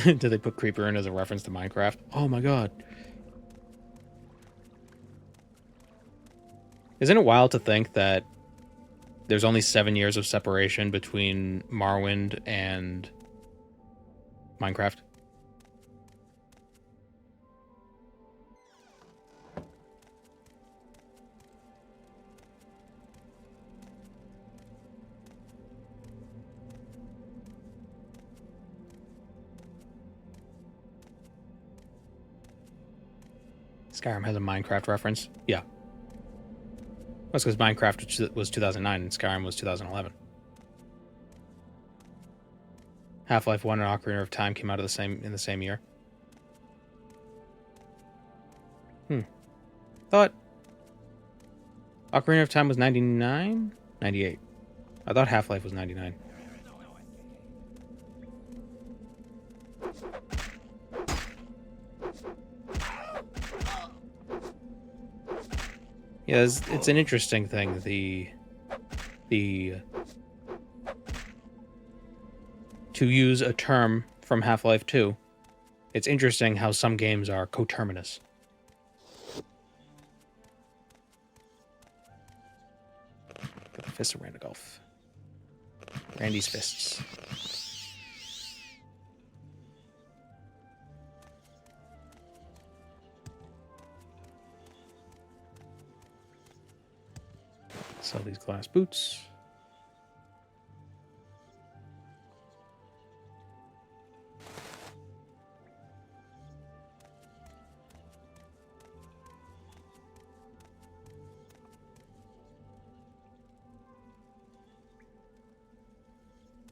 Did they put Creeper in as a reference to Minecraft? Oh my god. Isn't it wild to think that there's only 7 years of separation between Morrowind and Minecraft. Skyrim has a Minecraft reference. Yeah. That's because Minecraft was 2009 and Skyrim was 2011. Half-Life 1 and Ocarina of Time came out in the same year. Thought Ocarina of Time was 99? 98. I thought Half-Life was 99. Yeah, it's an interesting thing. To use a term from Half-Life 2, it's interesting how some games are coterminous. Got the Fist of Randagolf. Randy's Fists. Sell these glass boots.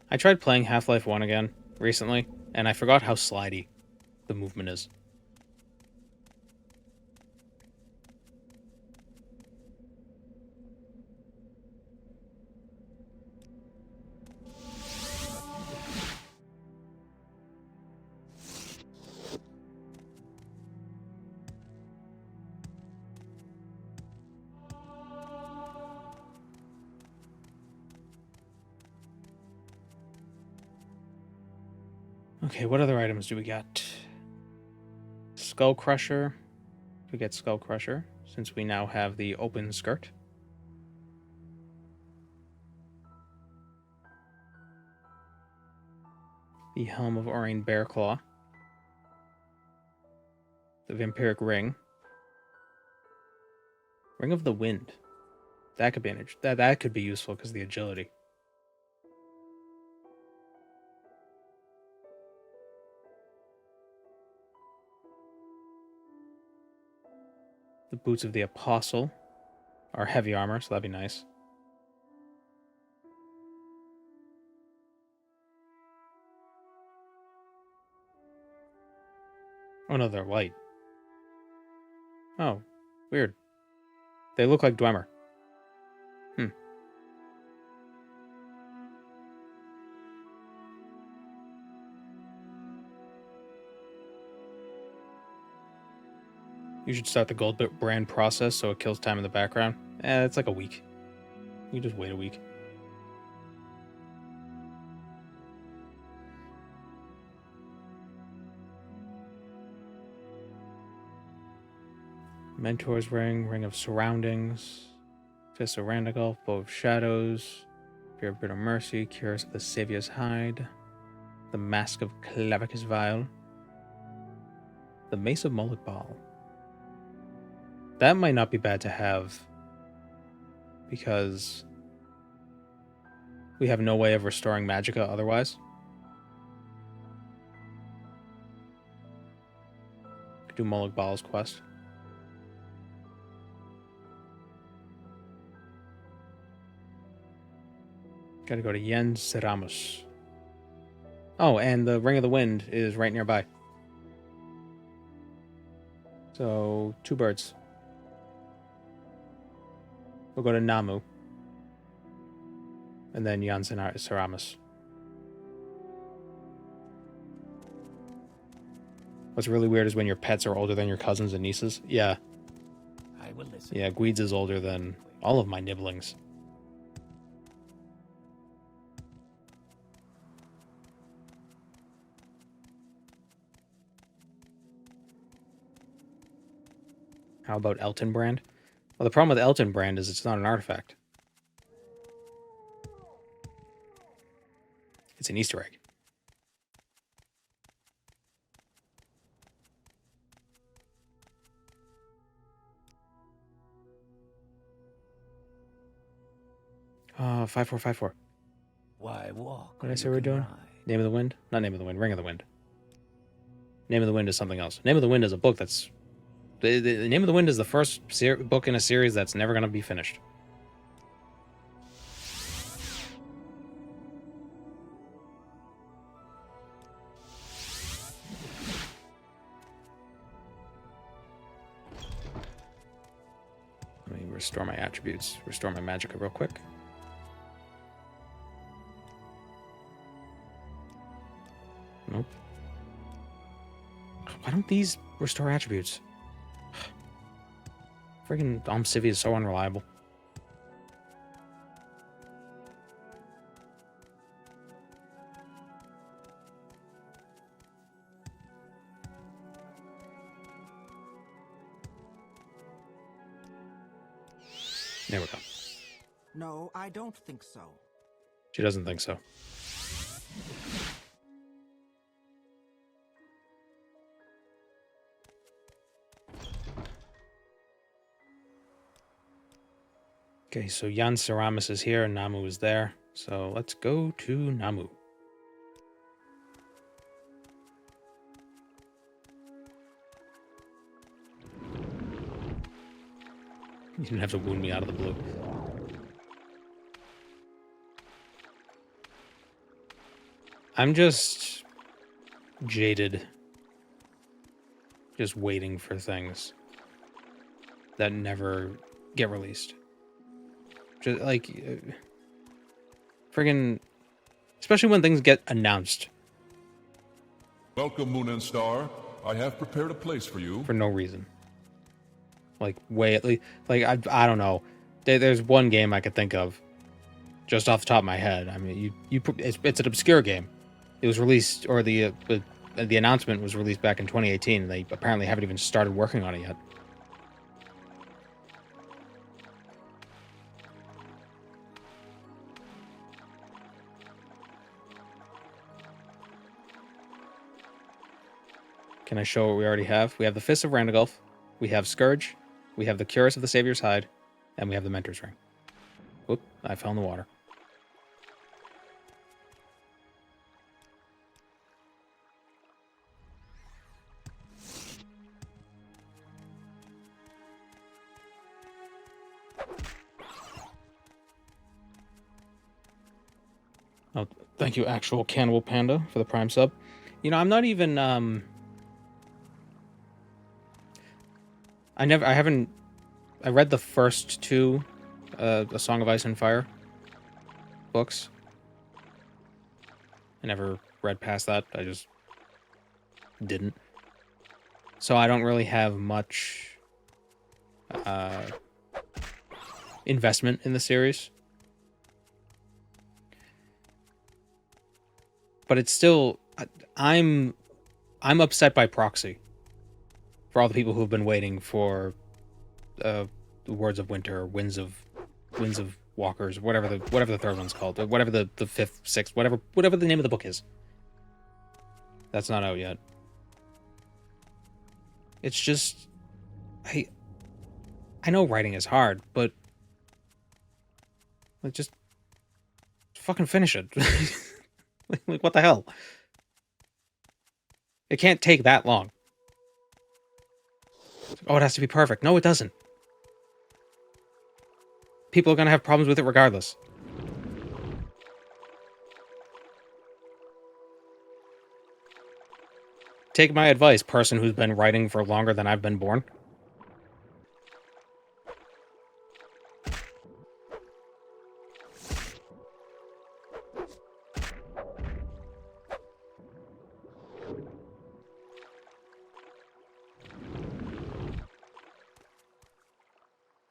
I tried playing Half-Life 1 again recently, and I forgot how slidey the movement is. Okay, what other items do we got? Skull Crusher. We get Skull Crusher, since we now have the open skirt. The Helm of Aurane Bearclaw. The Vampiric Ring. Ring of the Wind. That could be that could be useful because of the agility. The Boots of the Apostle are heavy armor, so that'd be nice. Oh no, they're light. Oh, weird. They look like Dwemer. You should start the gold brand process so it kills time in the background. It's like a week. You just wait a week. Mentor's Ring, Ring of Surroundings, Fist of Randagolf, Bow of Shadows, Fear of Bitter Mercy, Cures of the Savior's Hide, the Mask of Clavicus Vile, the Mace of Moloch Baal. That might not be bad to have, because we have no way of restoring Magicka otherwise. Could do Moloch Baal's quest. Gotta go to Yen Seramus. Oh, and the Ring of the Wind is right nearby. So, 2 birds. We'll go to Namu. And then Yen Seramus. What's really weird is when your pets are older than your cousins and nieces. Yeah. I will listen. Yeah, Gweeds is older than all of my nibblings. How about Elton Brand? Well, the problem with Elton Brand is it's not an artifact. It's an Easter egg. 5454. Why walk? What did I say we're doing? Name of the Wind? Not Name of the Wind. Ring of the Wind. Name of the Wind is something else. Name of the Wind is a book that's... The Name of the Wind is the first book in a series that's never going to be finished. Let me restore my attributes. Restore my magicka real quick. Nope. Why don't these restore attributes? Friggin' Civvy is so unreliable. There we go. No, I don't think so. She doesn't think so. Okay, so Jan Saramis is here and Namu is there. So let's go to Namu. You didn't have to wound me out of the blue. I'm just jaded. Just waiting for things that never get released. Just like, friggin', especially when things get announced. Welcome, Moon and Star. I have prepared a place for you. For no reason. Like, I don't know. There's one game I could think of, just off the top of my head. I mean, it's an obscure game. It was released, or the announcement was released back in 2018. And they apparently haven't even started working on it yet. Can I show what we already have? We have the Fists of Randagulf, we have Scourge, we have the Curus of the Savior's Hide, and we have the Mentor's Ring. Whoop, I fell in the water. Oh, thank you, actual Cannibal Panda, for the Prime sub. You know, I'm not even, I read the first two, A Song of Ice and Fire books. I never read past that. I just didn't. So I don't really have much investment in the series. But it's still, I'm upset by proxy for all the people who've been waiting for the Words of Winter, Winds of Walkers, whatever the third one's called, whatever the fifth, sixth, whatever the name of the book is. That's not out yet. It's just, I know writing is hard, but like, just fucking finish it. Like, what the hell? It can't take that long. Oh, it has to be perfect. No, it doesn't. People are going to have problems with it regardless. Take my advice, person who's been writing for longer than I've been born.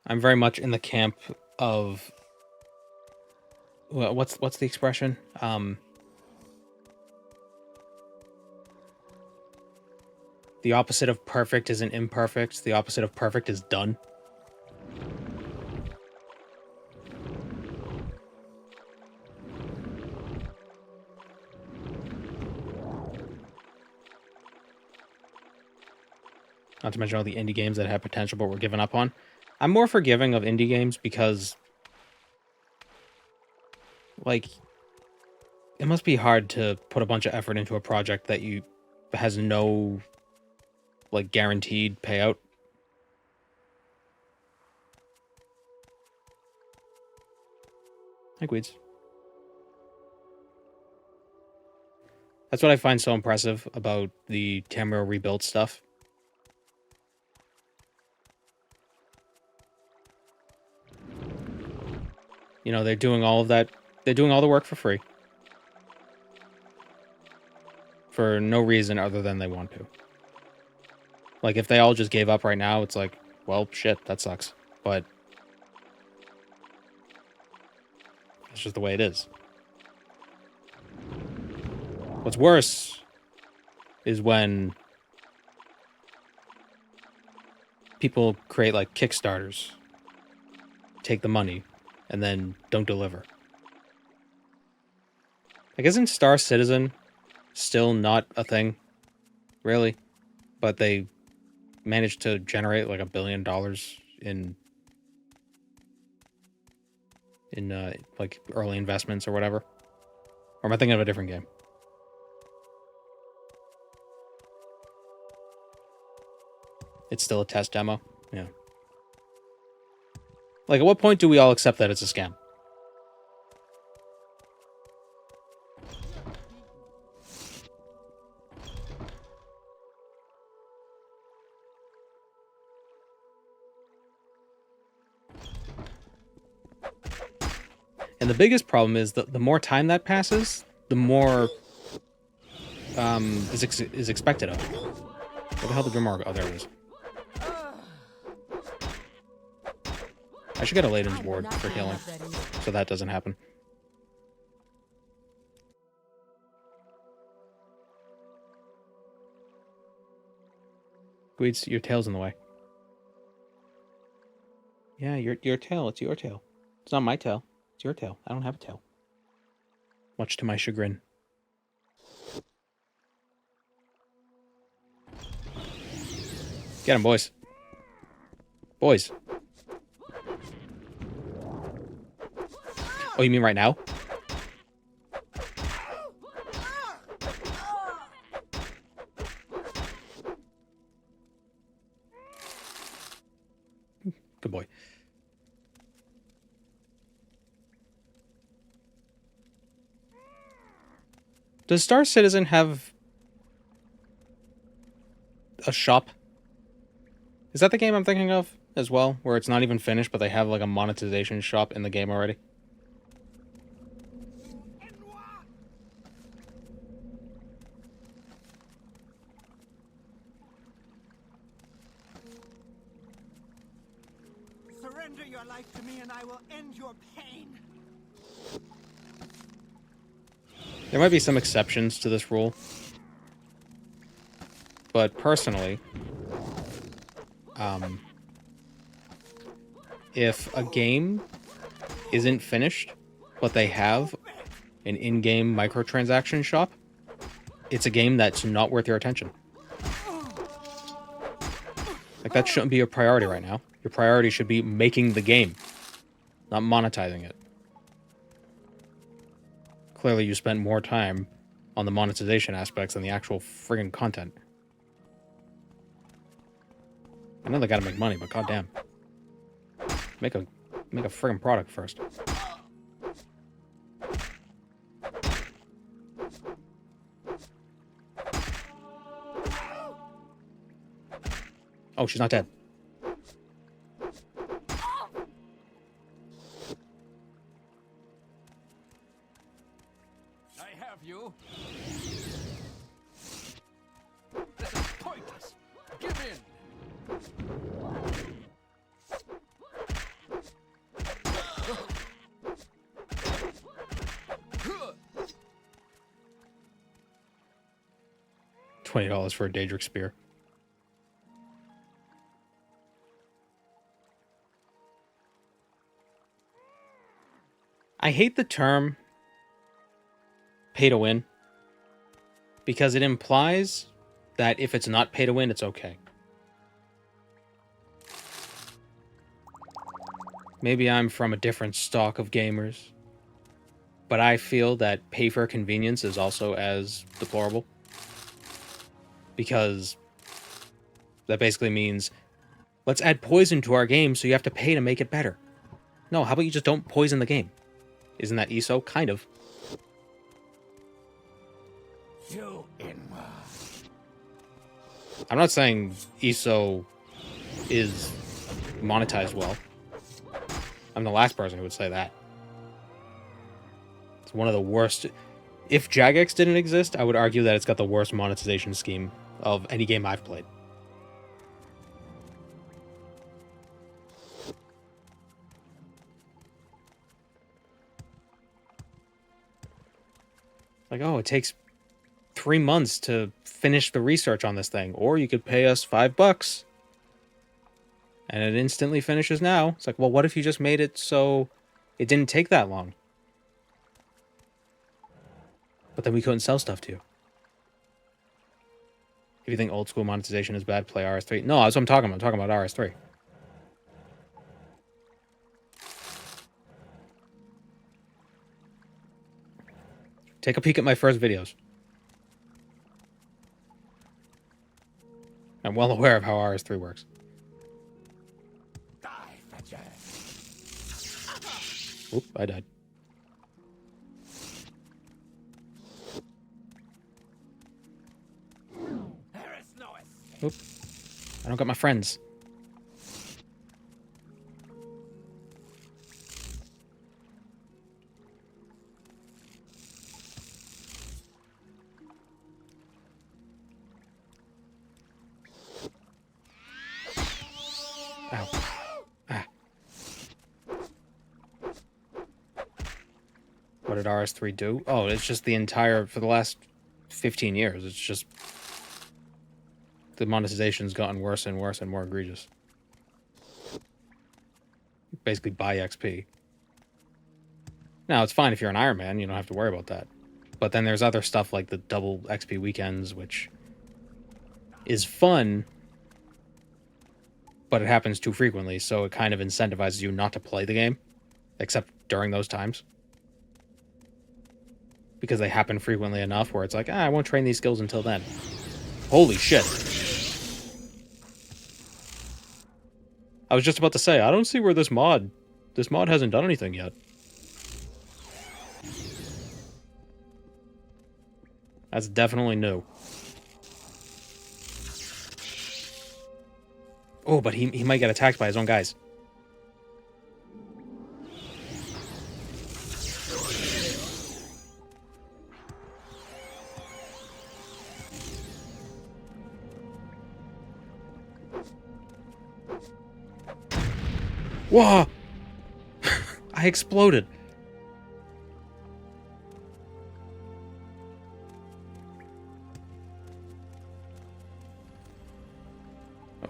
I'm very much in the camp of, well, what's the expression? The opposite of perfect isn't imperfect. The opposite of perfect is done. Not to mention all the indie games that have potential but were given up on. I'm more forgiving of indie games because Like, it must be hard to put a bunch of effort into a project that has no, like, guaranteed payout. Hi, Weeds. That's what I find so impressive about the Tamriel rebuild stuff. You know, they're doing all of that. They're doing all the work for free. For no reason other than they want to. Like, if they all just gave up right now, it's like, well, shit, that sucks. But it's just the way it is. What's worse is when people create, like, Kickstarters, take the money, and then don't deliver. Like, isn't Star Citizen still not a thing? Really? But they managed to generate like $1 billion in like early investments or whatever. Or am I thinking of a different game? It's still a test demo? Yeah. Like, at what point do we all accept that it's a scam? And the biggest problem is that the more time that passes, the more is expected of it. Where the hell did Grimar go? Oh, there it is. I should get a Layden's Ward for healing, so that doesn't happen. Guides, your tail's in the way. Yeah, your tail. It's your tail. It's not my tail. It's your tail. I don't have a tail. Much to my chagrin. Get him, boys. Boys. Oh, you mean right now? Good boy. Does Star Citizen have a shop? Is that the game I'm thinking of as well? Where it's not even finished, but they have like a monetization shop in the game already? Surrender your life to me and I will end your pain. There might be some exceptions to this rule. But personally, if a game isn't finished, but they have an in-game microtransaction shop, it's a game that's not worth your attention. Like, that shouldn't be your priority right now. Your priority should be making the game, not monetizing it. Clearly, you spent more time on the monetization aspects than the actual friggin' content. I know they gotta make money, but goddamn. Make a friggin' product first. Oh, she's not dead. I have you. This is pointless. Give in. $20 for a Daedric Spear. I hate the term pay to win because it implies that if it's not pay to win, it's okay. Maybe I'm from a different stock of gamers, But I feel that pay for convenience is also as deplorable. Because that basically means, let's add poison to our game so you have to pay to make it better. No, how about you just don't poison the game? Isn't that ESO? Kind of. I'm not saying ESO is monetized well. I'm the last person who would say that. It's one of the worst. If Jagex didn't exist, I would argue that it's got the worst monetization scheme of any game I've played. Like, oh, it takes 3 months to finish the research on this thing, or you could pay us $5 and it instantly finishes now. It's like, well, what if you just made it so it didn't take that long? But then we couldn't sell stuff to you. If you think old school monetization is bad, play RS3. No, that's what I'm talking about. I'm talking about RS3. Take a peek at my first videos. I'm well aware of how RS3 works. Oop, I died. Oop. I don't got my friends. Ow. Ah. What did RS3 do? Oh, it's just the entire, for the last 15 years, it's just the monetization's gotten worse and worse and more egregious. Basically buy XP. Now, it's fine if you're an Iron Man, you don't have to worry about that. But then there's other stuff like the double XP weekends, which is fun, but it happens too frequently, so it kind of incentivizes you not to play the game, except during those times. Because they happen frequently enough where it's like, I won't train these skills until then. Holy shit. I was just about to say, I don't see where this mod hasn't done anything yet. That's definitely new. Oh, but he might get attacked by his own guys. Whoa! I exploded.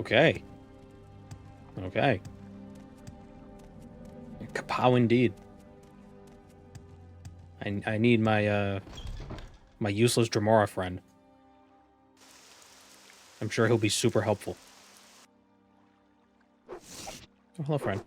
Okay. Okay. Kapow indeed. I need my my useless Dremora friend. I'm sure he'll be super helpful. Oh, hello, friend.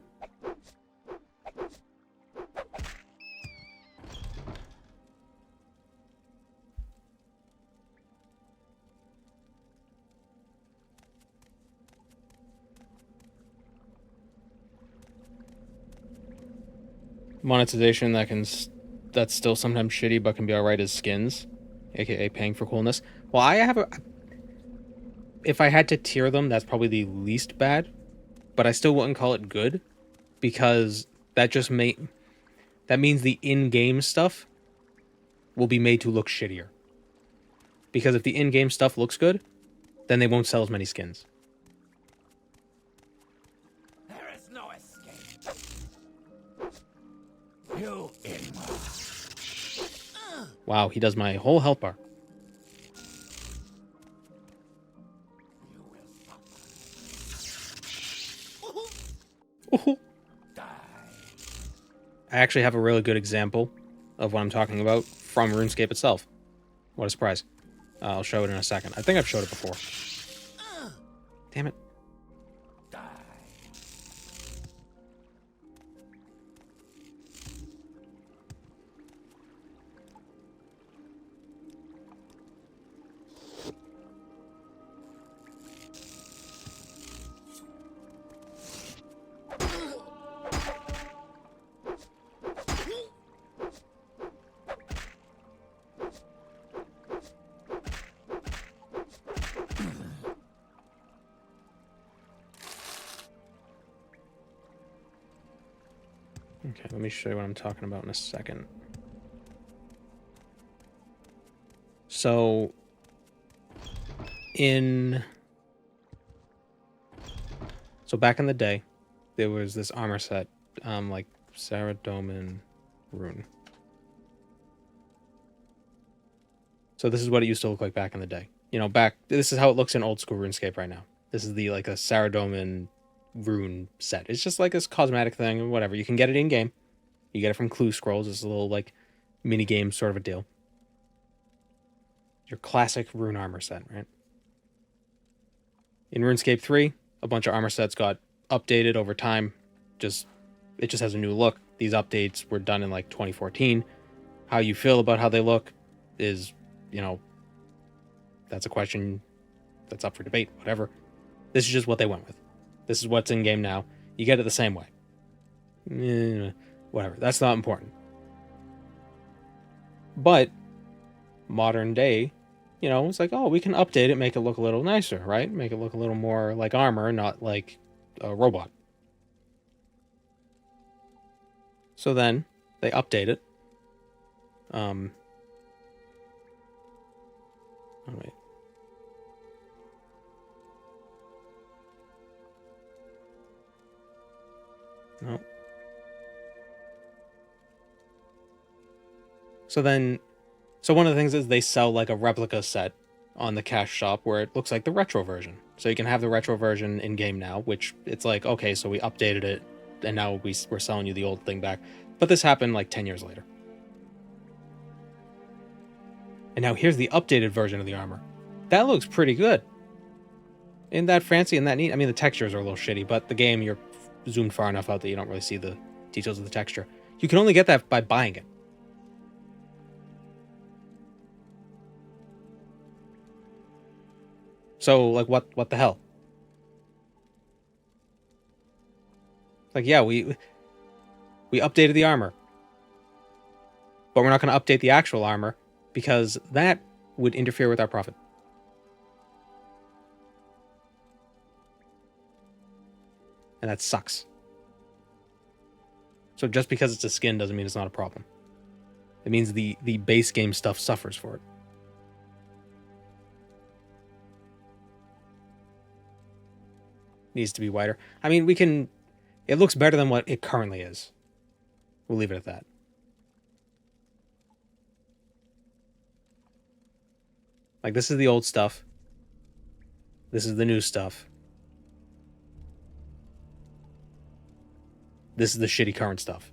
Monetization that's still sometimes shitty but can be alright as skins, aka paying for coolness. Well, I have if I had to tier them, that's probably the least bad, but I still wouldn't call it good, because that just that means the in-game stuff will be made to look shittier. Because if the in-game stuff looks good, then they won't sell as many skins. There is no escape. You Wow, he does my whole health bar. I actually have a really good example of what I'm talking about from RuneScape itself. What a surprise. I'll show it in a second. I think I've showed it before. Damn it. Okay, let me show you what I'm talking about in a second. So, back in the day, there was this armor set, like Saradomin Rune. So this is what it used to look like back in the day. You know, this is how it looks in old school RuneScape right now. This is like a Saradomin Rune set. It's just like this cosmetic thing or whatever. You can get it in game. You get it from Clue Scrolls. It's a little like mini game sort of a deal. Your classic rune armor set, right? In RuneScape 3, a bunch of armor sets got updated over time. It just has a new look. These updates were done in like 2014. How you feel about how they look is, you know, that's a question that's up for debate, whatever. This is just what they went with. This is what's in game now. You get it the same way. Whatever. That's not important. But modern day, you know, it's like, oh, we can update it, make it look a little nicer, right? Make it look a little more like armor, not like a robot. So then they update it. Oh, wait. No. So one of the things is they sell like a replica set on the cash shop where it looks like the retro version. So you can have the retro version in game now, which it's like, okay, so we updated it and now we're selling you the old thing back. But this happened like 10 years later. And now here's the updated version of the armor. That looks pretty good. Isn't that fancy and that neat? I mean, the textures are a little shitty, but the game, you're zoomed far enough out that you don't really see the details of the texture. You can only get that by buying it. So, like, what the hell? Like, yeah, we updated the armor. But we're not going to update the actual armor because that would interfere with our profit. And that sucks. So just because it's a skin doesn't mean it's not a problem. It means the base game stuff suffers for it. Needs to be wider. I mean, it looks better than what it currently is. We'll leave it at that. Like, this is the old stuff. This is the new stuff. This is the shitty current stuff.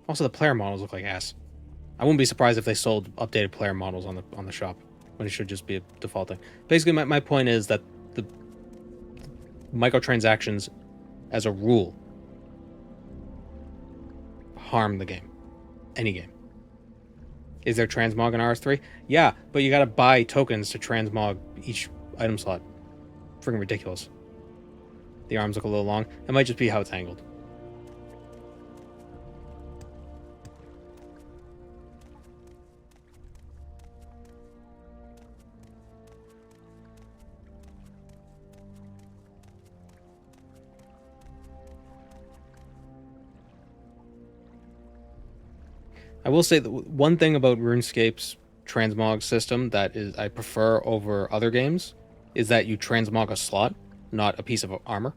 Also, the player models look like ass. I wouldn't be surprised if they sold updated player models on the shop when it should just be a default thing. Basically, my point is that the microtransactions, as a rule, harm the game. Any game. Is there transmog in RS3? Yeah, but you gotta buy tokens to transmog each item slot. Freaking ridiculous. The arms look a little long. It might just be how it's angled. I will say that one thing about RuneScape's transmog system that is I prefer over other games is that you transmog a slot, not a piece of armor.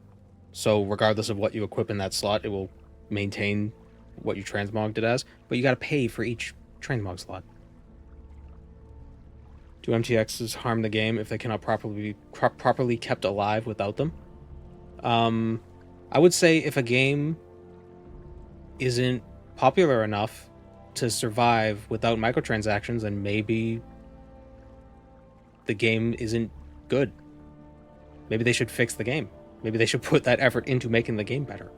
So regardless of what you equip in that slot, it will maintain what you transmogged it as, but you got to pay for each transmog slot. Do MTXs harm the game if they cannot properly kept alive without them? I would say if a game isn't popular enough to survive without microtransactions, then maybe the game isn't good. Maybe they should fix the game. Maybe they should put that effort into making the game better.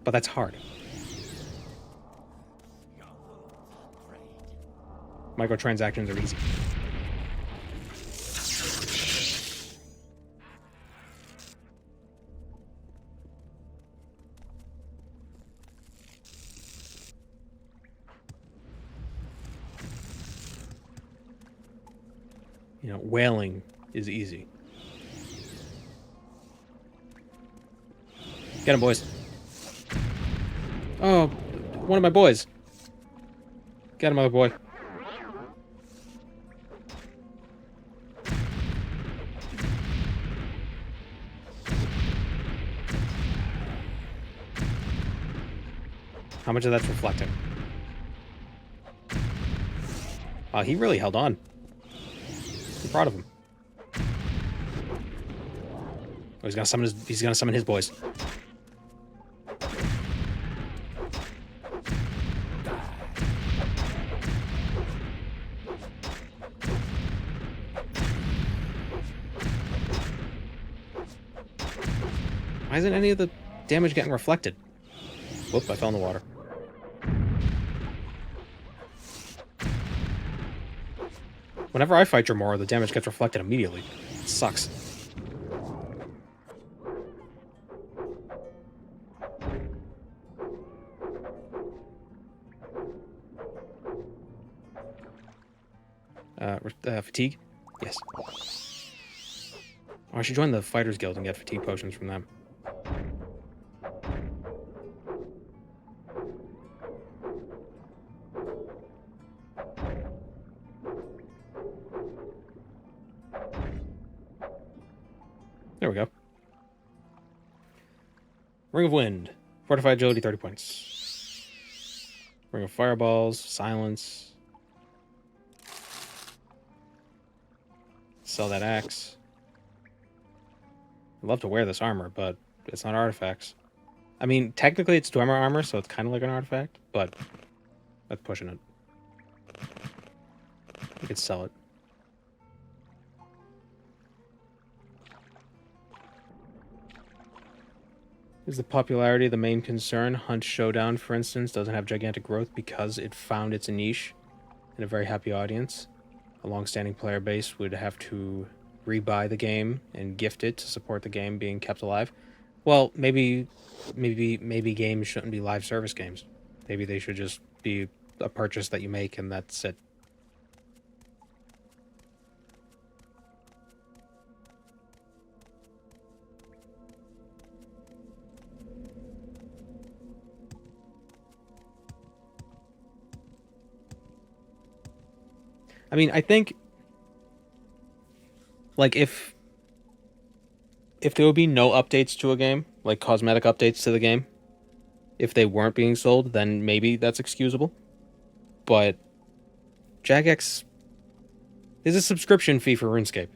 But that's hard. Microtransactions are easy. You know, whaling is easy. Get him, boys. Oh, one of my boys. Get him, other boy. How much of that's reflecting? Wow, he really held on. I'm proud of him. Oh, he's gonna summon his boys. Why isn't any of the damage getting reflected? Whoop, I fell in the water. Whenever I fight Dremora, the damage gets reflected immediately. It sucks. Fatigue? Yes. Oh, I should join the Fighters Guild and get fatigue potions from them. There we go. Ring of Wind. Fortified Agility, 30 points. Ring of Fireballs. Silence. Sell that axe. I'd love to wear this armor, but it's not artifacts. I mean, technically it's Dwemer armor, so it's kind of like an artifact, but that's pushing it. We could sell it. Is the popularity the main concern? Hunt Showdown, for instance, doesn't have gigantic growth because it found its niche and a very happy audience. A long-standing player base would have to rebuy the game and gift it to support the game being kept alive. Well, maybe games shouldn't be live service games. Maybe they should just be a purchase that you make and that's it. I mean, I think, like, if there would be no updates to a game, like cosmetic updates to the game, if they weren't being sold, then maybe that's excusable. But Jagex is a subscription fee for RuneScape.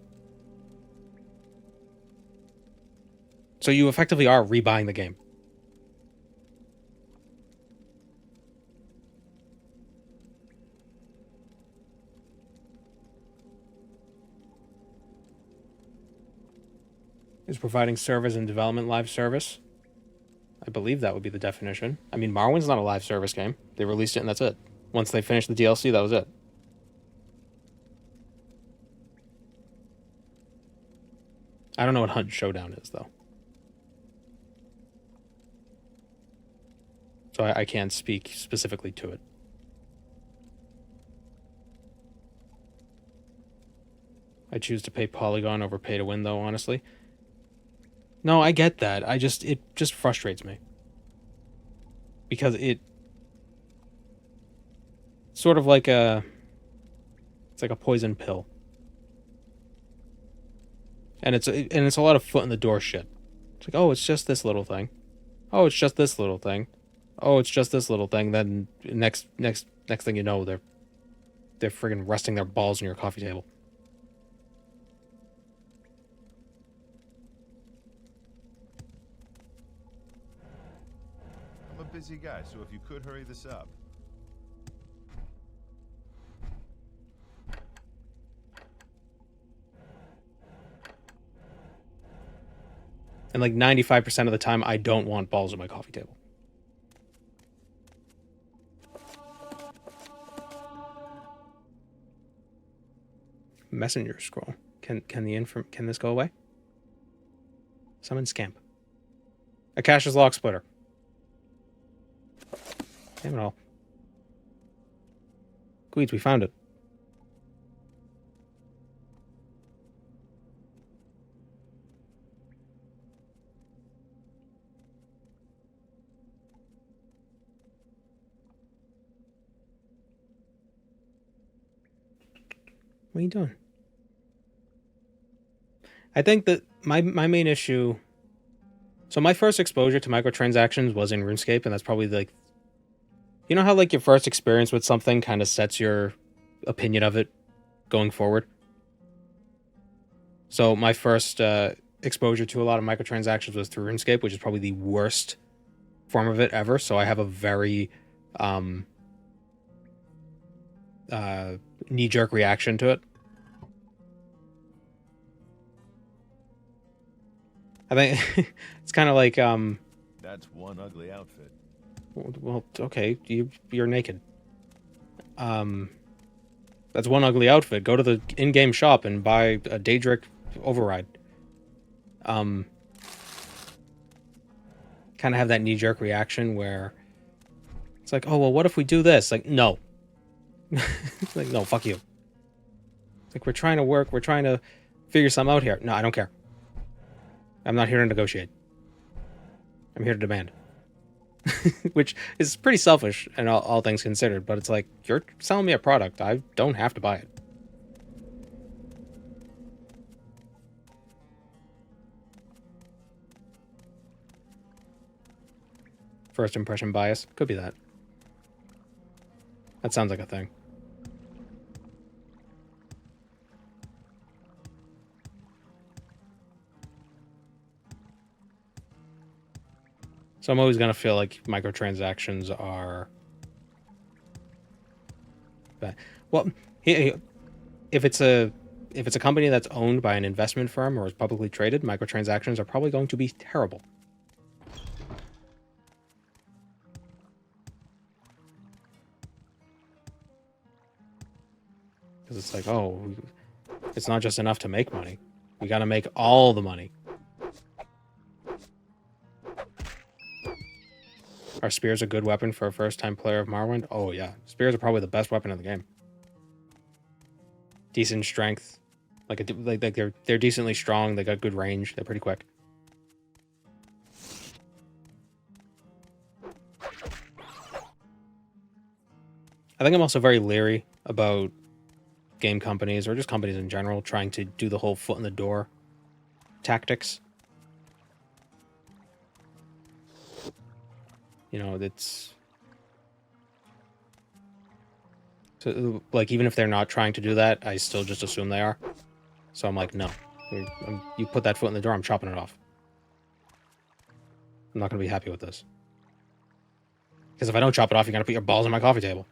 So you effectively are rebuying the game. Is providing servers and development live service. I believe that would be the definition. I mean, Morrowind's not a live service game. They released it and that's it. Once they finished the DLC, that was it. I don't know what Hunt Showdown is, though. So I can't speak specifically to it. I choose to pay Polygon over pay to win, though, honestly. No, I get that. It just frustrates me. Because it's sort of like it's like a poison pill. And it's a lot of foot in the door shit. It's like, oh, it's just this little thing. Oh, it's just this little thing. Oh, it's just this little thing. Then next thing you know, they're friggin' resting their balls on your coffee table. I'm a busy guy, so if you could hurry this up. And like 95% of the time, I don't want balls on my coffee table. Messenger scroll. Can this go away? Summon Scamp. Akasha's Lock Splitter. Damn it all. Gweeds, we found it. What are you doing? I think that my main issue... So my first exposure to microtransactions was in RuneScape, and that's probably like... You know how like your first experience with something kind of sets your opinion of it going forward? So my first exposure to a lot of microtransactions was through RuneScape, which is probably the worst form of it ever. So I have a very knee-jerk reaction to it. I think it's kind of like That's one ugly outfit. well, okay, you're naked. That's one ugly outfit. Go to the in-game shop and buy a Daedric override. Kind of have that knee-jerk reaction where it's like, oh well, what if we do this? Like, no. Like, no, fuck you. Like, we're trying to work, we're trying to figure something out here. No, I don't care. I'm not here to negotiate. I'm here to demand. Which is pretty selfish, and all things considered, but it's like, you're selling me a product. I don't have to buy it. First impression bias. Could be that. That sounds like a thing. So I'm always going to feel like microtransactions are bad. Well, if it's a company that's owned by an investment firm or is publicly traded, microtransactions are probably going to be terrible. Because it's like, oh, it's not just enough to make money. We got to make all the money. Are spears a good weapon for a first-time player of Morrowind? Oh, yeah. Spears are probably the best weapon in the game. Decent strength. Like they're decently strong. They got good range. They're pretty quick. I think I'm also very leery about game companies, or just companies in general, trying to do the whole foot in the door tactics. You know, it's... So, like, even if they're not trying to do that, I still just assume they are. So I'm like, no. You put that foot in the door, I'm chopping it off. I'm not going to be happy with this. Because if I don't chop it off, you're going to put your balls on my coffee table.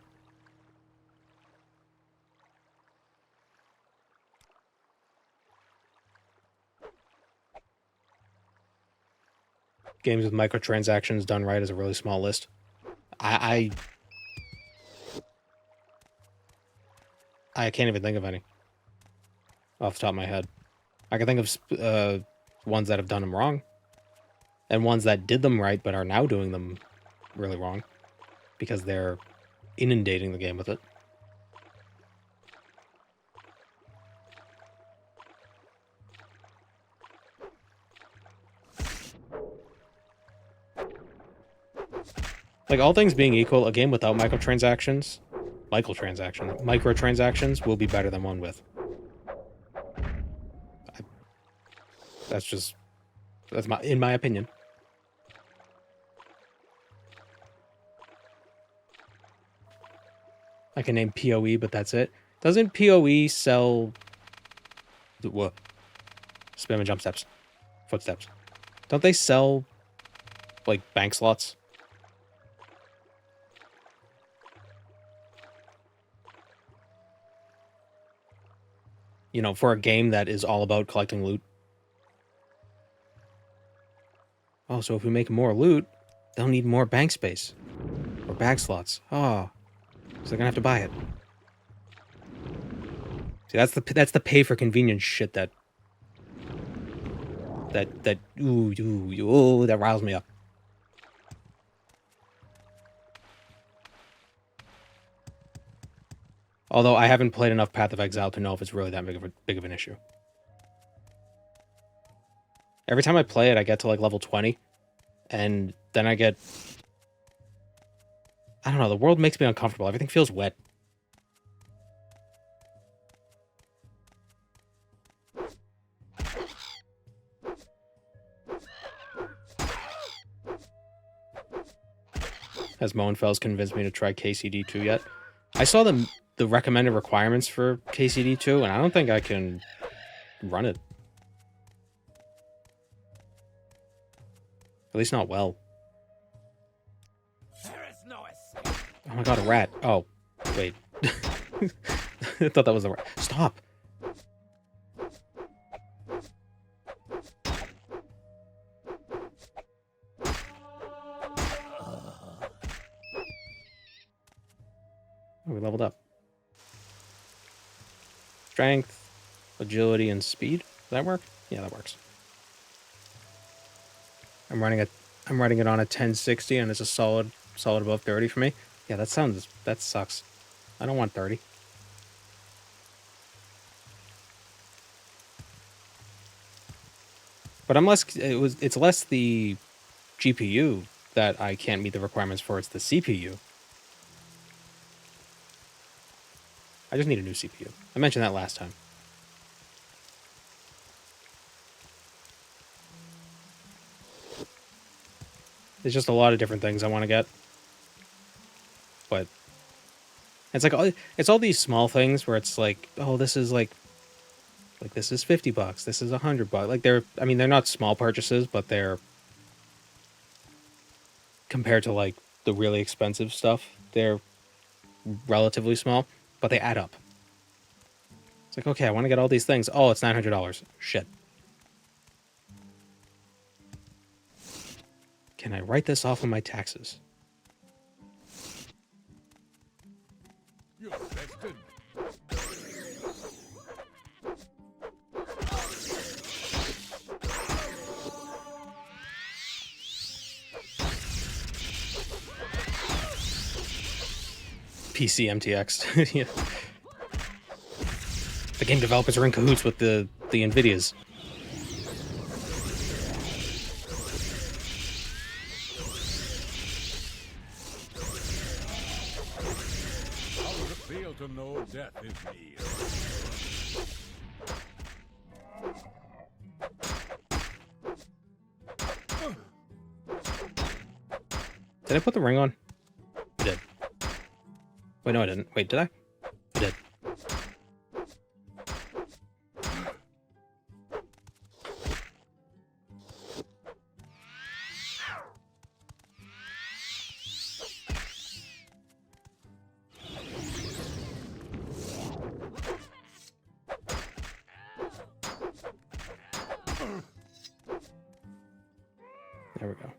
Games with microtransactions done right is a really small list. I can't even think of any off the top of my head. I can think of ones that have done them wrong, and ones that did them right but are now doing them really wrong because they're inundating the game with it. Like, all things being equal, a game without microtransactions will be better than one with. That's in my opinion. I can name PoE, but that's it. Doesn't PoE sell... What? Spam and jump steps. Footsteps. Don't they sell, like, bank slots? You know, for a game that is all about collecting loot. Oh, so if we make more loot, they'll need more bank space. Or bag slots. Oh. So they're gonna have to buy it. See, that's the pay for convenience shit that that riles me up. Although I haven't played enough Path of Exile to know if it's really that big of an issue. Every time I play it, I get to like level 20, and then I get... I don't know, the world makes me uncomfortable. Everything feels wet. Has Moenfels convinced me to try KCD2 yet? I saw the recommended requirements for KCD2, and I don't think I can run it. At least not well. Oh my god, a rat. Oh, wait. I thought that was a rat. Stop! Oh, we leveled up. Strength, agility, and speed. Does that work? Yeah, that works. I'm running it on a 1060, and it's a solid above 30 for me. Yeah, that sucks. I don't want 30. But it's less the GPU that I can't meet the requirements for, it's the CPU. I just need a new CPU. I mentioned that last time. There's just a lot of different things I want to get. But it's like it's all these small things where it's like, oh, this is like this is $50, this is $100. Like they're not small purchases, but they're, compared to like the really expensive stuff, they're relatively small, but they add up. It's like, okay, I want to get all these things. Oh, it's $900. Shit. Can I write this off on my taxes? You're bested. PC MTX. Yeah. The game developers are in cahoots with the NVIDIAs. How would it feel to know death is near? Did I put the ring on? I did. Wait, no, I didn't. Wait, did I? I did. There we go.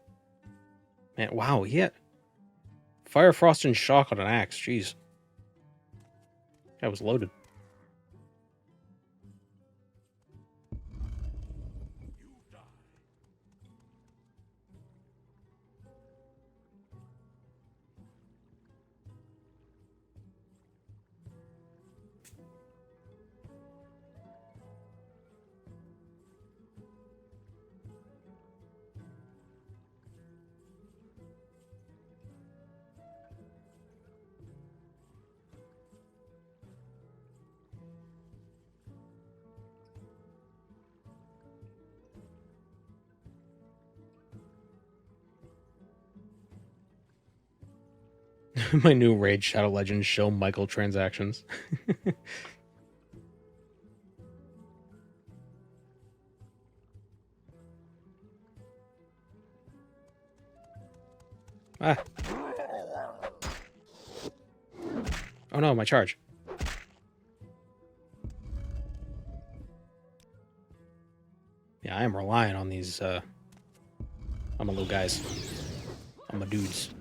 Man, wow, he had Fire, Frost, and Shock on an axe. Jeez. That was loaded. My new Raid Shadow Legends show microtransactions. Ah. Oh no, my charge. Yeah, I am relying on these, on my little guys. On my dudes.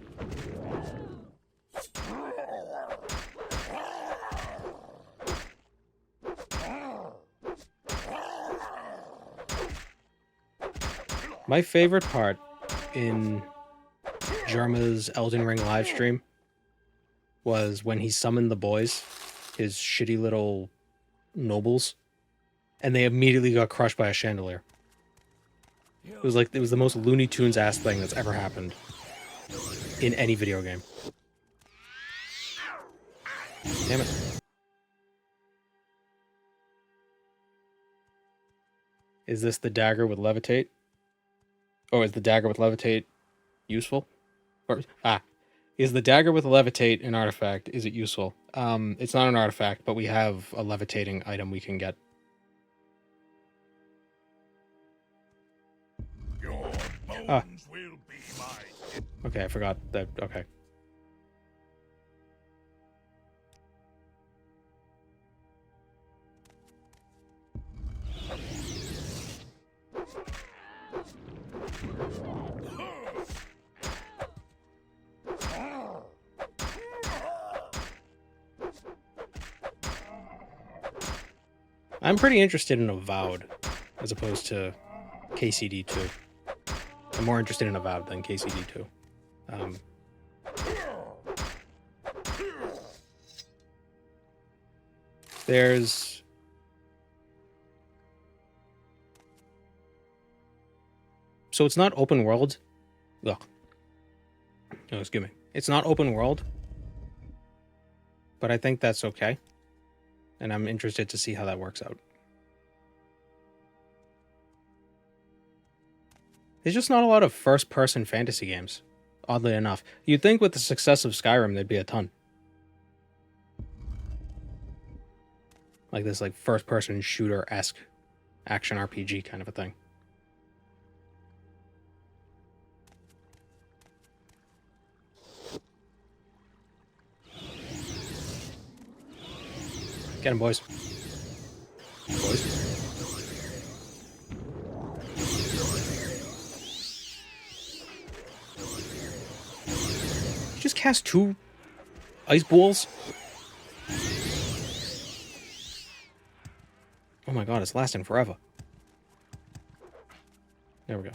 My favorite part in Jerma's Elden Ring livestream was when he summoned the boys, his shitty little nobles, and they immediately got crushed by a chandelier. It was the most Looney Tunes ass thing that's ever happened in any video game. Damn it. Is this the dagger with levitate? Oh, is the dagger with levitate useful? Or Is the dagger with levitate an artifact? Is it useful? It's not an artifact, but we have a levitating item we can get. Your Ah. bones will be mine. Okay, I forgot that. Okay. I'm pretty interested in Avowed as opposed to KCD2. I'm more interested in Avowed than KCD2. There's... So it's not open world. Ugh. No, excuse me. It's not open world. But I think that's okay. And I'm interested to see how that works out. There's just not a lot of first-person fantasy games, oddly enough. You'd think with the success of Skyrim, there'd be a ton. Like this, like, first-person shooter-esque action RPG kind of a thing. Get him, boys. Boys. You just cast 2 ice balls? Oh my god, it's lasting forever. There we go.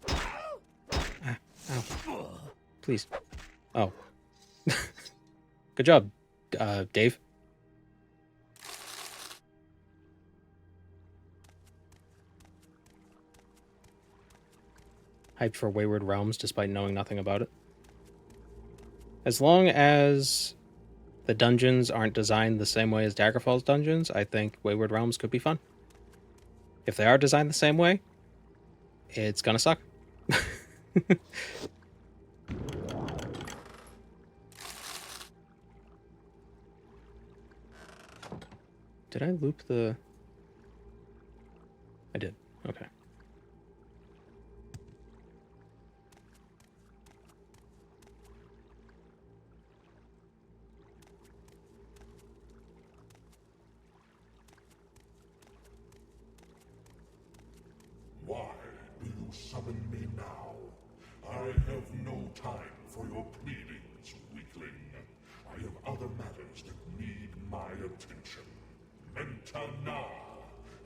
Ah, ow. Please. Oh. Good job, Dave. Hyped for Wayward Realms despite knowing nothing about it. As long as the dungeons aren't designed the same way as Daggerfall's dungeons, I think Wayward Realms could be fun. If they are designed the same way, it's gonna suck. Did I loop the... I did. Okay. Why do you summon me now? I have no time for your pleadings, weakling. I have other matters that need my attention. Mentana,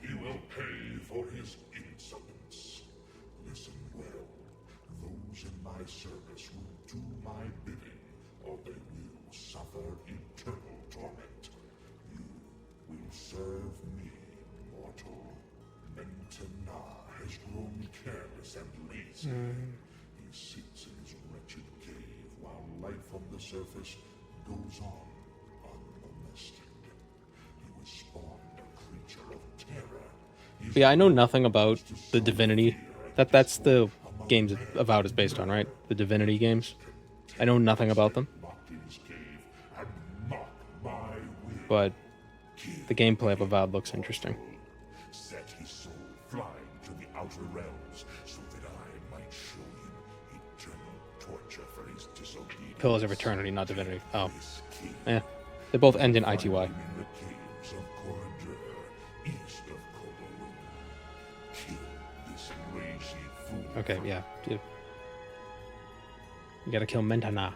he will pay for his insolence. Listen well. Those in my service will do my bidding, or they will suffer eternal torment. You will serve me, mortal. Mentana has grown careless and lazy. He sits in his wretched cave while life on the surface goes on unmolested. He was spawned a creature of terror. Yeah, I know nothing about the Divinity. That's the games Avowed is based on, right? The Divinity games. I know nothing about them. But the gameplay of Avowed looks interesting. Set his soul flying to the outer realms so that I might show him eternal torture for his disobedience. Pillars of Eternity, not Divinity. Oh. Yeah. They both end in ITY. In the caves of Corridor, east of Corpusarium. Kill this lazy fool. Okay, yeah. You gotta kill Mentana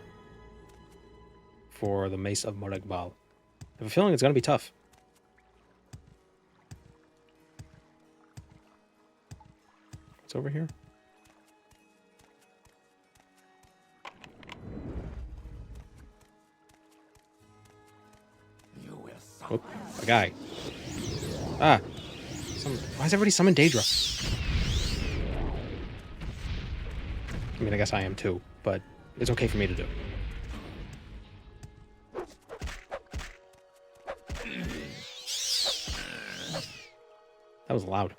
for the Mace of Moragbal. I have a feeling it's gonna be tough. What's over here? Oh, a guy. Ah. Why is everybody summoned Daedra? I mean, I guess I am too, but it's okay for me to do. That was loud.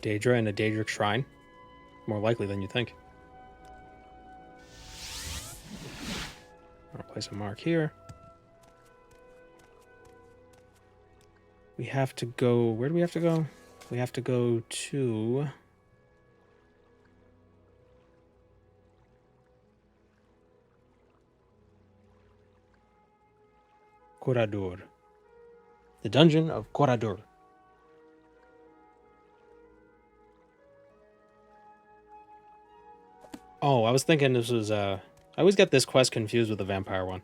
Daedra in a Daedric shrine. More likely than you think. I'll place a mark here. We have to go... Where do we have to go? We have to go to... Coradur. The dungeon of Coradur. Oh, I was thinking this was, I always get this quest confused with the vampire one.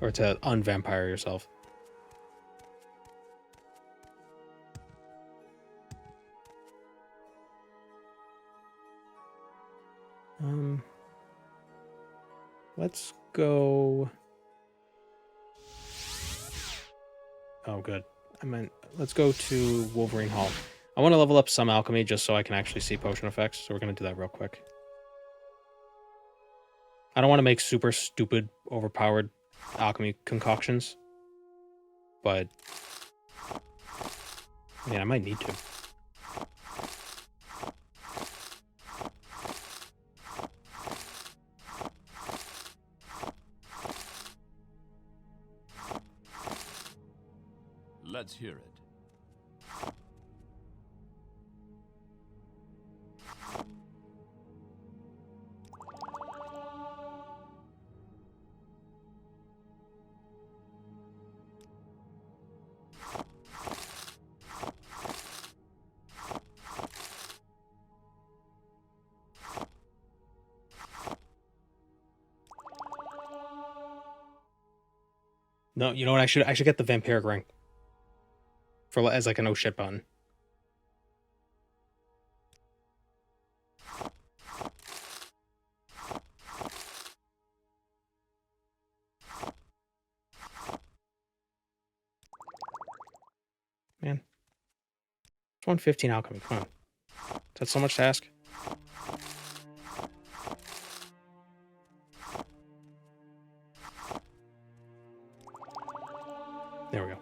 Or to unvampire yourself. Let's go... Oh, good. I meant, let's go to Wolverine Hall. I want to level up some alchemy just so I can actually see potion effects, so we're going to do that real quick. I don't want to make super stupid, overpowered alchemy concoctions, but yeah, I might need to. Let's hear it. No, you know what? I should get the vampiric ring for as like an oh shit button. Man, it's 115 alchemy. Come on, is that so much to ask? There we go.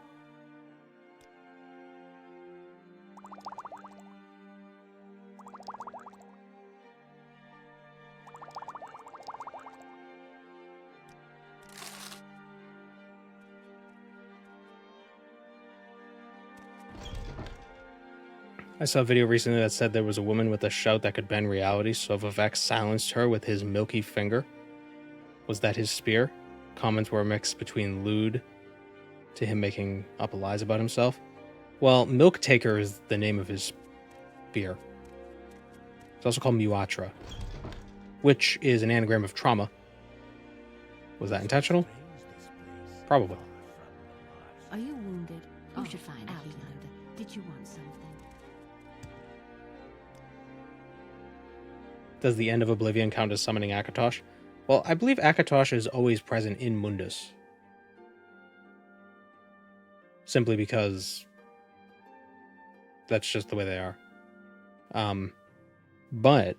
I saw a video recently that said there was a woman with a shout that could bend reality, so Vivek silenced her with his milky finger. Was that his spear? Comments were mixed between lewd to him making up lies about himself. Well, Milk Taker is the name of his spear. It's also called Muatra, which is an anagram of trauma. Was that intentional? Probably. Are you wounded? You should find Outlander. Did you want something? Does the end of Oblivion count as summoning Akatosh? Well, I believe Akatosh is always present in Mundus. Simply because that's just the way they are. But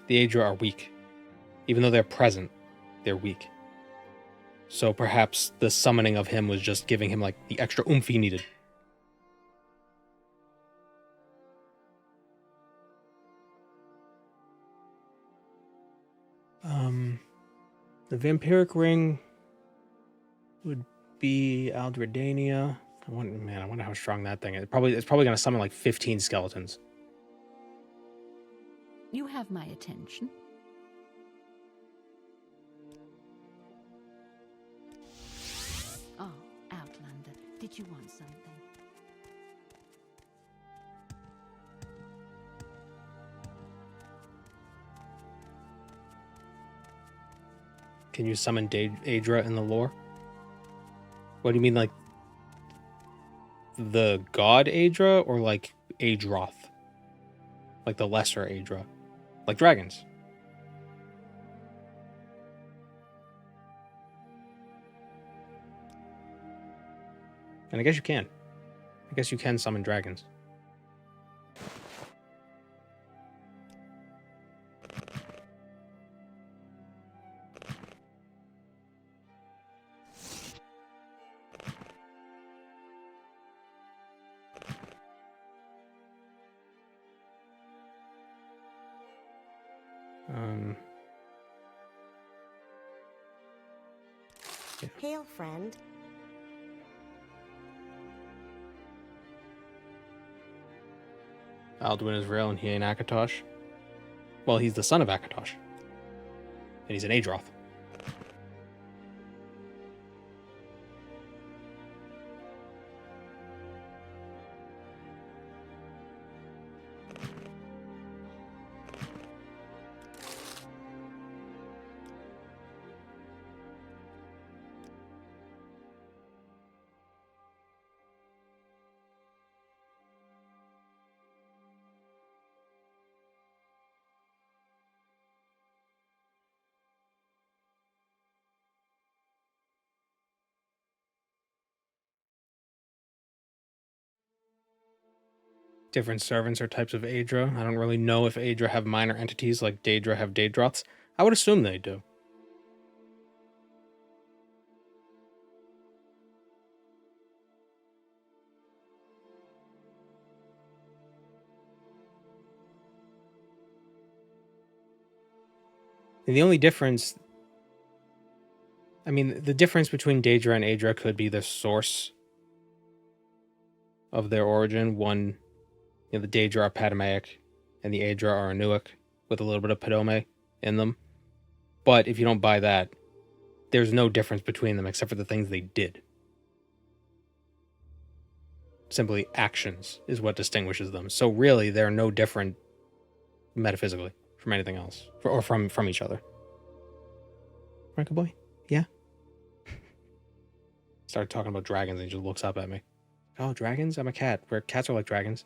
the Aedra are weak. Even though they're present, they're weak. So perhaps the summoning of him was just giving him like the extra oomph he needed. The vampiric ring would be Aldredania. I wonder how strong that thing is. It's probably going to summon like 15 skeletons. You have my attention. Oh, Outlander, did you want something? Can you summon Aedra in the lore? What do you mean, like the god Aedra or like Aedroth? Like the lesser Aedra? Like dragons? And I guess you can. I guess you can summon dragons. Hail, friend. Alduin is real and he ain't Akatosh. Well, he's the son of Akatosh. And he's an Adroth. Different servants are types of Aedra. I don't really know if Aedra have minor entities like Daedra have Daedroths. I would assume they do. And the only difference... I mean, the difference between Daedra and Aedra could be the source of their origin. One, you know, the Daedra are Padomaic, and the Aedra are Anuic, with a little bit of Padome in them. But if you don't buy that, there's no difference between them except for the things they did. Simply actions is what distinguishes them. So really, they're no different metaphysically from anything else, or from each other. Right, good boy? Yeah? Started talking about dragons and he just looks up at me. Oh, dragons? I'm a cat. Where cats are like dragons.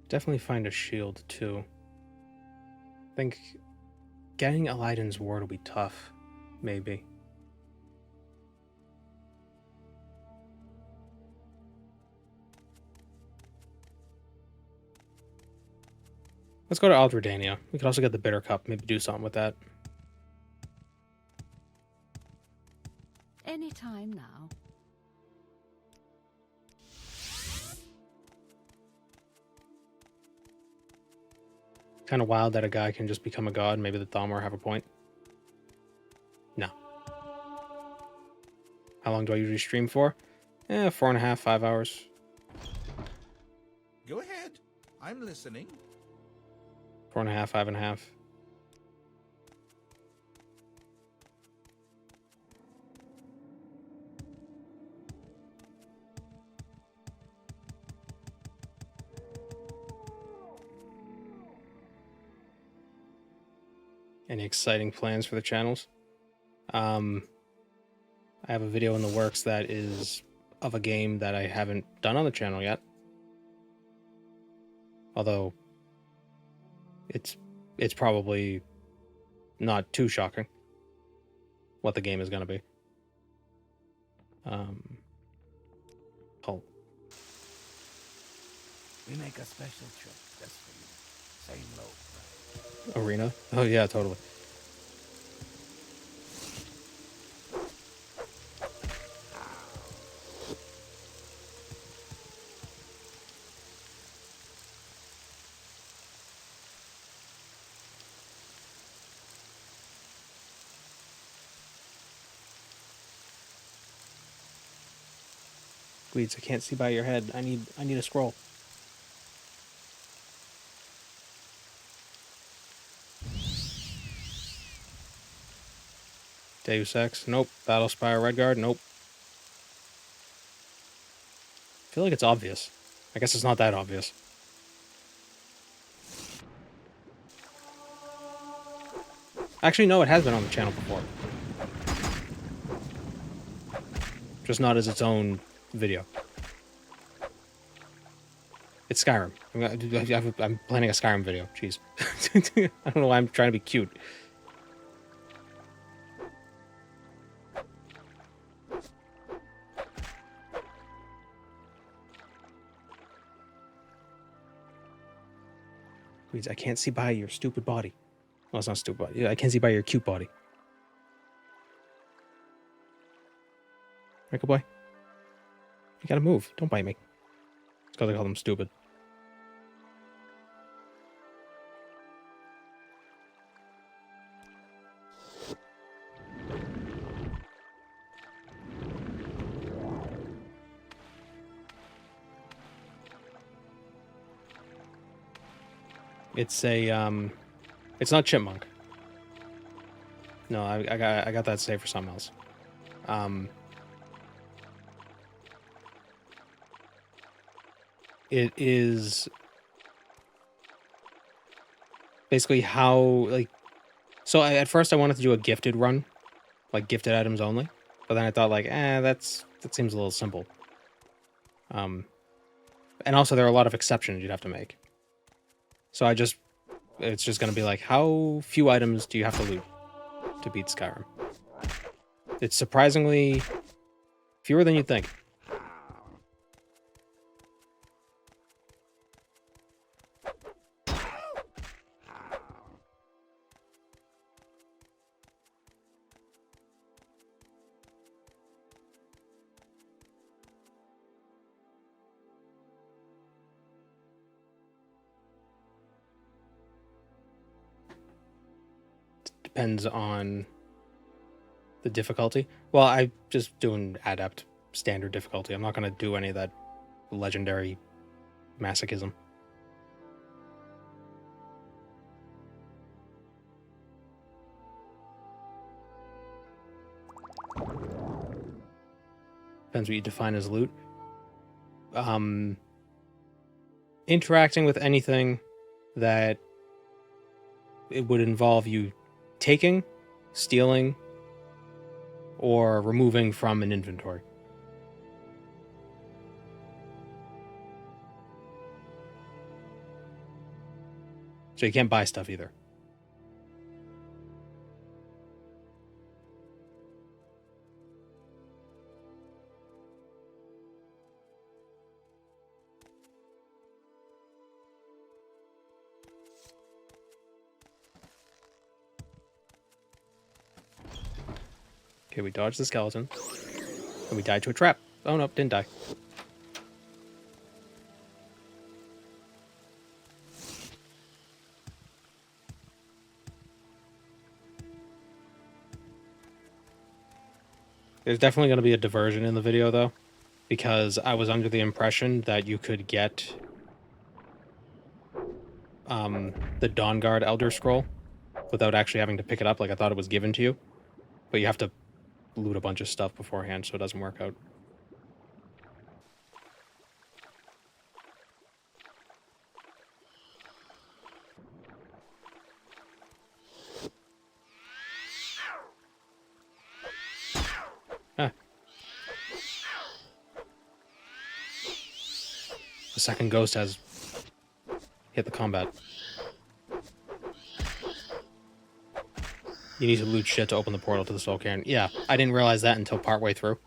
Definitely find a shield, too. I think getting Aladdin's ward will be tough. Maybe. Let's go to Aldredania. We could also get the Bitter Cup. Maybe do something with that. Anytime now. Kind of wild that a guy can just become a god. Maybe the Thalmor have a point. No. How long do I usually stream for? 4.5, 5 hours. Go ahead. I'm listening. 4.5, 5.5. Any exciting plans for the channels? I have a video in the works that is of a game that I haven't done on the channel yet. Although it's probably not too shocking what the game is going to be. Cult. We make a special trip just for you. Same low price. Arena? Oh yeah, totally. Gleeds, I can't see by your head. I need a scroll. Deus Ex, nope. Battlespire Redguard, nope. I feel like it's obvious. I guess it's not that obvious. Actually, no, it has been on the channel before. Just not as its own video. It's Skyrim. I'm planning a Skyrim video. Jeez. I don't know why I'm trying to be cute. Please, I can't see by your stupid body. Well, it's not stupid body. Yeah, I can't see by your cute body. Right, good boy? You gotta move. Don't bite me. It's because I call them stupid. It's a it's not chipmunk. No, I got that saved for something else. It is basically how, like, so at first I wanted to do a gifted run, like gifted items only, but then I thought like, that seems a little simple. And also there are a lot of exceptions you'd have to make. So it's just gonna be like, how few items do you have to loot to beat Skyrim? It's surprisingly fewer than you'd think. Depends on the difficulty. Well, I'm just doing adept standard difficulty. I'm not going to do any of that legendary masochism. Depends what you define as loot. Interacting with anything that it would involve you taking, stealing, or removing from an inventory. So you can't buy stuff either. Okay, we dodged the skeleton. And we died to a trap. Oh no, didn't die. There's definitely going to be a diversion in the video, though, because I was under the impression that you could get the Dawnguard Elder Scroll without actually having to pick it up. Like, I thought it was given to you, but you have to loot a bunch of stuff beforehand, so it doesn't work out. Ah. The second ghost has hit the combat. You need to loot shit to open the portal to the Soul Cairn. Yeah, I didn't realize that until partway through.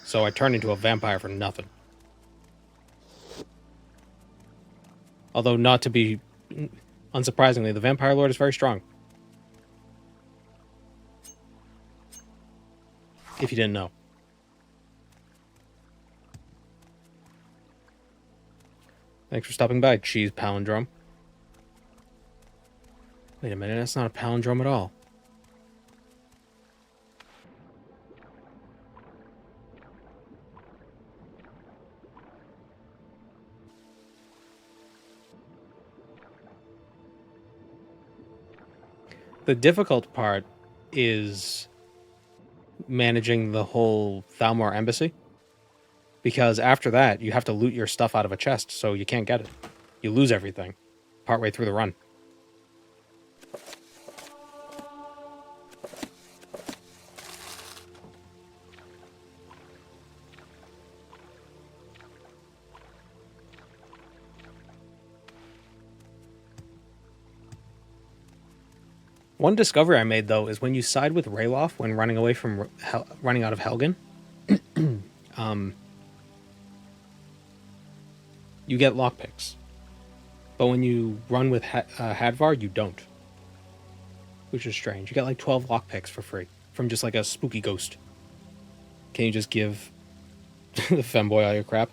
So I turned into a vampire for nothing. Although, not to be... Unsurprisingly, the Vampire Lord is very strong. If you didn't know. Thanks for stopping by, Cheese Palindrome. Wait a minute, that's not a palindrome at all. The difficult part is managing the whole Thalmor embassy. Because after that, you have to loot your stuff out of a chest, so you can't get it. You lose everything partway through the run. One discovery I made, though, is when you side with Ralof when running away from running out of Helgen, you get lockpicks. But when you run with Hadvar, you don't. Which is strange. You get like 12 lockpicks for free from just like a spooky ghost. Can you just give the femboy all your crap?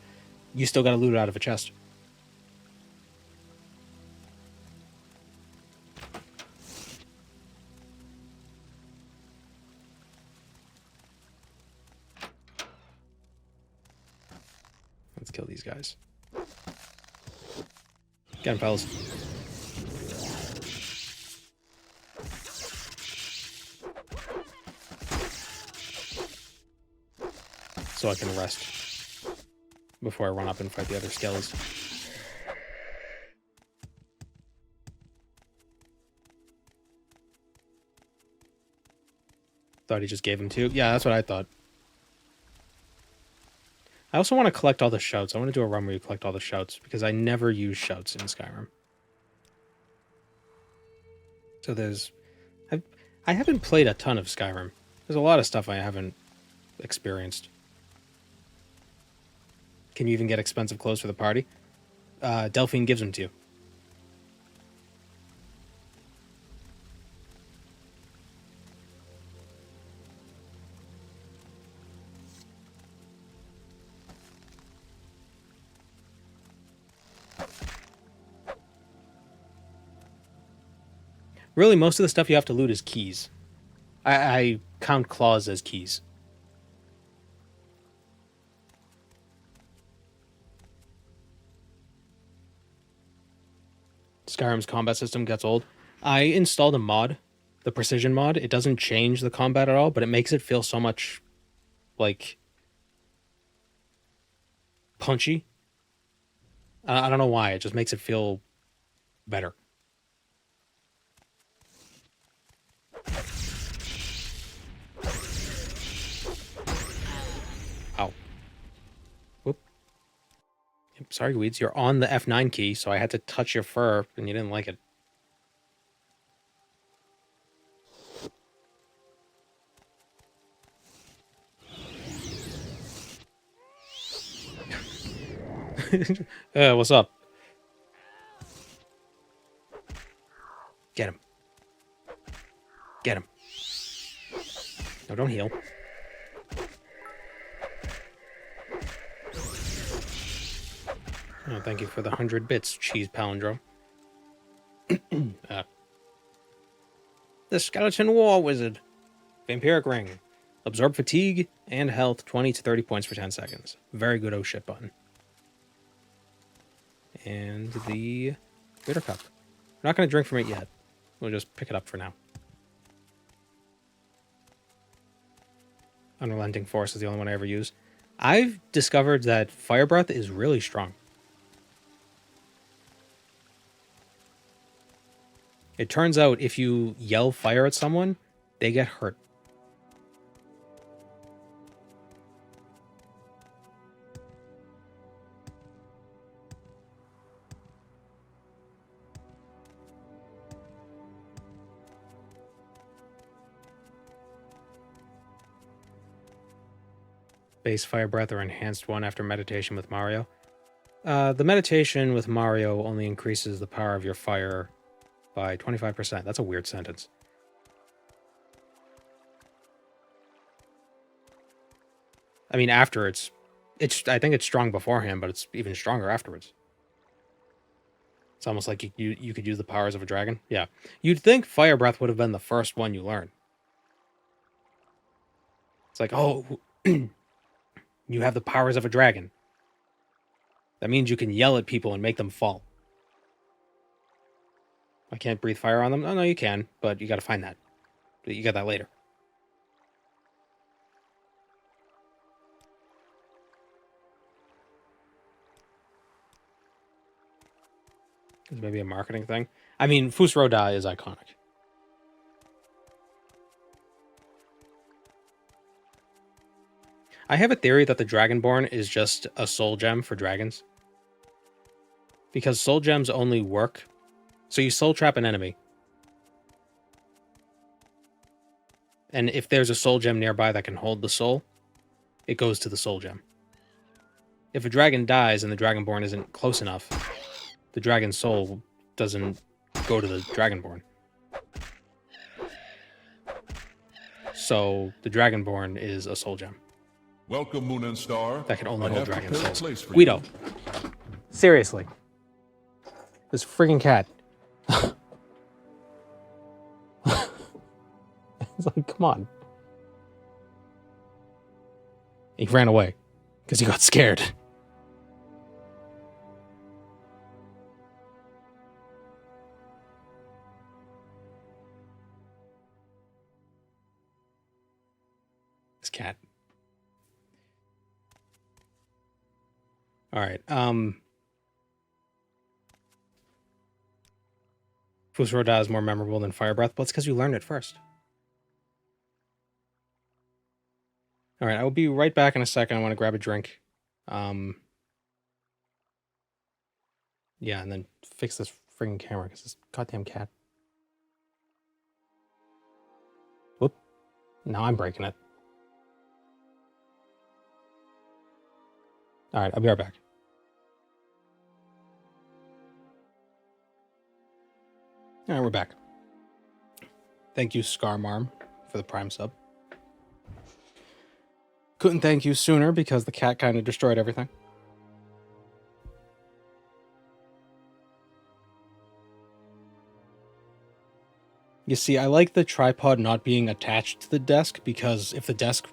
You still gotta loot it out of a chest. Let's kill these guys. Get him, fellas. So I can rest before I run up and fight the other skellies. Thought he just gave him two. Yeah, that's what I thought. I also want to collect all the shouts. I want to do a run where you collect all the shouts because I never use shouts in Skyrim. So there's... I haven't played a ton of Skyrim. There's a lot of stuff I haven't experienced. Can you even get expensive clothes for the party? Delphine gives them to you. Really, most of the stuff you have to loot is keys. I count claws as keys. Skyrim's combat system gets old. I installed a mod, the precision mod. It doesn't change the combat at all, but it makes it feel so much like punchy. I don't know why. It just makes it feel better. Ow. Whoop. Yep, sorry, Weeds. You're on the F9 key, so I had to touch your fur, and you didn't like it. What's up? Get him. Get him. No, don't heal. Oh, thank you for the 100 bits, cheese palindrome. The Skeleton War Wizard. Vampiric Ring. Absorb fatigue and health 20 to 30 points for 10 seconds. Very good oh shit button. And the bitter cup. We're not going to drink from it yet. We'll just pick it up for now. Unrelenting Force is the only one I ever use. I've discovered that Fire Breath is really strong. It turns out if you yell fire at someone, they get hurt. Base Fire Breath or enhanced one after meditation with Mario. The meditation with Mario only increases the power of your fire by 25%. That's a weird sentence. I mean, after it's I think it's strong beforehand, but it's even stronger afterwards. It's almost like you could use the powers of a dragon. Yeah. You'd think Fire Breath would have been the first one you learn. It's like, oh, you have the powers of a dragon. That means you can yell at people and make them fall. I can't breathe fire on them? Oh, no, you can, but you gotta find that. You get that later. It's maybe a marketing thing. I mean, Fus Roda is iconic. I have a theory that the Dragonborn is just a soul gem for dragons. Because soul gems only work. So you soul trap an enemy. And if there's a soul gem nearby that can hold the soul, it goes to the soul gem. If a dragon dies and the Dragonborn isn't close enough, the dragon's soul doesn't go to the Dragonborn. So the Dragonborn is a soul gem. Welcome, Moon and Star. That can only I hold have dragon prepared a souls. place for Guido. you. Seriously. This friggin' cat. It's like, come on. He ran away because he got scared. This cat. All right. Fus Roda is more memorable than Fire Breath. Well, it's because you learned it first. All right, I will be right back in a second. I want to grab a drink. Yeah, and then fix this friggin' camera because this goddamn cat. Whoop. Now I'm breaking it. All right, I'll be right back. All right, we're back. Thank you, Scarmarm, for the Prime sub. Couldn't thank you sooner because the cat kind of destroyed everything. You see, I like the tripod not being attached to the desk because if the desk...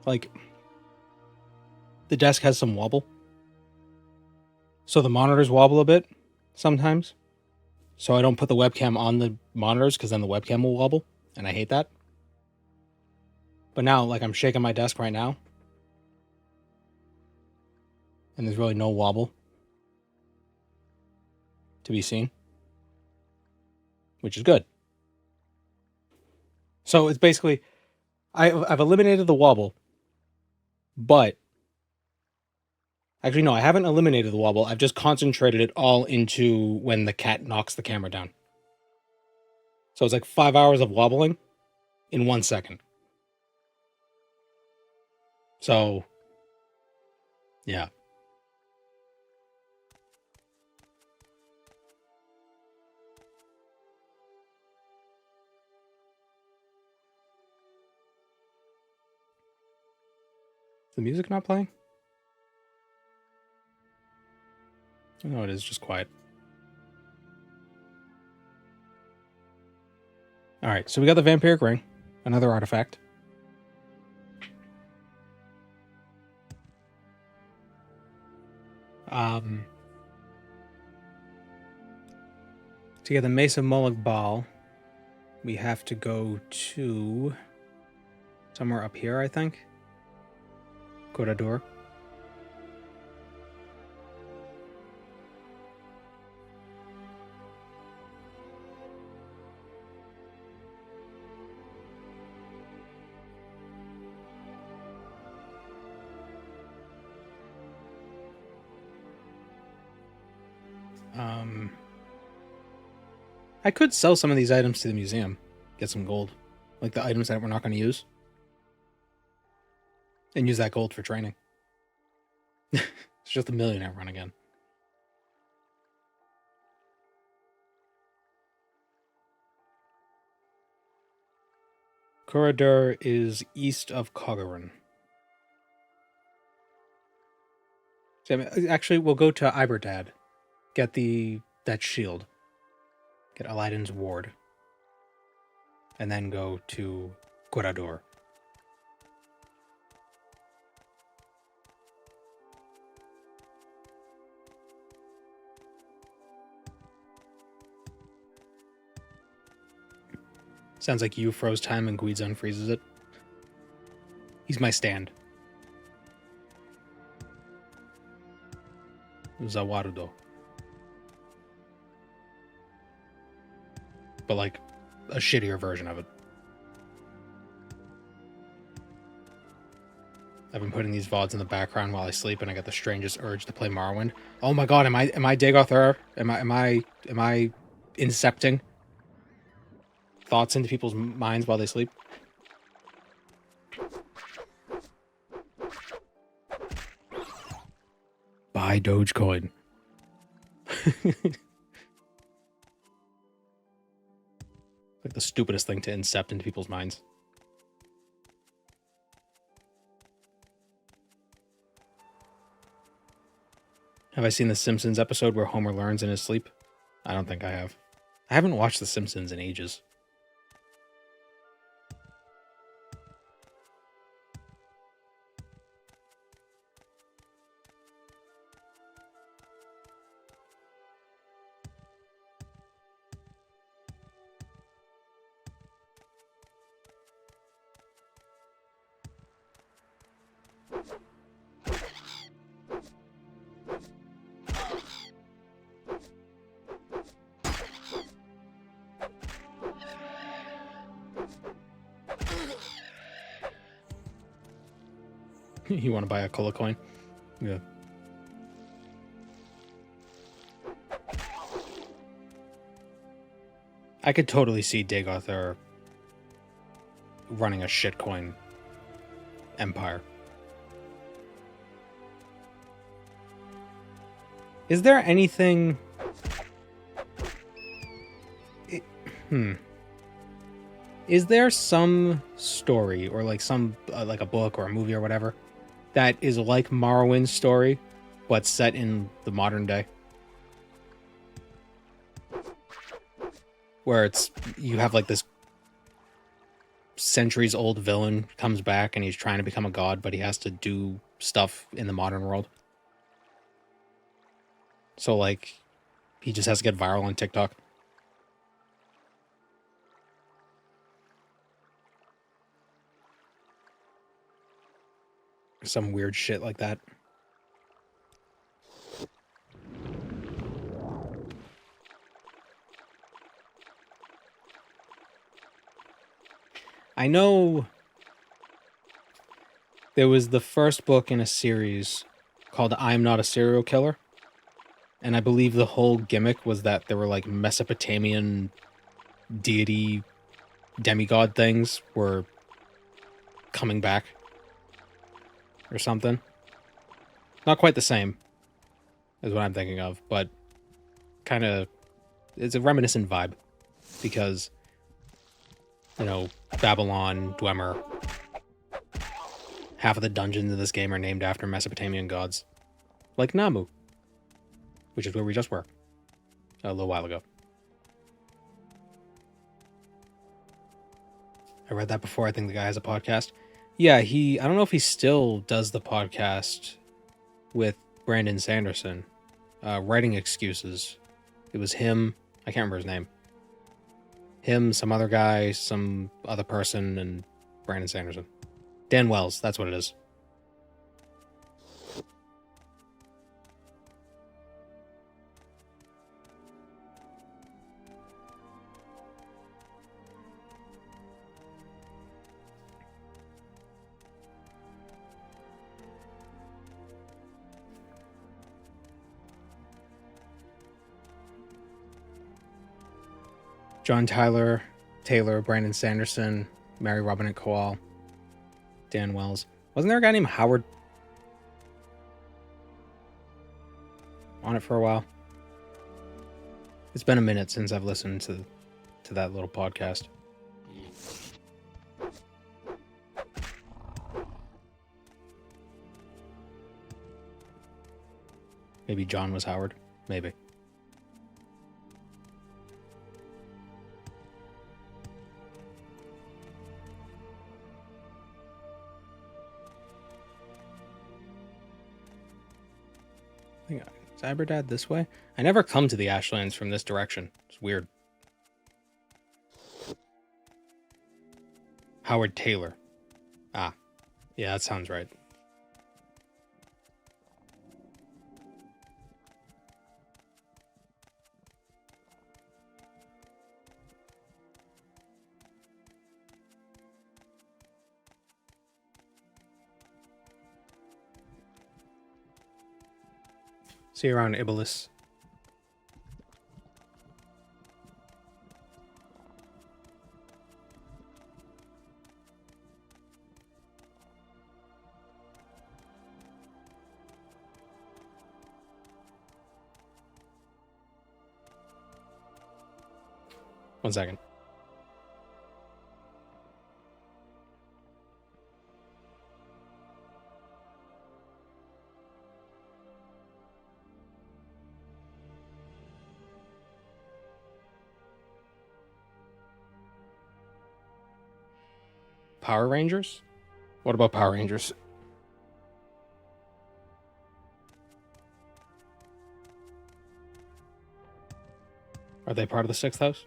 Like, the desk has some wobble. So the monitors wobble a bit sometimes. So I don't put the webcam on the monitors because then the webcam will wobble. And I hate that. But now, like, I'm shaking my desk right now. And there's really no wobble to be seen. Which is good. So it's basically... I've eliminated the wobble. But... Actually, no, I haven't eliminated the wobble. I've just concentrated it all into when the cat knocks the camera down. So it's like 5 hours of wobbling in 1 second. So, yeah. Is the music not playing? No, it is just quiet. Alright, so we got the Vampiric Ring. Another artifact. To get the Mace of Moloch Baal, we have to go to somewhere up here, I think. Corrador. I could sell some of these items to the museum, get some gold, like the items that we're not going to use, and use that gold for training. It's just a millionaire run again. Corridor is east of Coggeron. Actually, we'll go to Iberdad, get that shield. Get Aladdin's ward. And then go to Corrador. Sounds like you froze time and Guides unfreezes it. He's my stand. Zawarudo. But like a shittier version of it. I've been putting these VODs in the background while I sleep, and I get the strangest urge to play Morrowind. Oh my god, am I Dagoth Ur? Am I incepting? thoughts into people's minds while they sleep. Buy Dogecoin. Like the stupidest thing to incept into people's minds. Have I seen the Simpsons episode where Homer learns in his sleep? I don't think I have. I haven't watched the Simpsons in ages. You want to buy a cola coin? Yeah. I could totally see Dagothar running a shitcoin empire. Is there anything... Is there some story or like some like a book or a movie or whatever that is like Morrowind's story but set in the modern day? Where it's you have like this centuries old villain comes back and he's trying to become a god, but he has to do stuff in the modern world. So like he just has to get viral on TikTok. Some weird shit like that. I know there was the first book in a series called I'm Not a Serial Killer. And I believe the whole gimmick was that there were like Mesopotamian deity demigod things were coming back or something. Not quite the same as what I'm thinking of, but kind of it's a reminiscent vibe because, you know, Babylon, Dwemer, half of the dungeons in this game are named after Mesopotamian gods, like Namu, which is where we just were a little while ago. I read that before. I think the guy has a podcast. Yeah, I don't know if he still does the podcast with Brandon Sanderson, Writing Excuses. It was him. I can't remember his name. Him, some other guy, some other person, and Brandon Sanderson. Dan Wells, that's what it is. John Taylor, Brandon Sanderson, Mary Robinette Kowal, Dan Wells. Wasn't there a guy named Howard on it for a while? It's been a minute since I've listened to that little podcast. Maybe John was Howard. Maybe. Is Aberdad this way? I never come to the Ashlands from this direction. It's weird. Howard Taylor. Ah. Yeah, that sounds right. See you around Iblis. 1 second. Power Rangers? What about Power Rangers? Are they part of the 6th house?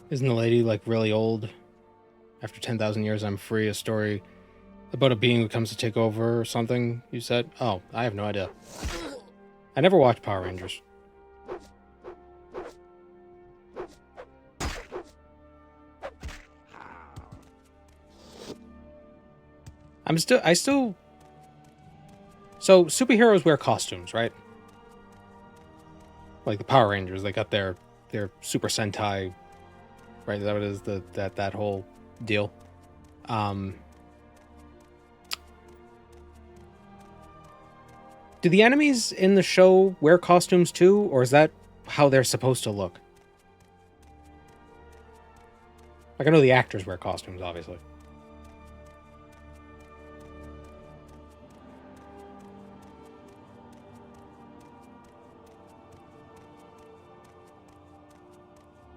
Isn't the lady like really old? After 10,000 years, I'm free. A story about a being who comes to take over or something, you said? Oh, I have no idea. I never watched Power Rangers. I still... So, superheroes wear costumes, right? Like the Power Rangers, they got their Super Sentai, right? Is that what it is? That whole deal. Do the enemies in the show wear costumes too, or is that how they're supposed to look? Like, I know the actors wear costumes, obviously.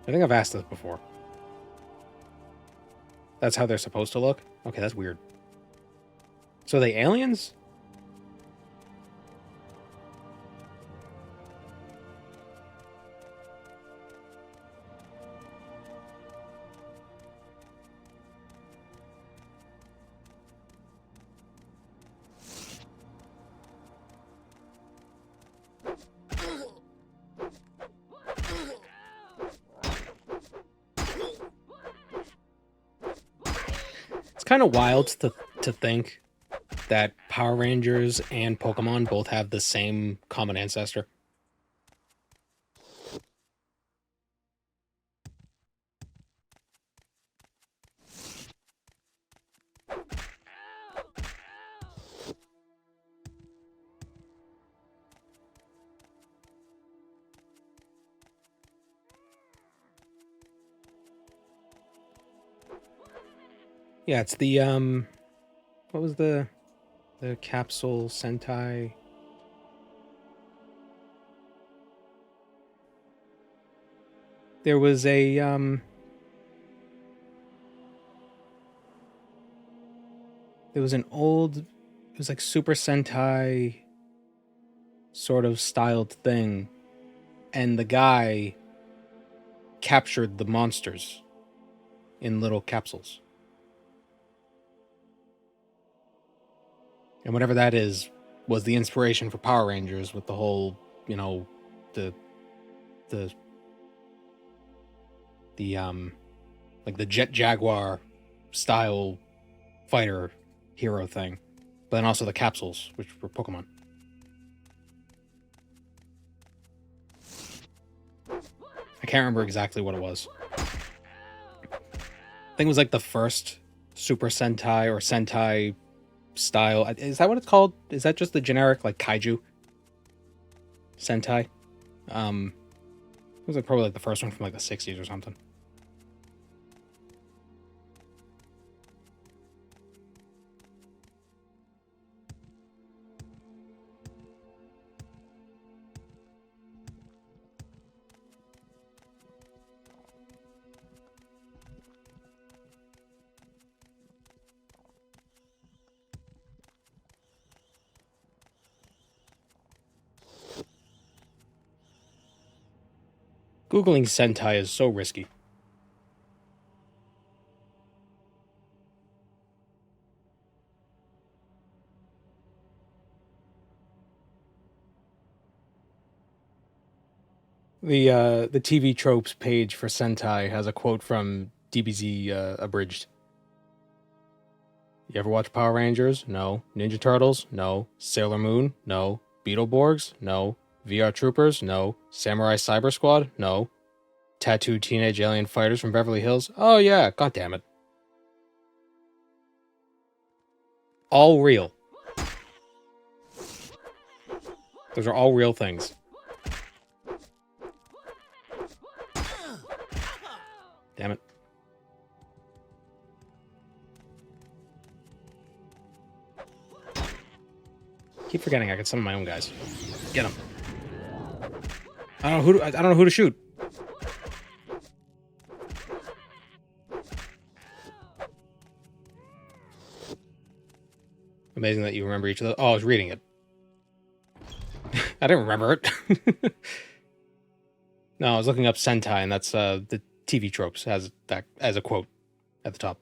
I think I've asked this before. That's how they're supposed to look? Okay, that's weird. So are they aliens? It's kind of wild to think that Power Rangers and Pokemon both have the same common ancestor. Yeah, it's the what was the capsule Sentai? There was a there was an old, it was like Super Sentai sort of styled thing, and the guy captured the monsters in little capsules. And whatever that is was the inspiration for Power Rangers, with the whole, you know, the like the Jet Jaguar style fighter hero thing. But then also the capsules, which were Pokemon. I can't remember exactly what it was. I think it was like the first Super Sentai or Sentai style. Is that what it's called? Is that just the generic like kaiju Sentai? It was like probably like the first one from like the 60s or something. Googling Sentai is so risky. The TV tropes page for Sentai has a quote from DBZ abridged. You ever watch Power Rangers? No. Ninja Turtles? No. Sailor Moon? No. Beetleborgs? No. VR Troopers? No. Samurai Cyber Squad? No. Tattooed teenage alien fighters from Beverly Hills? Oh yeah, god damn it. All real. Those are all real things. Damn it. Keep forgetting I can summon my own guys. Get them. I don't know who to shoot. Amazing that you remember each of those. Oh, I was reading it. I didn't remember it. No, I was looking up Sentai, and that's the TV tropes has that as a quote at the top.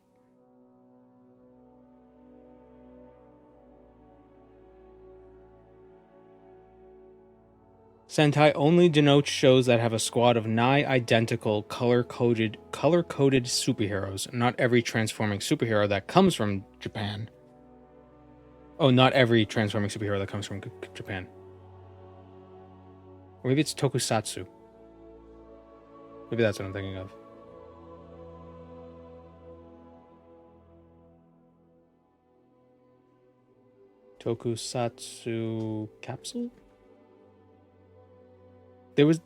Sentai only denotes shows that have a squad of nigh identical color-coded superheroes. Not every transforming superhero that comes from Japan. Oh, not every transforming superhero that comes from Japan. Or maybe it's tokusatsu. Maybe that's what I'm thinking of. Tokusatsu capsule? There was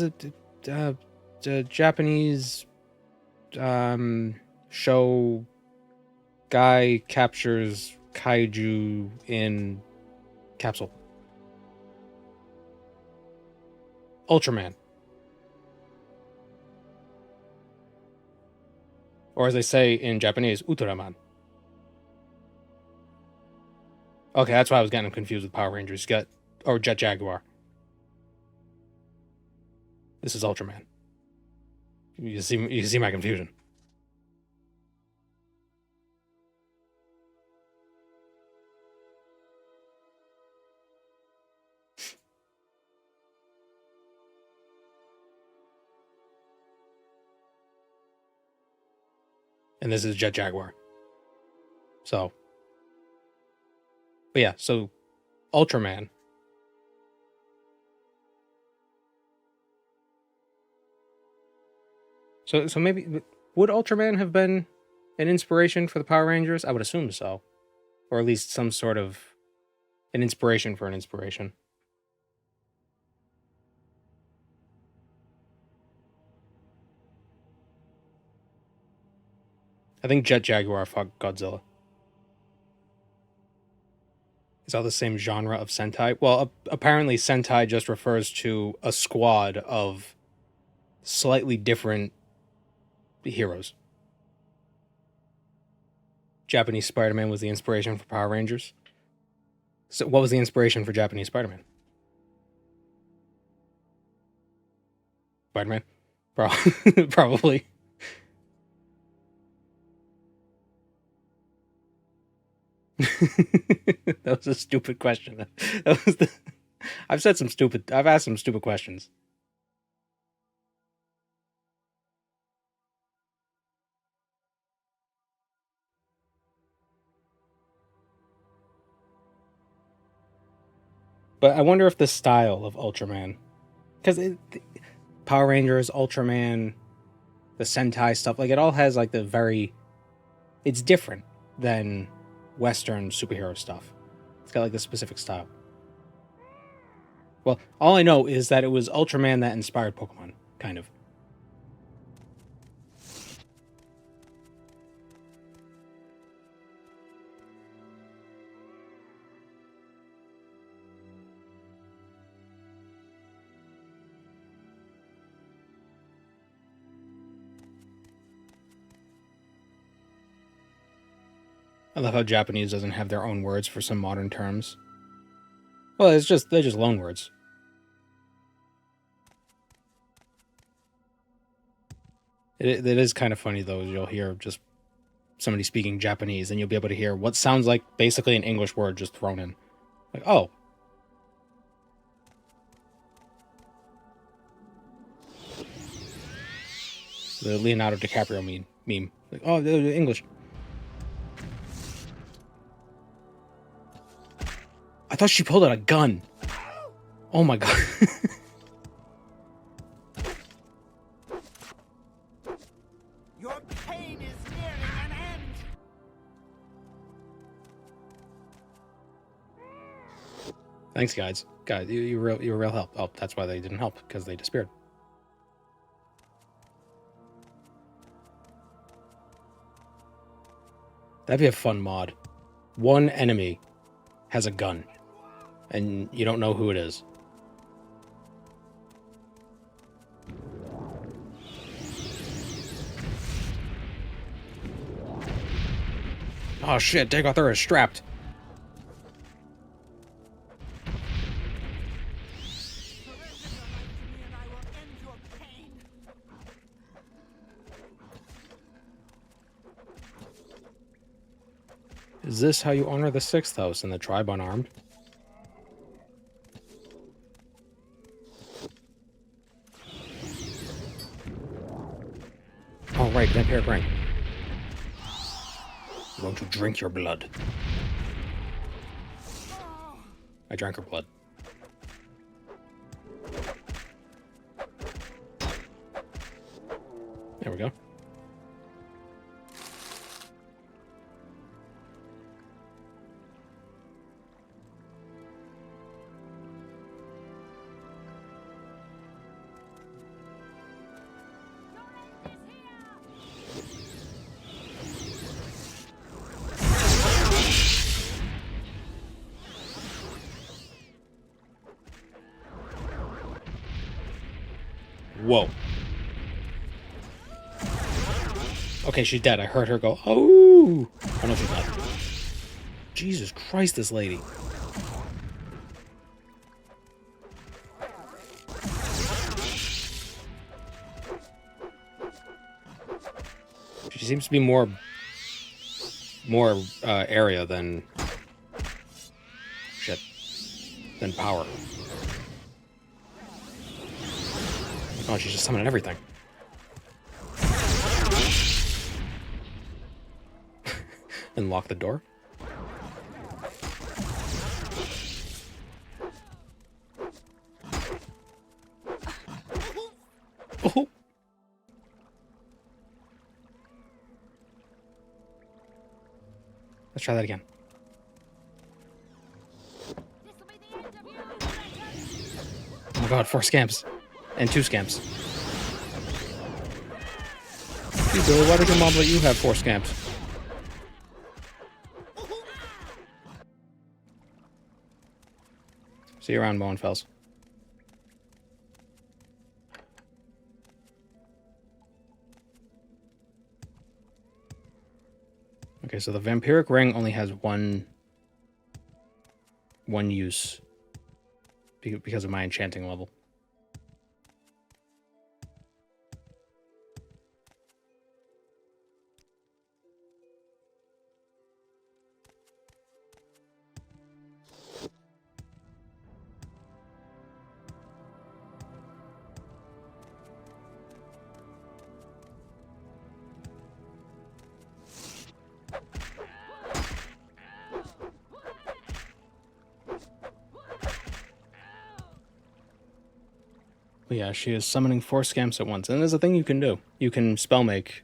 a Japanese show. Guy captures kaiju in capsule. Ultraman. Or as they say in Japanese, Ultraman. Okay, that's why I was getting confused with Power Rangers. Or Jet Jaguar. This is Ultraman. You see my confusion. And this is Jet Jaguar. So. But yeah, so Ultraman. So maybe, would Ultraman have been an inspiration for the Power Rangers? I would assume so. Or at least some sort of an inspiration for an inspiration. I think Jet Jaguar fought Godzilla. Is that the same genre of Sentai? Well, apparently Sentai just refers to a squad of slightly different heroes. Japanese Spider-Man was the inspiration for Power Rangers. So what was the inspiration for Japanese Spider-Man? Spider-Man? Probably. That was a stupid question. I've asked some stupid questions. But I wonder if the style of Ultraman, because Power Rangers, Ultraman, the Sentai stuff, like it all has like it's different than Western superhero stuff. It's got like the specific style. Well, all I know is that it was Ultraman that inspired Pokemon, kind of. I love how Japanese doesn't have their own words for some modern terms. Well, they're just loan words. It is kind of funny though. You'll hear just somebody speaking Japanese, and you'll be able to hear what sounds like basically an English word just thrown in. Like, oh. The Leonardo DiCaprio meme. Like, oh, English. I thought she pulled out a gun. Oh my god. Your pain is nearing an end. Thanks, guys. Guys, you were real help. Oh, that's why they didn't help, because they disappeared. That'd be a fun mod. One enemy has a gun, and you don't know who it is. Oh shit, Dagothur is strapped. Is this how you honor the 6th house in the tribe unarmed? Oh right, vampiric ring. I'm going to drink your blood. I drank her blood. There we go. Whoa. Okay, she's dead. I heard her go, oh! Oh, no, she's not. Jesus Christ, this lady. She seems to be more area than... shit. Than power. Oh, she's just summoning everything. And lock the door. Oh. Let's try that again. Oh my god, 4 scamps. And 2 scamps. Gee, Billy, why did your mom let you have 4 scamps? See you around, Moenfels. Okay, so the vampiric ring only has one use because of my enchanting level. But yeah, she is summoning 4 scamps at once. And there's a thing you can do. You can spell make.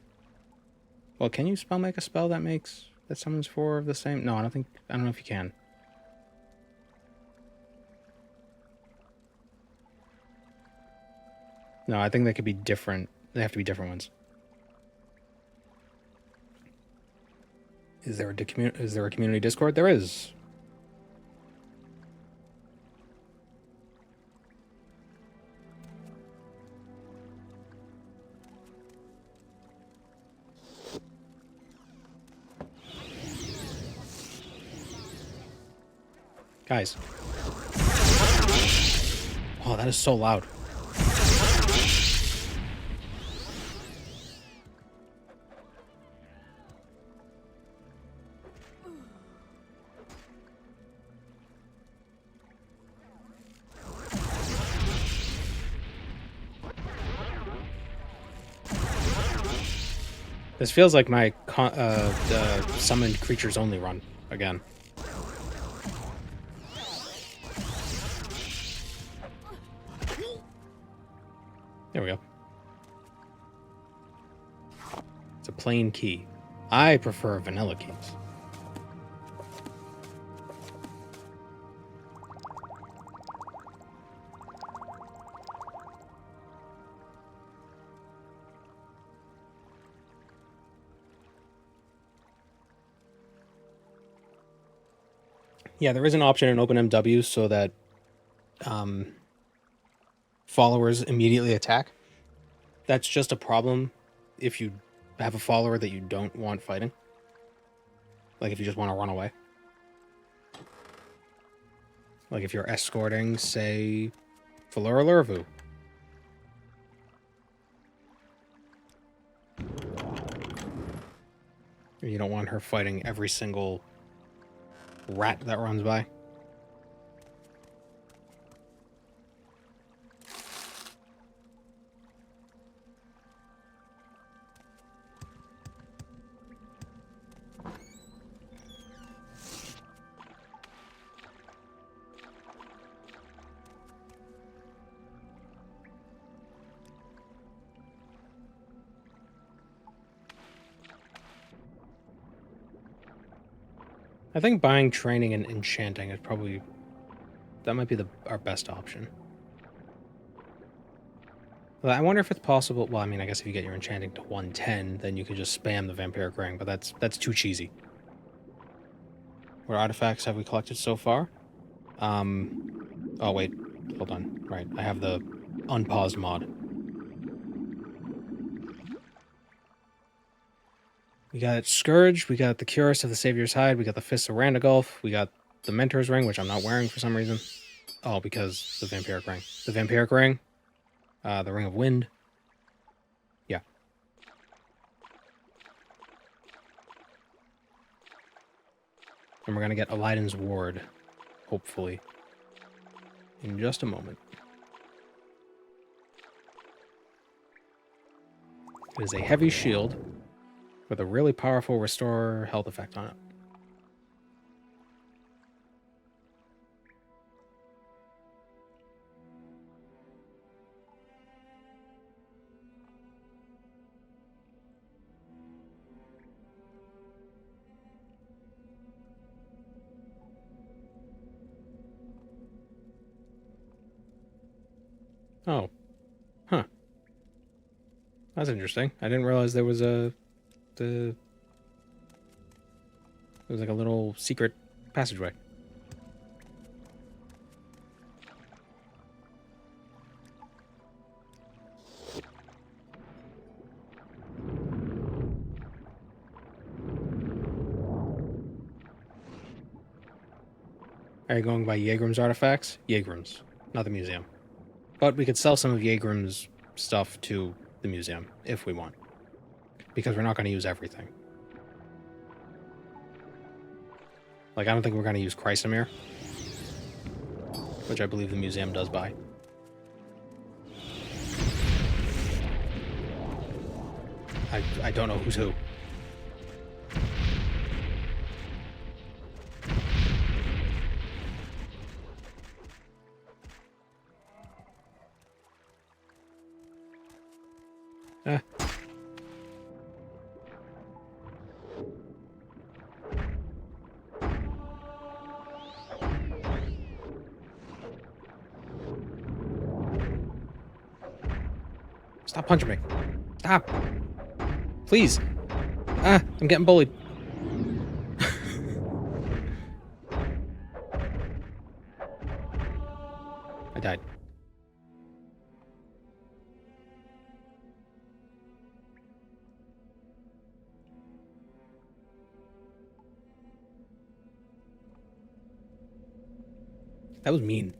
Well, can you spell make a spell that summons 4 of the same? No, I don't know if you can. No, I think they could be different. They have to be different ones. Is there a community Discord? There is. Guys. Oh, that is so loud. This feels like my summoned creatures only run again. There we go. It's a plain key. I prefer vanilla keys. Yeah, there is an option in OpenMW so that followers immediately attack. That's just a problem if you have a follower that you don't want fighting. Like if you just want to run away. Like if you're escorting, say, Valora Lurvu. You don't want her fighting every single rat that runs by. I think buying training and enchanting is probably... That might be our best option. Well, I wonder if it's possible... Well, I mean, I guess if you get your enchanting to 110, then you could just spam the vampiric ring, but that's too cheesy. What artifacts have we collected so far? Oh, wait. Hold on. Right, I have the unpaused mod. We got Scourge, we got the Cuirass of the Savior's Hide, we got the Fists of Randagulf, we got the Mentor's Ring, which I'm not wearing for some reason. Oh, because the Vampiric Ring. The Vampiric Ring, the Ring of Wind. Yeah. And we're going to get Aladdin's Ward, hopefully, in just a moment. It is a heavy shield with a really powerful restore health effect on it. Oh. Huh. That's interesting. I didn't realize there was there was like a little secret passageway. Are you going by Yagram's artifacts? Yagram's, not the museum. But we could sell some of Yagram's stuff to the museum if we want. Because we're not going to use everything. Like, I don't think we're going to use Chrysamere, which I believe the museum does buy. I don't know who's who. Stop punching me. Stop. Please. Ah, I'm getting bullied. I died. That was mean.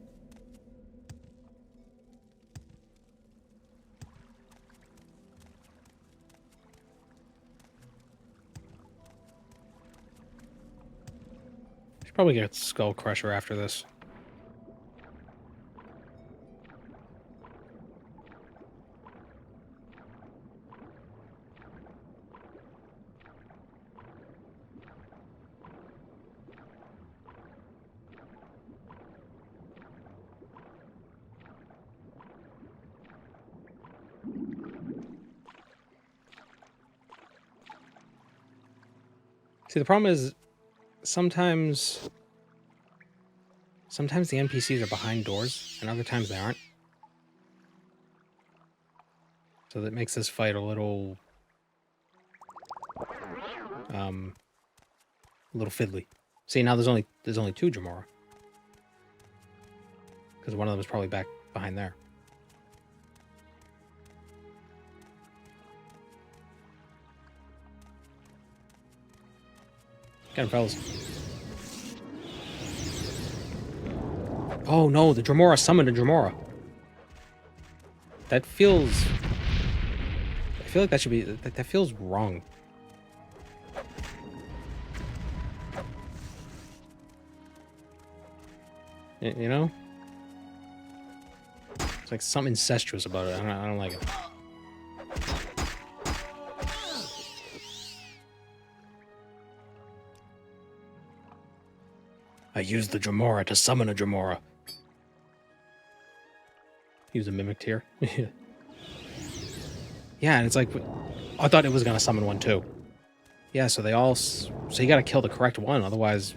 Should probably get Skull Crusher after this. See, the problem is sometimes the NPCs are behind doors, and other times they aren't. So that makes this fight a little fiddly. See, now there's only 2 Jamora. Because one of them is probably back behind there. Get him, fellas. Oh no, the Dremora summoned a Dremora. That feels... I feel like that should be... That feels wrong. You know? It's like something incestuous about it. I don't like it. I used the Dremora to summon a Dremora. Use a mimic tier. Yeah, and it's like... I thought it was going to summon one too. Yeah, so they all... So you got to kill the correct one, otherwise...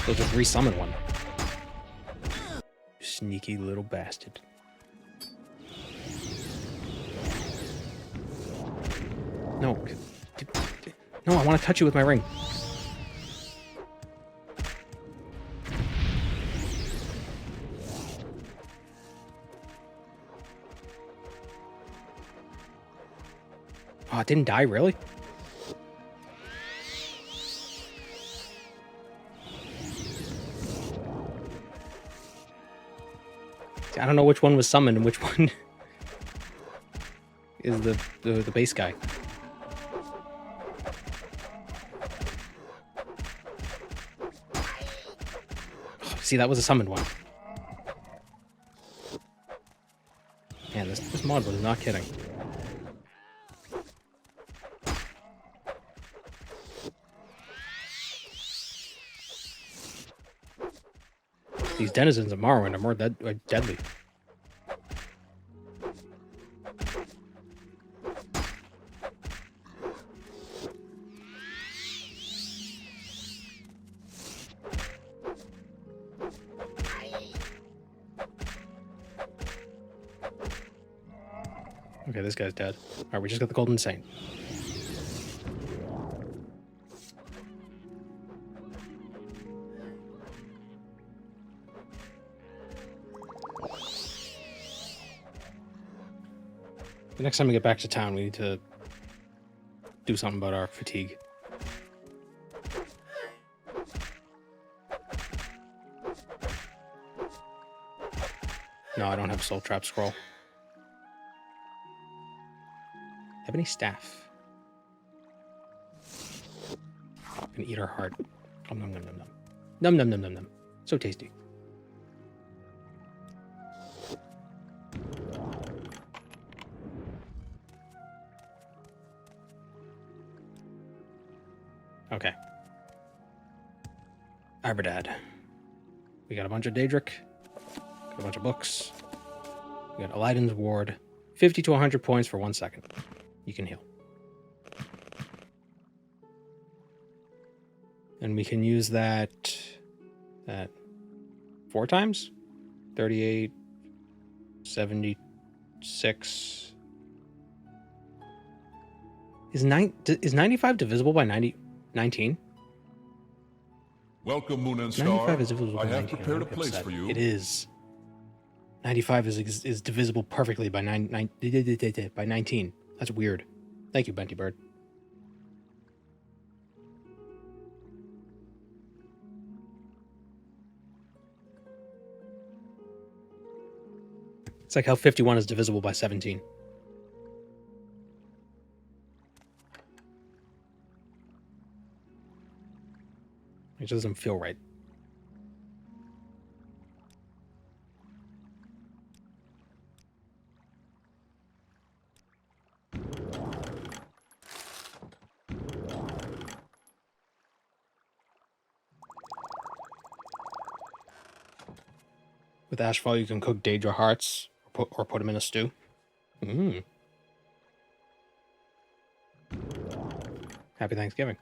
They'll just resummon one. Sneaky little bastard. No. No, I want to touch you with my ring. Oh, it didn't die, really? I don't know which one was summoned and which one is the base guy. Oh, see, that was a summoned one. Man, this mod was not kidding. These denizens of Morrowind are more deadly. Okay, this guy's dead. Alright, we just got the Golden Saint. The next time we get back to town, we need to do something about our fatigue. No, I don't have a soul trap scroll. Ebony staff. Gonna eat our heart. Nom nom nom nom nom. Nom nom nom nom nom. So tasty. Okay. Aberdad. We got a bunch of Daedric. Got a bunch of books. We got Aladdin's Ward. 50 to 100 points for 1 second. You can heal. And we can use that 4 times? 38, 76. Is 95 divisible by 19? Welcome, Moon and Star. 95 is divisible by I have 19. prepared a place for you. It is. 95 is divisible perfectly by 19. That's weird. Thank you, Benty Bird. It's like how 51 is divisible by 17. It doesn't feel right. With Ashfall, you can cook Daedra hearts or put them in a stew. Happy Thanksgiving.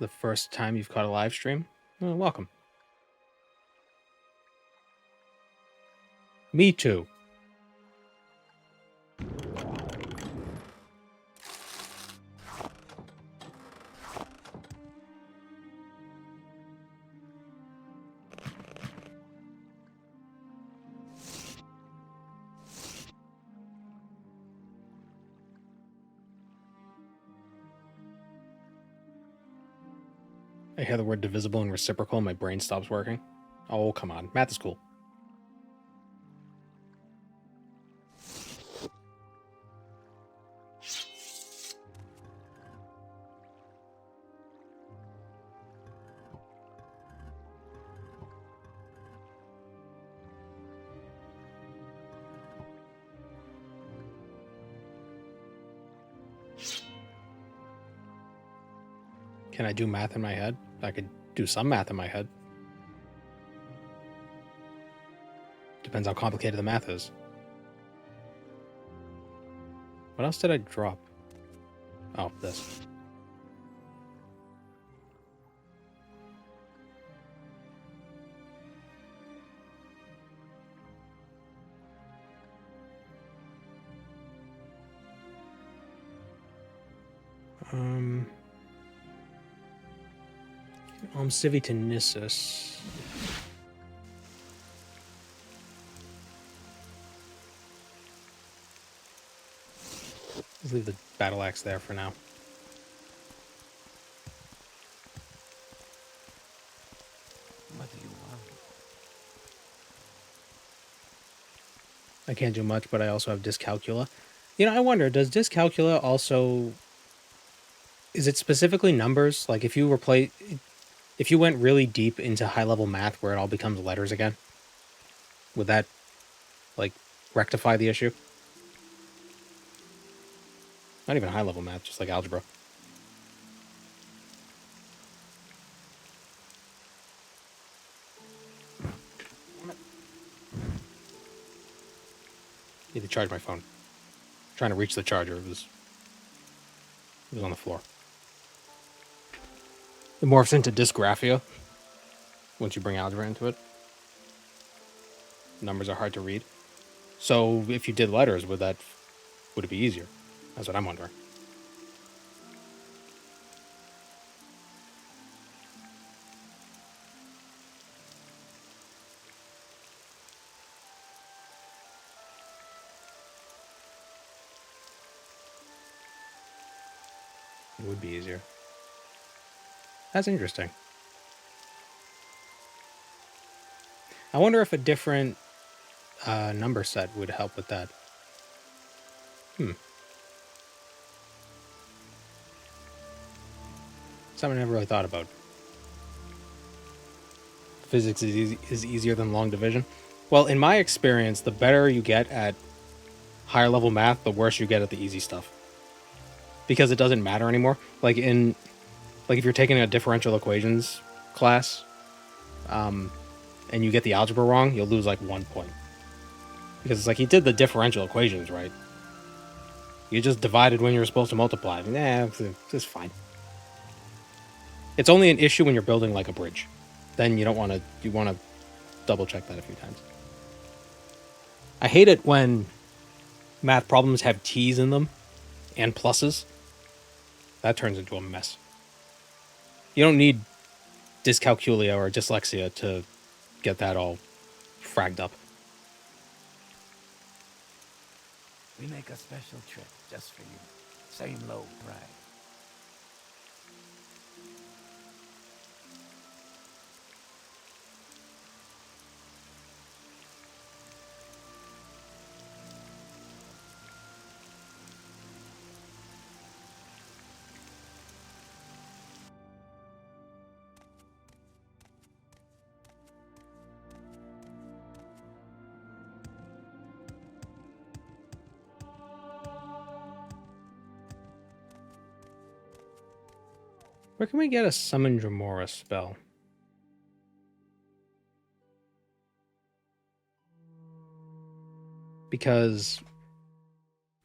The first time you've caught a live stream? Well, welcome. Me too. I hear the word divisible and reciprocal and my brain stops working. Oh, come on. Math is cool. Can I do math in my head? I could do some math in my head. Depends how complicated the math is. What else did I drop? Oh, this. Civi Denizens. Let's leave the battle axe there for now. What do you want? I can't do much, but I also have Dyscalculia. You know, I wonder, does Dyscalculia also... Is it specifically numbers? Like, if you went really deep into high-level math where it all becomes letters again, would that, like, rectify the issue? Not even high-level math, just like algebra. Need to charge my phone. Trying to reach the charger. It was on the floor. It morphs into dysgraphia once you bring algebra into it. Numbers are hard to read. So if you did letters, would it be easier? That's what I'm wondering. It would be easier. That's interesting. I wonder if a different number set would help with that. Something I never really thought about. Physics is easier than long division. Well, in my experience, the better you get at higher level math, the worse you get at the easy stuff. Because it doesn't matter anymore. Like if you're taking a differential equations class, and you get the algebra wrong, you'll lose like 1 point. Because it's like, you did the differential equations right. You just divided when you were supposed to multiply. Nah, it's fine. It's only an issue when you're building like a bridge. Then you want to double check that a few times. I hate it when math problems have T's in them and pluses. That turns into a mess. You don't need dyscalculia or dyslexia to get that all fragged up. We make a special trip just for you. Same low price. Where can we get a Summon Dremora spell? Because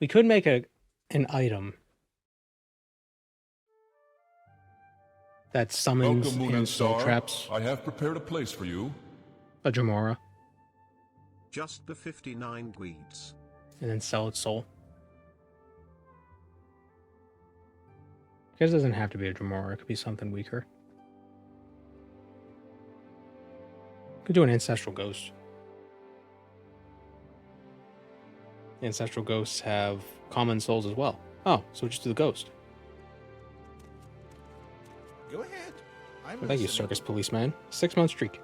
we could make an item. that summons Welcome, Moon and and soul Star. traps I have prepared a place for you. a Jamora Just the 59 guides. and then sell its soul. I guess it doesn't have to be a Jamora. It could be something weaker. Could do an Ancestral Ghost. Ancestral Ghosts have common souls as well. Oh, so we just do the Ghost. Go ahead. I'm Well, thank you, listening. Circus Policeman. 6-month streak.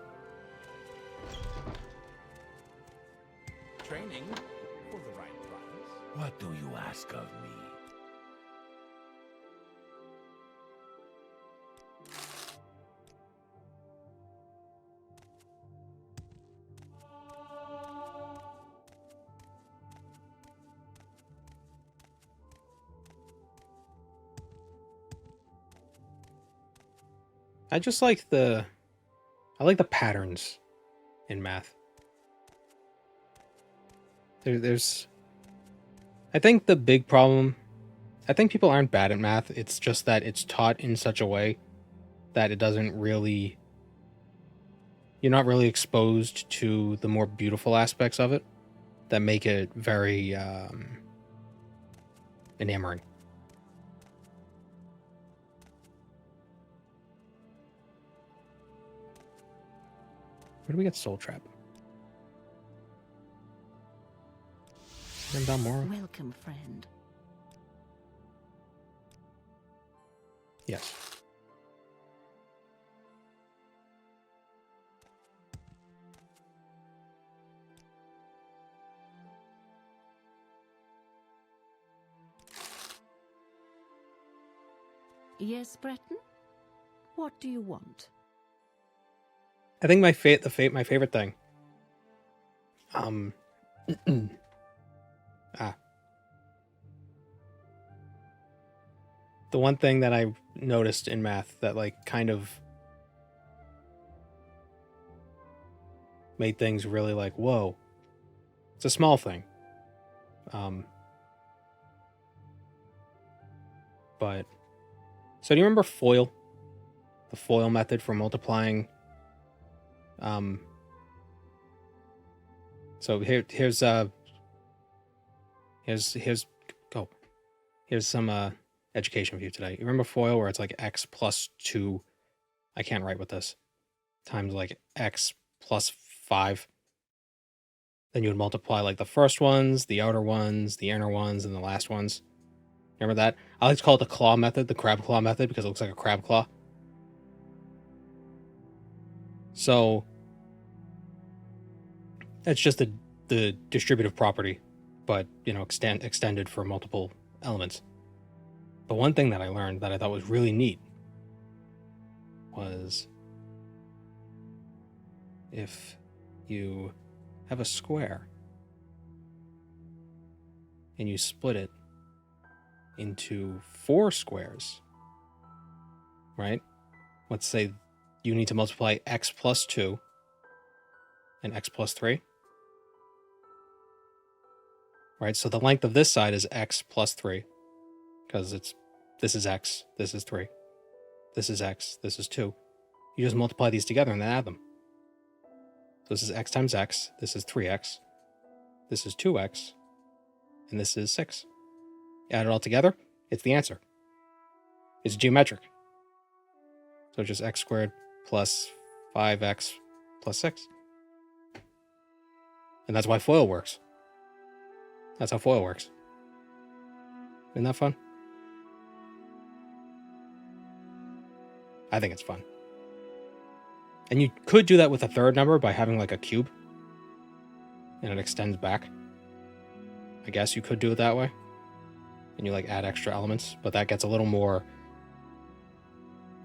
Training for the right price. What do you ask of me? I just like the patterns in math. There's I think the big problem, I think people aren't bad at math. It's just that it's taught in such a way that it doesn't really, you're not really exposed to the more beautiful aspects of it that make it very enamoring. Where do we get Soul Trap? And Balmora? Welcome, friend. Yes. Yes, Breton? What do you want? I think my favorite thing. The one thing that I noticed in math that like kind of made things really like, whoa. It's a small thing. But so do you remember FOIL? The FOIL method for multiplying. So here's some education for you today. You remember FOIL where it's like x plus 2, I can't write with this, times like x plus 5. Then you would multiply like the first ones, the outer ones, the inner ones, and the last ones. Remember that? I like to call it the claw method, the crab claw method, because it looks like a crab claw. So it's just the distributive property, but extended for multiple elements. But one thing that I learned that I thought was really neat was if you have a square and you split it into 4 squares, right? Let's say you need to multiply x plus 2 and x plus 3. Right? So the length of this side is x plus 3 because this is x, this is 3. This is x, this is 2. You just multiply these together and then add them. So this is x times x, this is 3x, this is 2x, and this is 6. Add it all together, it's the answer. It's geometric. So just x squared plus 5x plus 6. And that's why FOIL works. That's how FOIL works. Isn't that fun? I think it's fun. And you could do that with a third number by having like a cube. And it extends back. I guess you could do it that way. And you like add extra elements, but that gets a little more...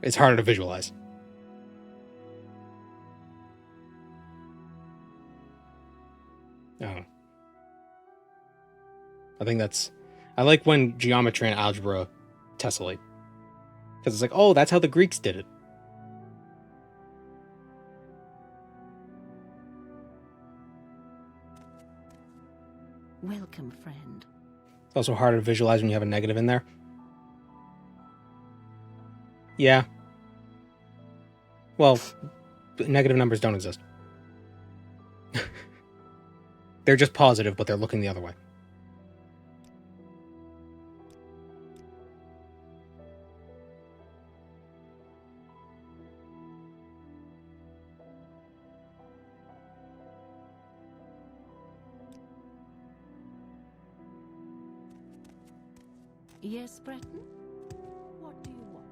It's harder to visualize. Oh. I think that's... I like when geometry and algebra tessellate. Because it's like, oh, that's how the Greeks did it. Welcome, friend. It's also harder to visualize when you have a negative in there. Yeah. Well, negative numbers don't exist. They're just positive, but they're looking the other way. Yes, Breton? What do you want?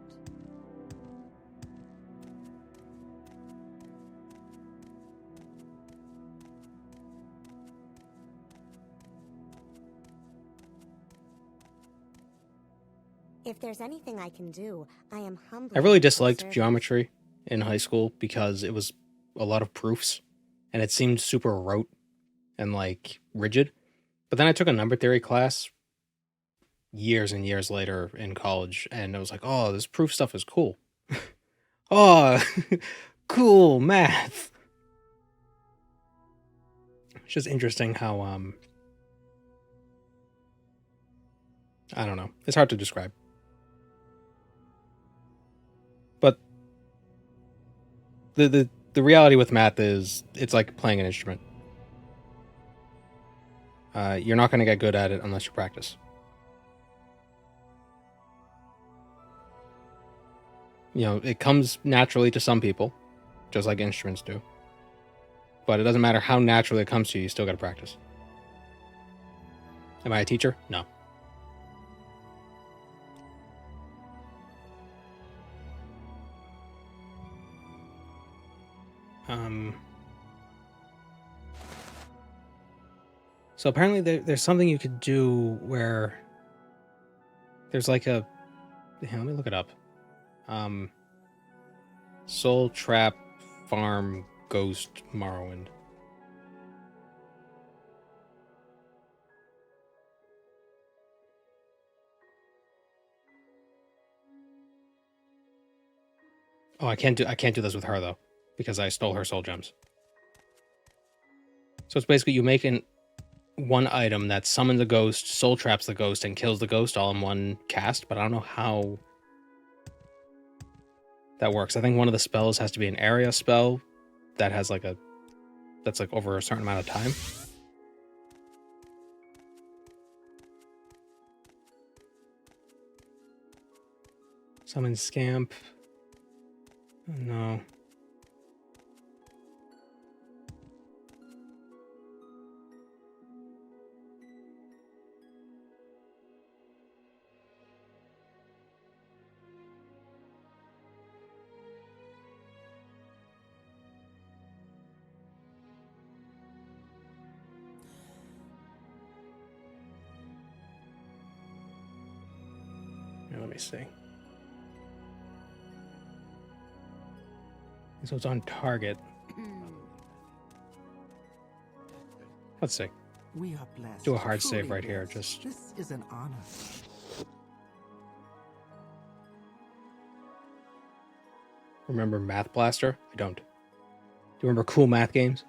If there's anything I can do, I am humbly. I really at your disliked service. geometry in high school because it was a lot of proofs and it seemed super rote and like rigid. But then I took a number theory class years and years later in college and I was like, oh, this proof stuff is cool. Oh, cool math. It's just interesting how, I don't know. It's hard to describe. But the reality with math is it's like playing an instrument. You're not going to get good at it unless you practice. You know, it comes naturally to some people, just like instruments do. But it doesn't matter how naturally it comes to you, you still got to practice. Am I a teacher? No. So apparently there's something you could do where there's like a... Let me look it up. Soul Trap Farm Ghost Morrowind. Oh, I can't do this with her though, because I stole her soul gems. So it's basically you make one item that summons a ghost, soul traps the ghost, and kills the ghost all in one cast, but I don't know how that works. I think one of the spells has to be an area spell that has that's like over a certain amount of time. Summon Scamp. No. Here, let me see. So it's on target. Let's see. We are blessed. Do a hard truly save right here. blessed. Just This is an honor. remember Math Blaster? I don't. Do you remember cool math games?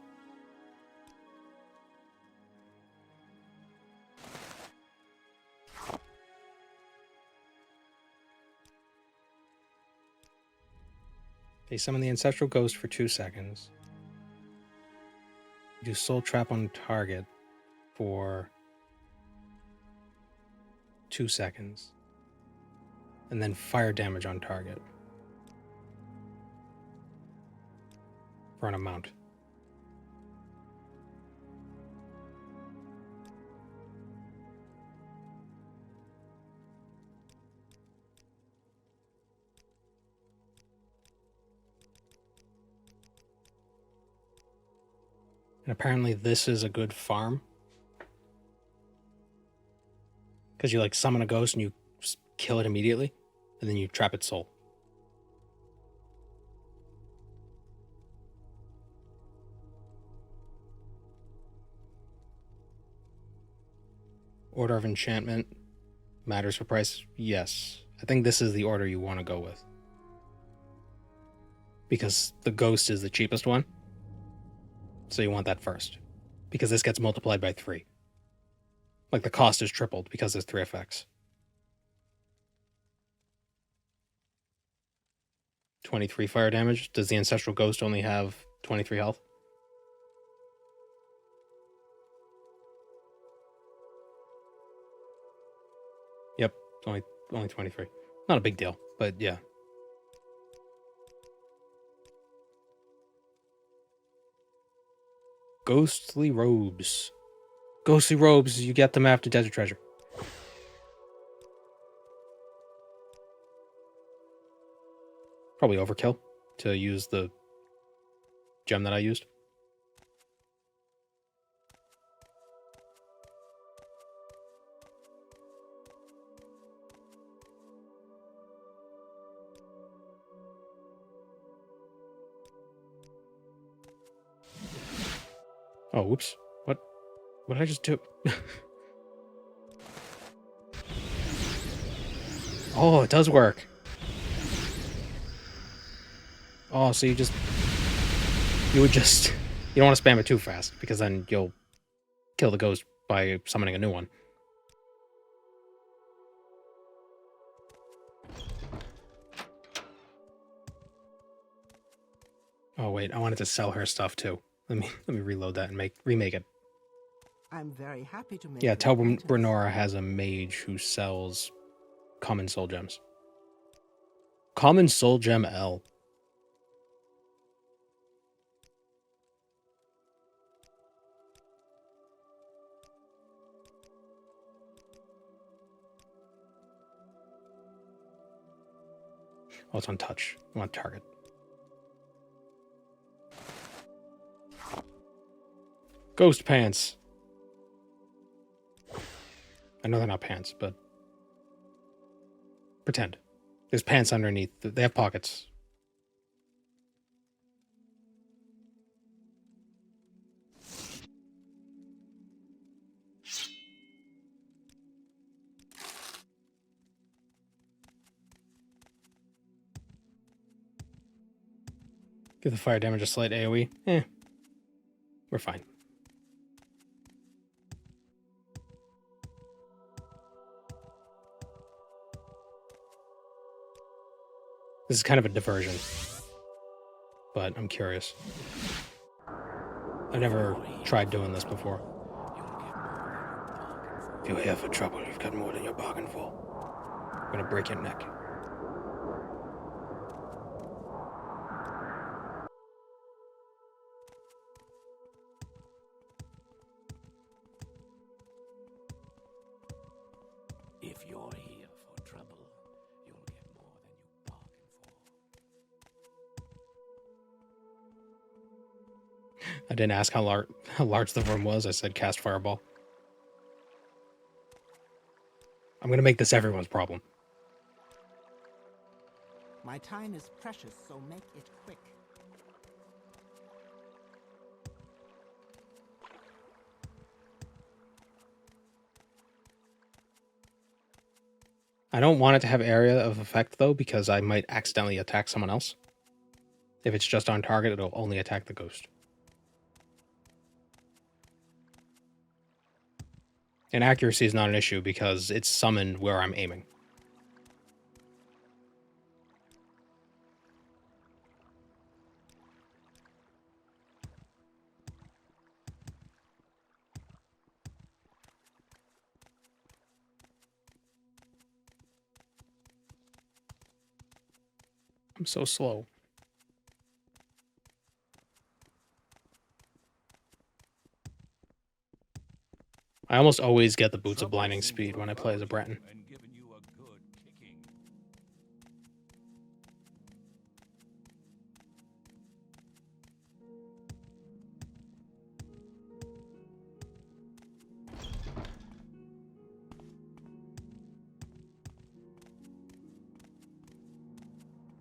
They summon the Ancestral Ghost for 2 seconds. Do Soul Trap on target for 2 seconds. And then fire damage on target for an amount. And apparently this is a good farm. Because you like summon a ghost and you kill it immediately. And then you trap its soul. Order of Enchantment matters for price? Yes. I think this is the order you want to go with. Because the ghost is the cheapest one. So you want that first. Because this gets multiplied by 3. Like the cost is tripled because there's 3 effects. 23 fire damage. Does the Ancestral Ghost only have 23 health? Yep, only 23. Not a big deal, but yeah. Ghostly robes. Ghostly robes, you get them after Desert Treasure. Probably overkill to use the gem that I used. Oh, whoops. What did I just do? Oh, it does work. Oh, so you don't want to spam it too fast, because then you'll kill the ghost by summoning a new one. Oh wait, I wanted to sell her stuff too. Let me reload that and remake it. I'm very happy to make. Yeah, tell Brenora has a mage who sells common soul gems. Common soul gem L. Oh, it's on touch. I want target. Ghost pants. I know they're not pants, but pretend. There's pants underneath. They have pockets. Give the fire damage a slight AoE. We're fine. This is kind of a diversion, but I'm curious. I've never tried doing this before. If you're here for trouble, you've got more than you're bargained for. I'm gonna break your neck. If you're here for trouble, you'll get more than you bargained for. I didn't ask how large the room was. I said cast fireball. I'm gonna make this everyone's problem. My time is precious, so make it quick. I don't want it to have area of effect, though, because I might accidentally attack someone else. If it's just on target, it'll only attack the ghost. And accuracy is not an issue because it's summoned where I'm aiming. I'm so slow. I almost always get the Boots of Blinding Speed when I play as a Breton.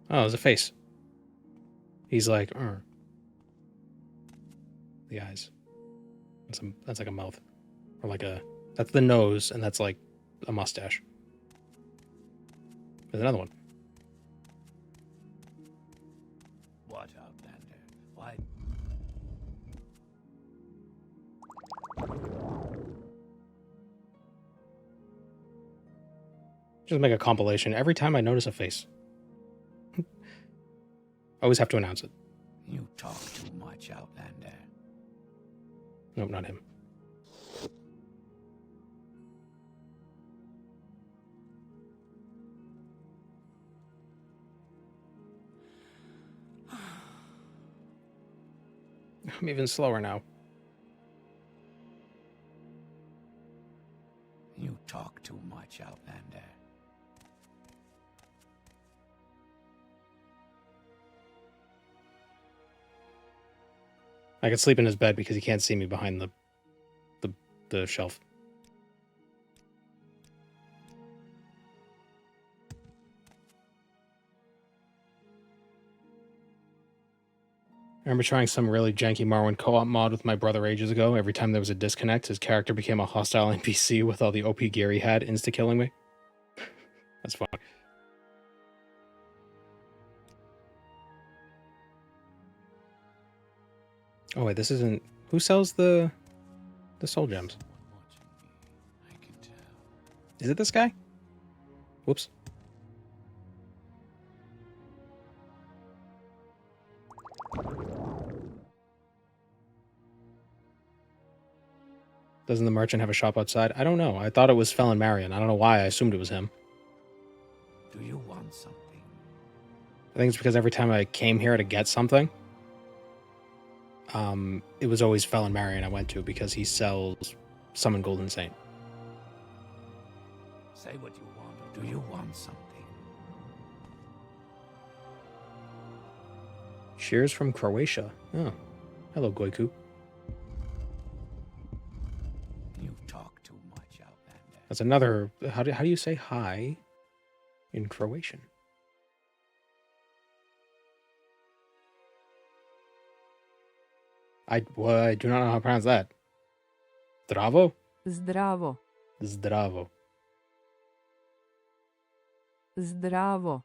Oh, there's a face. He's like, the eyes. That's like a mouth. Or like that's the nose, and that's like a mustache. There's another one. What, Outlander? Why? Just make a compilation every time I notice a face. Always have to announce it. You talk too much, Outlander. Nope, not him. I'm even slower now. You talk too much, Outlander. I could sleep in his bed because he can't see me behind the shelf. I remember trying some really janky Morrowind co-op mod with my brother ages ago. Every time there was a disconnect, his character became a hostile NPC with all the OP gear he had, insta-killing me. That's fun. Oh wait, this isn't... Who sells the soul gems? Is it this guy? Whoops. Doesn't the merchant have a shop outside? I don't know. I thought it was Felon Marion. I don't know why I assumed it was him. Do you want something? I think it's because every time I came here to get something, it was always Felon Marion I went to because he sells Summon Golden Saint. Say what you want. Do you want something? Cheers from Croatia. Oh, hello, Goiku. You talk too much, Outlander. That's another... How do you say hi in Croatian? I do not know how to pronounce that. Zdravo? Zdravo. Zdravo. Zdravo.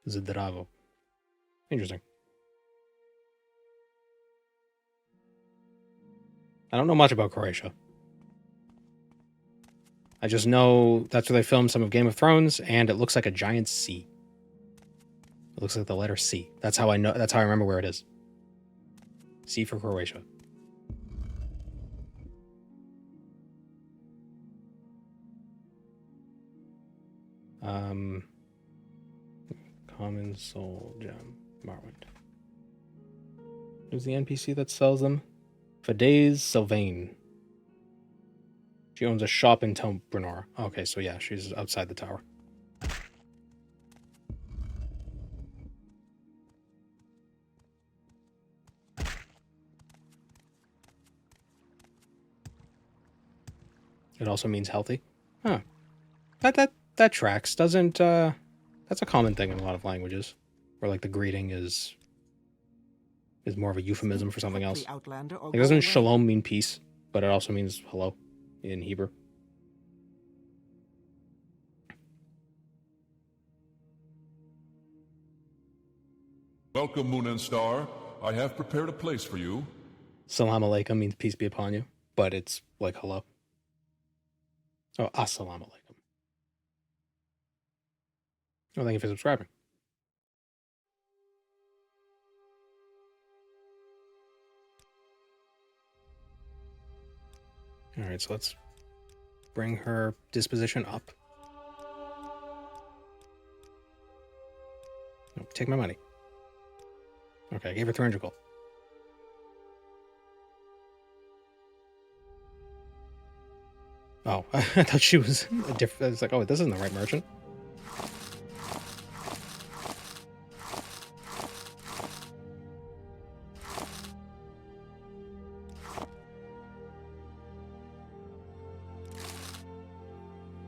Zdravo. Interesting. I don't know much about Croatia. I just know that's where they filmed some of Game of Thrones, and it looks like a giant C. It looks like the letter C. That's how I know. That's how I remember where it is. C for Croatia. Common soul gem. Morrowind. Who's the NPC that sells them? Fadez Sylvain. She owns a shop in Tel Brenor. Okay, so yeah, she's outside the tower. It also means healthy. Huh. That tracks. Doesn't that's a common thing in a lot of languages. Where like the greeting is more of a euphemism for something else. Like, doesn't shalom mean peace, but it also means hello in Hebrew. Welcome, Moon and Star. I have prepared a place for you. Salam alaikum means peace be upon you, but it's like hello. Oh, assalamu alaikum. Oh, thank you for subscribing. All right, so let's bring her disposition up. No, take my money. Okay, I gave her 300 gold. Oh, I thought she was a different... I was like, oh, this isn't the right merchant.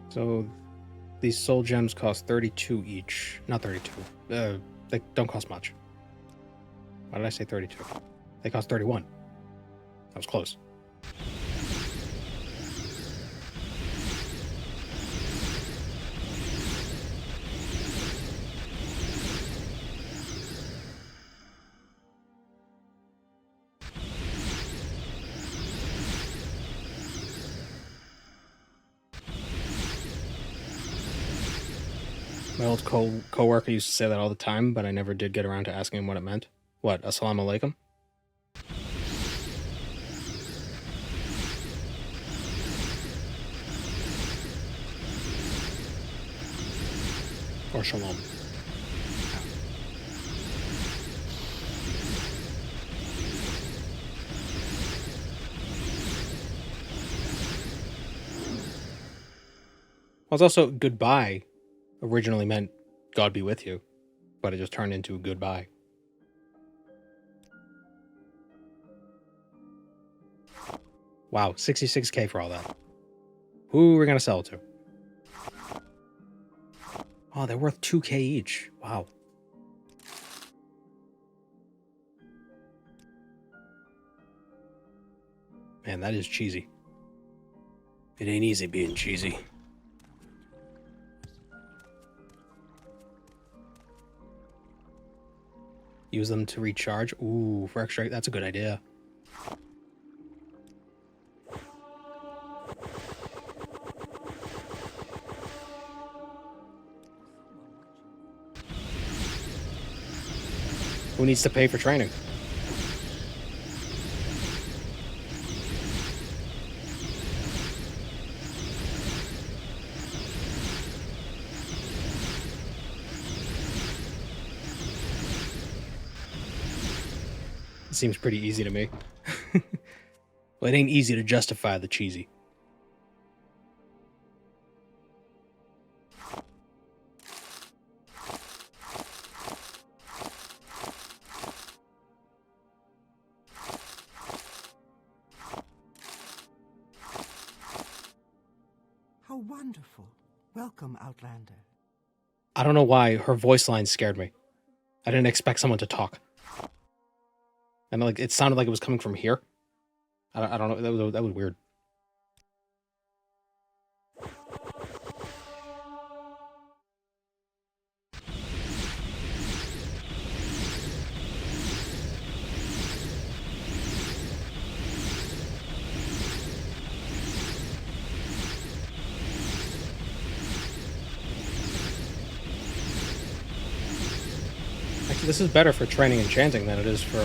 So, these soul gems cost 32 each. Not 32. They don't cost much. Why did I say 32? They cost 31. That was close. My old co-worker used to say that all the time, but I never did get around to asking him what it meant. What, assalamu alaikum? Or shalom. Well, it's also goodbye originally meant God be with you, but it just turned into goodbye. Wow, 66k for all that. Who are we gonna sell it to? Oh, they're worth 2k each. Wow. Man, that is cheesy. It ain't easy being cheesy. Use them to recharge. Ooh, for extra, that's a good idea. Who needs to pay for training? It seems pretty easy to me. Well, it ain't easy to justify the cheesy. How wonderful. Welcome, Outlander. I don't know why her voice line scared me. I didn't expect someone to talk. And like it sounded like it was coming from here. I don't know. That was weird. Actually, this is better for training and chanting than it is for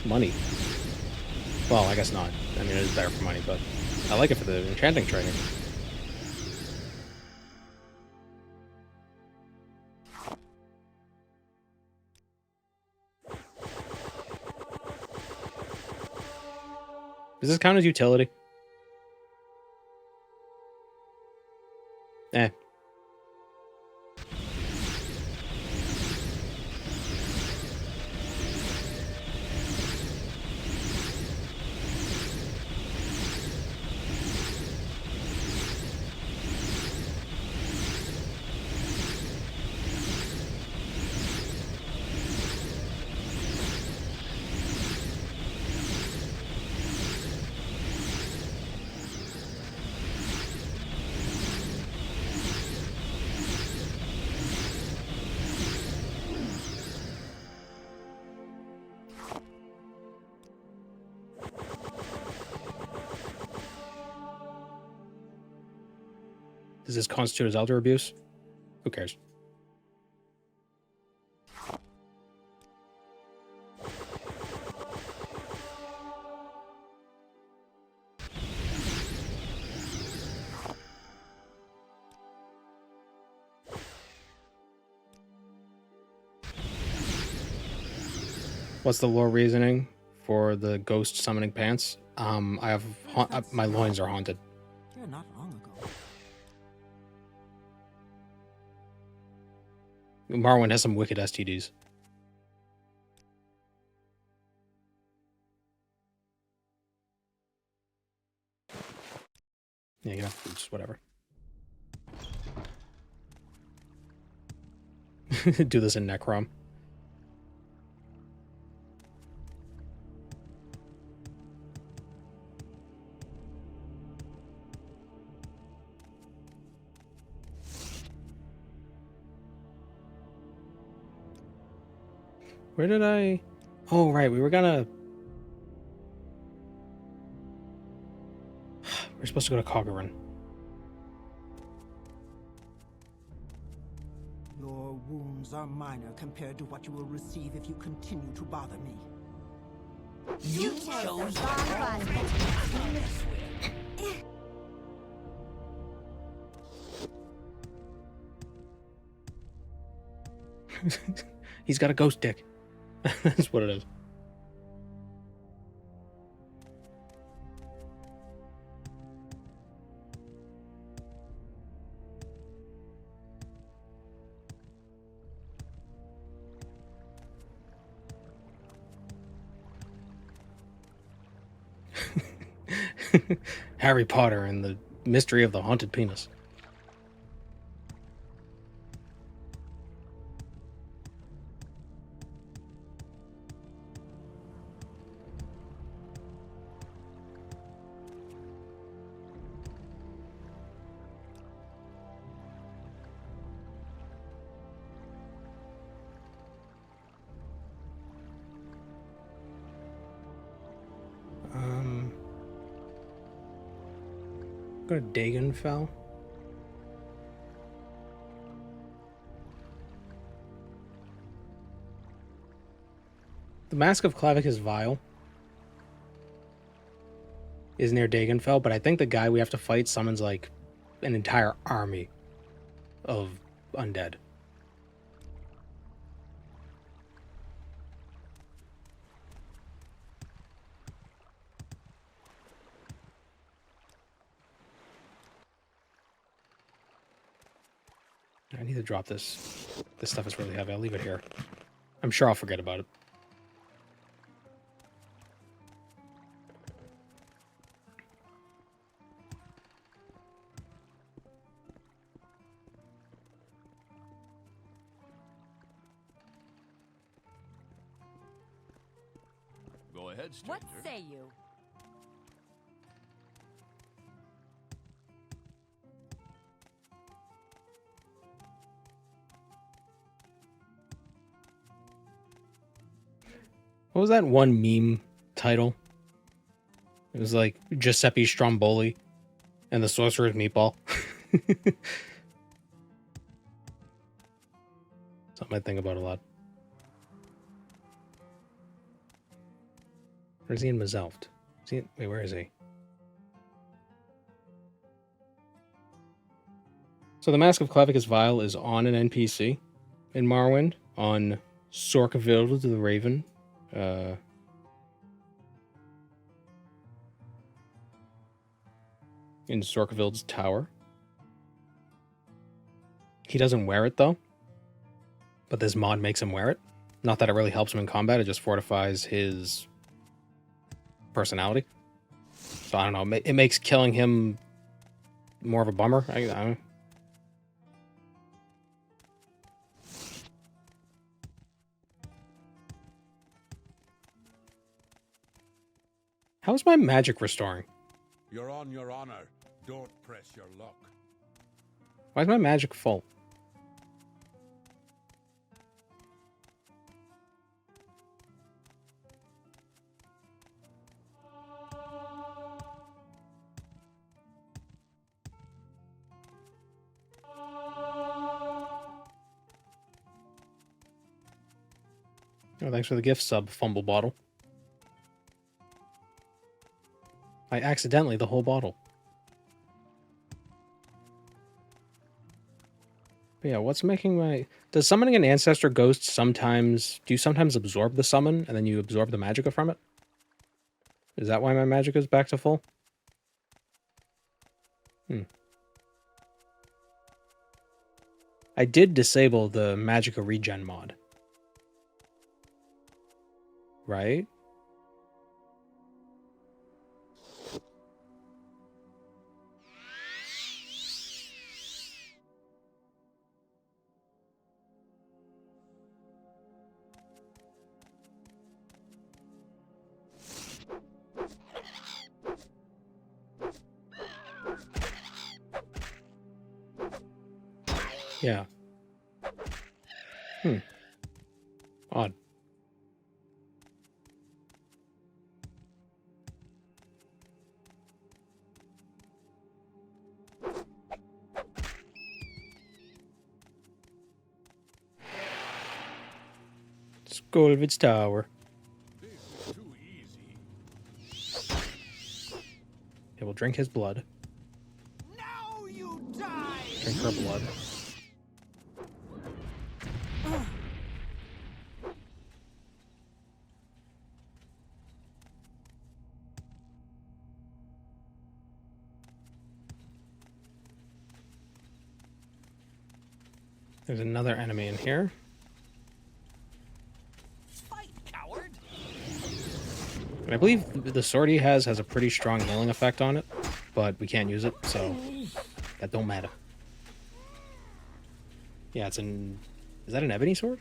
money. Well, I guess not. I mean, it is better for money, but I like it for the enchanting training. Does this count as utility? Eh. Does this constitute as elder abuse? Who cares? What's the lore reasoning for the ghost summoning pants? I have my loins are haunted. Yeah, not long ago. Morrowind has some wicked STDs. Yeah, you have boots, whatever. Do this in Necrom. Where did I... Oh, right, we were gonna... We're supposed to go to Coggeron. wounds are minor compared to what you will receive if you continue to bother me. You chose the wrong to mess with. He's got a ghost dick. That's what it is. Harry Potter and the mystery of the haunted penis. Go to Dagonfell. The Mask of Clavicus Vile is near Dagonfell, but I think the guy we have to fight summons like an entire army of undead. I need to drop this. This stuff is really heavy. I'll leave it here. I'm sure I'll forget about it. Go ahead, stranger. What say you? What was that one meme title? It was like Giuseppe Stromboli and the Sorcerer's Meatball. Something I think about a lot. Where's he in Mazelt? Wait, where is he? So the Mask of Clavicus Vile is on an NPC in Morrowind, on Sorkaville the Raven. In Sorkaville's tower. He doesn't wear it though, but this mod makes him wear it. Not that it really helps him in combat, it just fortifies his personality. So I don't know, it makes killing him more of a bummer. I don't know. How's my magic restoring? You're on your honor. Don't press your luck. Why is my magic full? Oh, thanks for the gift sub, Fumble Bottle. I accidentally the whole bottle. But yeah, what's making my... Does summoning an Ancestor Ghost sometimes... Do you sometimes absorb the summon, and then you absorb the magicka from it? Is that why my magicka is back to full? I did disable the magicka regen mod. Right? Yeah. Odd. Golvid's Tower. Okay, we'll drink his blood. Now you die! Drink her blood. There's another enemy in here. Fight, coward! And I believe the sword he has a pretty strong healing effect on it, but we can't use it, so that don't matter. Yeah, it's an... Is that an ebony sword?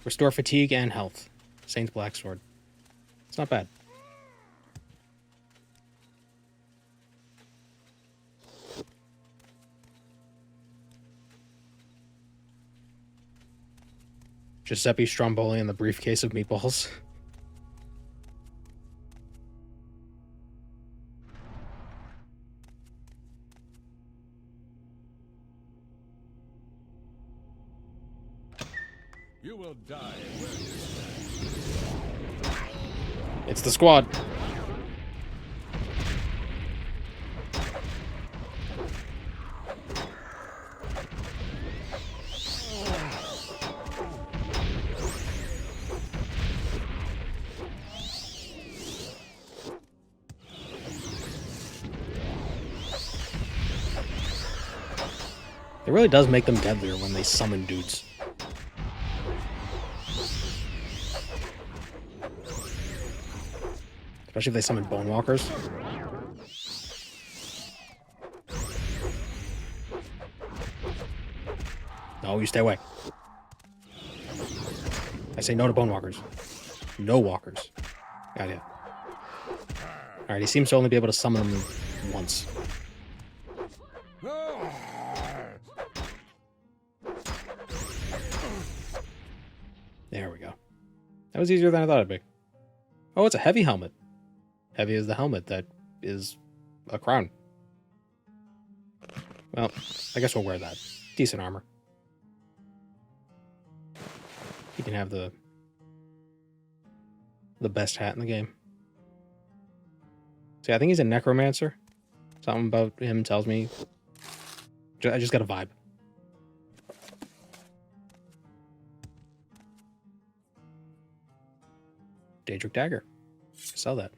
Restore fatigue and health. Saint's Black Sword. It's not bad. Giuseppe Stromboli in the briefcase of meatballs. You will die where you stand. It's the squad. It really does make them deadlier when they summon dudes. Especially if they summon bone walkers. No, you stay away. I say no to bone walkers. No walkers. Got ya. Alright, he seems to only be able to summon them once. There we go. That was easier than I thought it'd be. Oh, it's a heavy helmet. Heavy is the helmet that is a crown. Well, I guess we'll wear that. Decent armor. He can have the best hat in the game. See, I think he's a necromancer. Something about him tells me... I just got a vibe. Daedric Dagger. Sell that.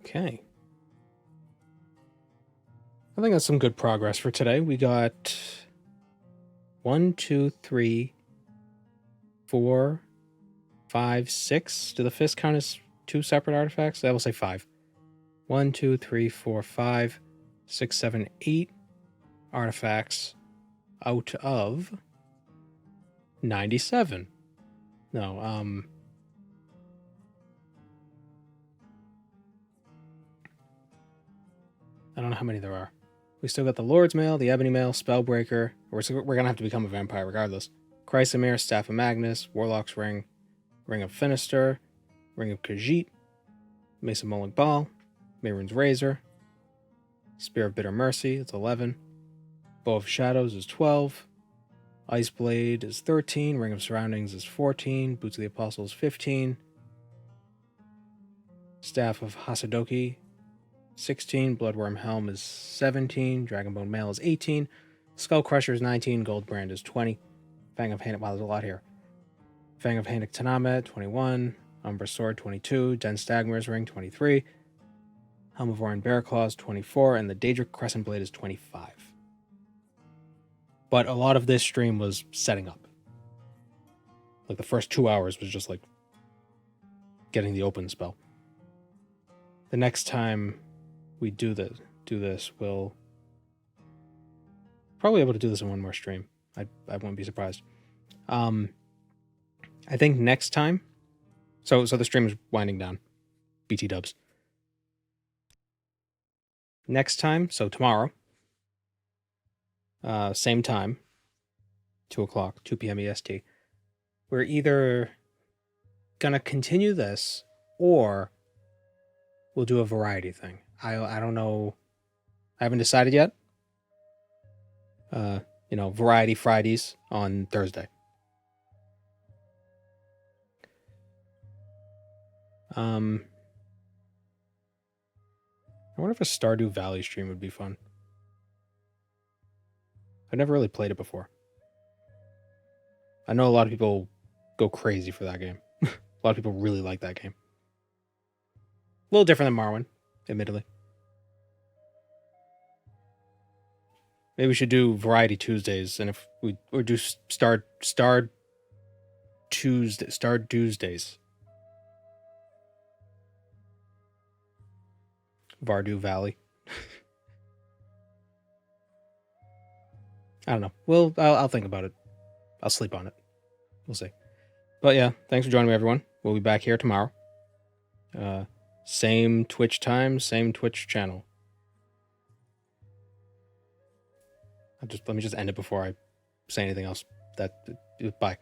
Okay. I think that's some good progress for today. We got 1, 2, 3, 4, 5, 6. Do the fists count as 2 separate artifacts? I will say 5. 1, 2, 3, 4, 5, 6, 7, 8 artifacts out of 97. No, I don't know how many there are. We still got the Lord's Mail, the Ebony Mail, Spellbreaker. We're going to have to become a vampire regardless. Chrysamere, Staff of Magnus, Warlock's Ring, Ring of Finister, Ring of Khajiit, Mace of Molag Bal, Mehrunes Razor, Spear of Bitter Mercy, it's 11. Bow of Shadows is 12. Ice Blade is 13. Ring of Surroundings is 14. Boots of the Apostle is 15. Staff of Hasadoki, 16. Bloodworm Helm is 17. Dragonbone Mail is 18. Skull Crusher is 19. Goldbrand is 20. Fang of Hanik, wow, there's a lot here. Fang of Hanik Tanamet, 21. Umbra Sword, 22. Den Stagmer's Ring, 23. Helm of Orin Bearclaws, 24. And the Daedric Crescent Blade is 25. But a lot of this stream was setting up. Like, the first 2 hours was just, like, getting the open spell. The next time we do this, we'll probably be able to do this in one more stream. I won't be surprised. I think next time... So the stream is winding down. BT dubs. Next time, so tomorrow, same time, 2 o'clock, 2 p.m. EST. We're either gonna continue this or we'll do a variety thing. I don't know. I haven't decided yet. Variety Fridays on Thursday. I wonder if a Stardew Valley stream would be fun. I've never really played it before. I know a lot of people go crazy for that game. A lot of people really like that game. A little different than Morrowind, admittedly. Maybe we should do Variety Tuesdays, and if we or do Star Tuesdays. Vardu Valley. I don't know. I'll think about it. I'll sleep on it. We'll see. But yeah, thanks for joining me, everyone. We'll be back here tomorrow. Same Twitch time, same Twitch channel. Let me just end it before I say anything else. Bye.